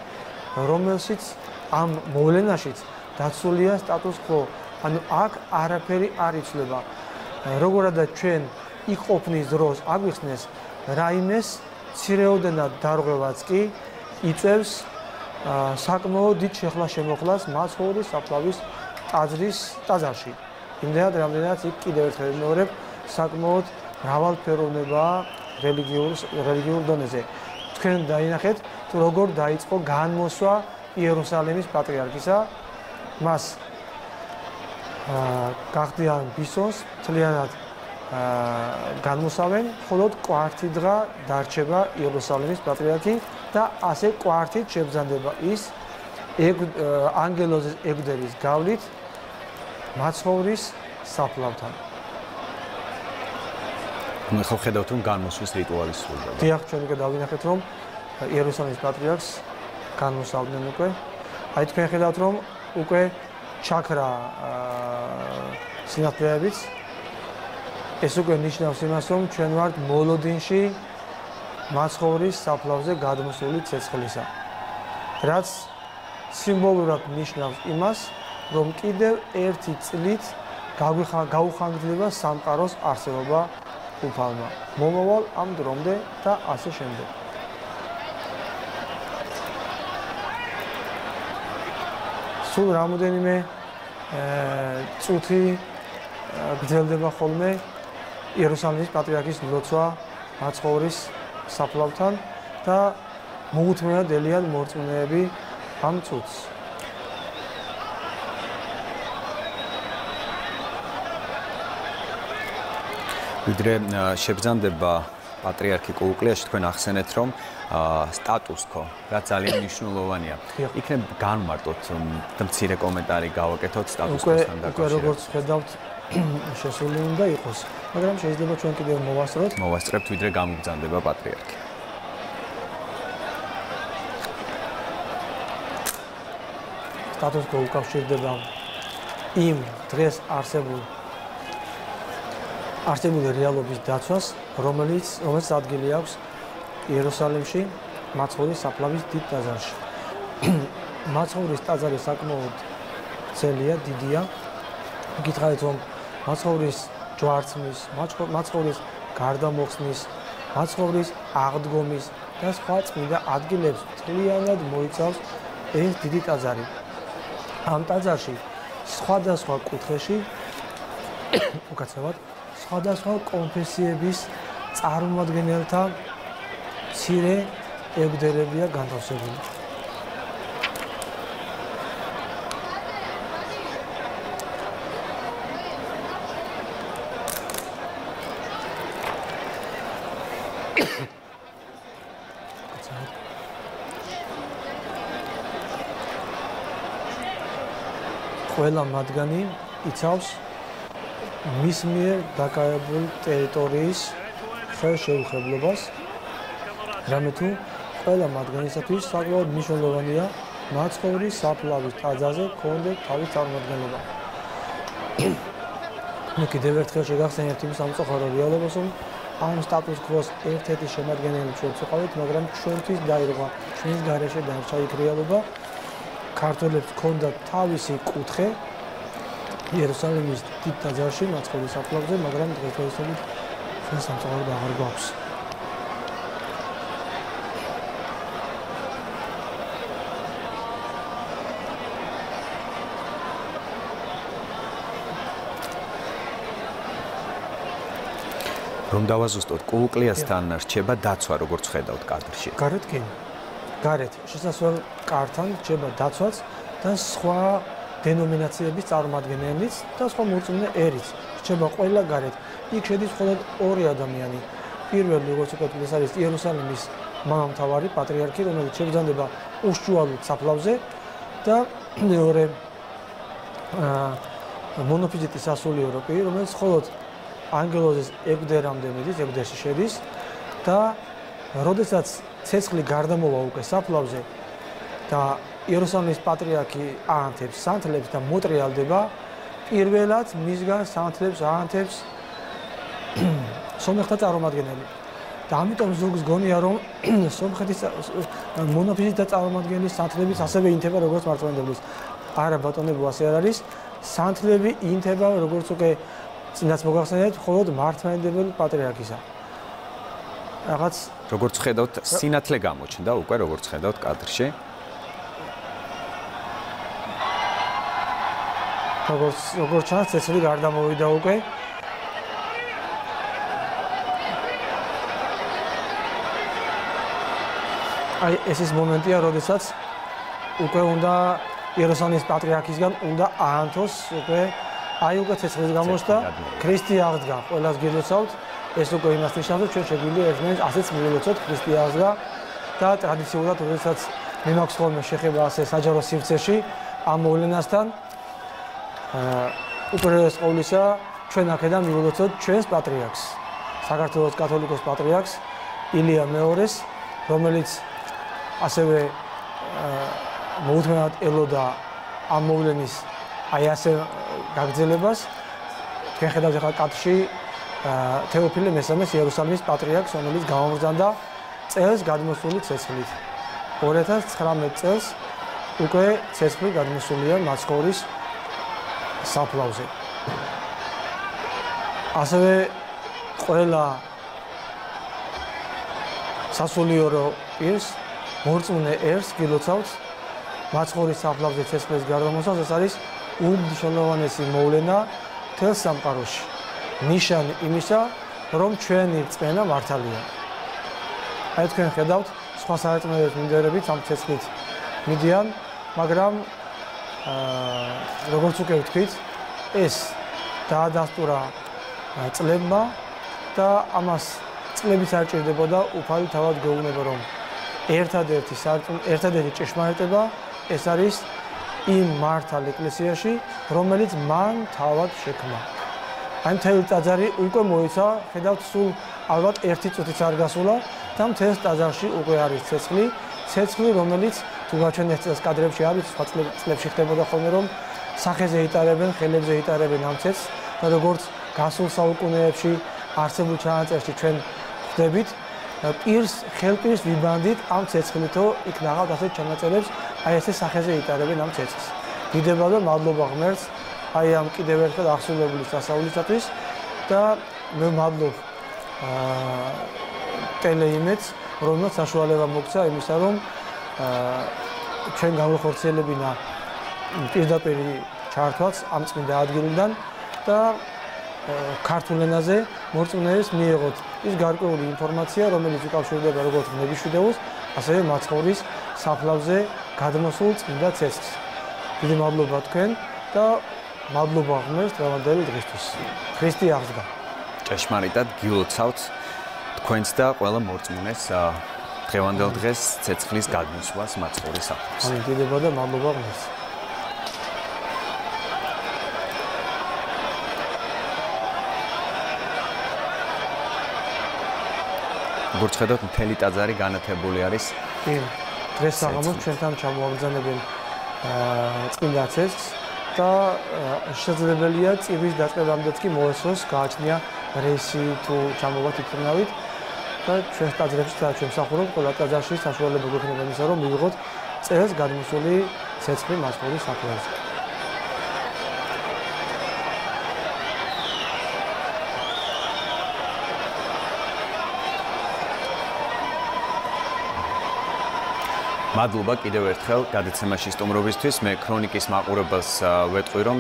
რომელშიც ამ მოვლენაშიც დაცულია სტატუს quo, ანუ აქ არაფერი არ იცვლება. როგორადაც ჩვენ იქ ყოფნის დროს აგვიხსნეს, რაიმეს მცირეოდენად დარღვევაც კი იწევს საკმაოდ დიდ შეხლა-შემოხლას მაცხოვრის საფლავის ტაძარში. იმდენად, რამდენადაც იქ კიდევ ერთხელ ვიმეორებ, საკმაოდ მრავალფეროვნებაა რელიგიურ დონეზე. თქვენ დაინახეთ, თუ როგორ დაიწყო განმოსვა იერუსალიმის პატრიარქისა, მას გახდიან ბისონს, მთლიანად განმოსავენ, მხოლოდ კვართი დღა დარჩება იერუსალიმის პატრიარქი და ასე კვართით შებრძანდება ის ანგელოზის ეგვდერის გავლით მაცხოვრის საფლავთან. ხო ხედავთ რომ განმოსვის რიტუალი სრულდება. დიახ, ჩვენ უკვე დავინახეთ რომ იერუსალიმის პატრიარქს განმოსავდნენ უკვე. აი თქვენ ხედავთ რომ უკვე ჩაქრა სინათლეებიც. ეს უკვე ნიშნავს იმას, რომ ჩვენ ვართ მოლოდინში მაცხოვრის საფლავზე გადმოსული ცეცხლისა. რაც სიმბოლურად ნიშნავს იმას, რომ კიდევ ერთი წლით გაუხანგრძლива სამყაროს არსებობა უფალმა. მომავალ ამ დრომდე და ასე შემდეგ. სულ რამოდენიმე წუთი გრძელდება ხოლმე იერუსალიმის პატრიარქის ლოცვა მაცხოვრის საფლავთან და მოუთმენად ელიან მორწმუნეები ამ წუთს. ვიდრე შეგრძანდება პატრიარქი კოუკლიაში, თქვენ ახსენეთ, რომ სტატუს-კო, რაც ძალიან მნიშვნელოვანია. იქნებ განმარტოთ და მცირე კომენტარი გავაკეთოთ სტატუს-კოსთან დაკავშირებით. უკვე როგორც ხედავთ, შესული უნდა იყოს, მაგრამ შეიძლება ჩვენ კიდევ მოვასწროთ. მოვასწრებთ, ვიდრე გამოგრძანდება პატრიარქი. სტატუს-კო უკავშირდება იმ დღეს არსებული რეალობის დაცვას, რომელიც ადგილი აქვს იერუსალიმში, მაცხოვრის საფლავის დიდ ტაძარში. მაცხოვრის ტაძარი საკმაოდ ძელია, დიდია. გითხარით, რომ მაცხოვრის ჯვარცმის, მაცხოვრის გარდამოხსნის, მაცხოვრის აღდგომის და სხვა წმინდა ადგილებს მთლიანად მოიცავს ეს დიდი ტაძარი. ამ ტაძარში სხვადასხვა კუთხეში უკაცრავად სხვადასხვა კონფესიების წარმომადგენელთა მცირე ეგვდერებია განთავსებული. ყველა მათგანი იცავს მის მიერ დაკავებულ ტერიტორიის ხელშეუხებლობას, რამე თუ ყველა მათგანისათვის საკმაოდ მნიშვნელოვანია მაცხოვრის საფლავის ტაძარზე კონდეთ თავის წარმომადგენლობა. კიდევ ერთხელ შეგახსენებთ იმ სამწუხარო რეალობას, რომ ამ სტატუს-კოს ერთ-ერთი შემადგენელი ჩვენც ვიყავით, მაგრამ ჩვენთვის დაირღვა, ჩვენს გარეშე დარჩა იქ რეალობა. ქართველებს ჰქონდათ თავისი კუთხე იერუსალიმის დიდ ტაძარში, მაცხოვრის საფლავზე, მაგრამ დღესდღეობით ჩვენ სამწუხაროდ აღარ გვაქვს. რომ დავაზუსტოთ, კოუკლიასთან რჩება დაცვა, როგორც ხედავთ კადრში. გარეთ კი. გარეთ შესასვლელ კართან რჩება დაცვაც და სხვა დენომინაციების წარმომადგენელიც და სხვა მორწმუნე ერიც რჩება ყველა გარეთ. იქ შედის მხოლოდ ორი ადამიანი. პირველი, როგორც ვთქვით, ეს არის იერუსალიმის მამამთავარი პატრიარქი, რომელიც შეგრძანდება უშუალოდ საფლავზე და მეორე მონოფიზიტის სასულიერო პირი, რომელიც მხოლოდ ანგელოზის ეგვდერამდე მიდის, ეგვდერში შედის და როდესაც ცეცხლი გარდამოვა უკვე საფლავზე და იერუსალიმის პატრიარქი აანთებს სანთლებს და მოტრიალდება, პირველად მისგან სანთლებს აანთებს სომეხთა წარმომადგენელი. და ამიტომ ზოგს გონია, რომ სომხეთის მონოფიზიტთა წარმომადგენლის სანთლების ასევე ინთება როგორც მართლმადიდებლის. არა ბატონებო, ასე არ არის. სანთლები ინთება როგორც უკვე წინაც მოგახსენეთ, მხოლოდ მართლმადიდებელი პატრიარქისა. რაღაც როგორც ხედავთ, სინათლე გამოჩნდა უკვე, როგორც ხედავთ კადრში. როგორც ჩანს, ცეცხლი გარდამოვიდა უკვე. აი, ეს ის მომენტია, როდესაც უკვე უნდა იერუსალიმის პატრიარქისგან უნდა აანთოს უკვე აი უკვე ცეცხლის გამოშთა, ქრისტე აღდგა. ყველას გილოცავთ. ეს უკვე იმას ნიშნავს, რომ ჩვენ შეგვიძლია ერთმანეთს ასეც მივილოცოთ, ქრისტე აღდგა და ტრადიციულად, როდესაც მე მაქვს ხოლმე შეხება ასე საჯარო სივრცეში ამ მოვლენასთან, უპირველეს ყოვლისა, ჩვენ აქედან მივილოცოთ ჩვენს პატრიარქს, საქართველოს კათოლიკოს პატრიარქს ილია მეორეს, რომელიც ასევე მოუთმენად ელოდა ამ მოვლენის აი ასე გაგრძელებას. თქვენ ხედავთ ახლა კადრში თეოფილე მესამეს იერუსალიმის პატრიარქს, რომელიც გამომბრძანდა წელს გადმოსული ცეცხლით. 2019 წელს უკვე ცეცხლი გადმოსულია მაცხოვრის საფლავზე. ასევე ყველა სასულიერო პირს მორწმუნე ერს გილოცავთ მაცხოვრის საფლავზე ცეცხლის გადმოსვლას. ეს არის უმნიშვნელოვანესი მოვლენა მთელ სამყაროში. ნიშანი იმისა, რომ ჩვენი რწმენა მართალია. აი თქვენ ხედავთ, სხვა სარწმუნოების მიმდევრებით ამ ცეცხლით მიდიან, მაგრამ როგორც უკვე ვთქვით, ეს დაადასტურა წლებმა და ამას წლებიც არ ჭირდებოდა, უფალი თავად გეუბნება, რომ ერთადერთი ჭეშმარიტება ეს არის იმ მართალ ეკლესიაში, რომელიც მან თავად შექმნა. აი მთელი ტაძარი უკვე მოიცა, ხედავთ, სულ ალბათ 1 წუთიც არ გასულა და მთელ ტაძარში უკვე არის ცეცხლი, რომელიც თუ გაჩვენეთ წელს კადრებში არის, სხვა წლებში ხდებოდა ხოლმე, რომ სახეზე იტარებენ, ხელებზე იტარებენ ამ ცეცხლს და როგორც გასულ საუკუნეებში არსებულ ჩანაწერში ჩვენ ხვდებით, ხელპირს ვიბანდით ამ ცეცხლითო იქ ნახავთ ასეთ ჩანაწერებს, აი ესე სახეზე იტარებენ ამ ცეცხლს. დიდება და მადლობა ღმერთს აი ამ კიდევ ერთხელ აღსრულებული სასწაულისათვის და მე ვმადლობ ტელეიმედს, რომელსაც საშუალება მოგცა იმისა, რომ ჩვენ განვახორციელებინა პირდაპირ ჩართვაც ამ წმინდა ადგილიდან და ქართულ ენაზე მორწმუნეებს მიიღოთ ის გარკვეული ინფორმაცია, რომელიც უკავშირდება როგორც ნებისმიერ ასევე მაცხოვრის საფლავზე გადმოსულ წმინდა ცეცხლს. დიდი მადლობა თქვენ და მადლობა ღმერთს დღევანდელი დღისთვის. ქრისტე აღსდგა. ჭეშმარიტად გილოცავთ თქვენს და ყველა მორწმუნეს დღევანდელ დღეს ცეცხლის გადმოსვლას მაცხოვრის საფლავზე. ამინ, დიდება და მადლობა ღმერთს. როგორც ხედავთ, მთელი ტაძარი განათებული არის. დღეს საღამოს ჩვენთან ჩამოაგზავნებენ წმინდა ცეცხლს და შესაძლებელია წირვის დაწყებამდეც კი მოესწროს, გააჩნია რეისი თუ ჩამოვათ იქნებით და ჩვენ ტაძრებში და ჩვენ მსახურობთ ყველა ტაძარში საშუალება გვექნება იმისა, რომ მივიღოთ წელს გადმოსული ცეცხლი მაცხოვრის საფლავზე. მადლობა კიდევ ერთხელ გადაცემაში სტუმრობისთვის. მე ქრონიკის მაყურებელს ვეტყვი, რომ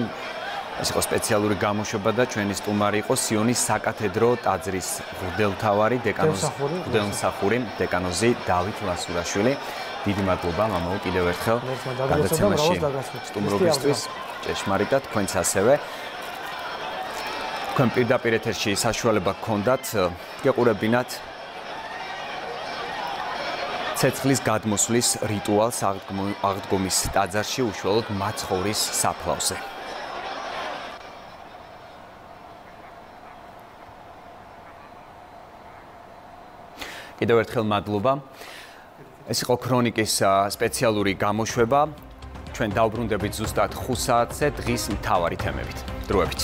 ეს იყო სპეციალური გამოშვება და ჩვენი სტუმარი იყო სიონის საკათედრო ტაძრის მღვდელმთავარი მღვდელმსახური დეკანოზი დავით ლასურაშვილი. დიდი მადლობა მამაო კიდევ ერთხელ გადაცემაში სტუმრობისთვის. ჭეშმარიტად თქვენც ასევე. თქვენ პირდაპირ ეთერში საშუალება გქონდათ გეყურებინათ ცეცხლის გადმოსვლის რიტუალს აღდგომის ტაძარში უშუალოდ მაცხოვრის საფლავზე. კიდევ ერთხელ მადლობა. ეს იყო ქრონიკის სპეციალური გამოშვება. ჩვენ დავბრუნდებით ზუსტად 5 საათზე დღის მთავარი თემებით. დროებით.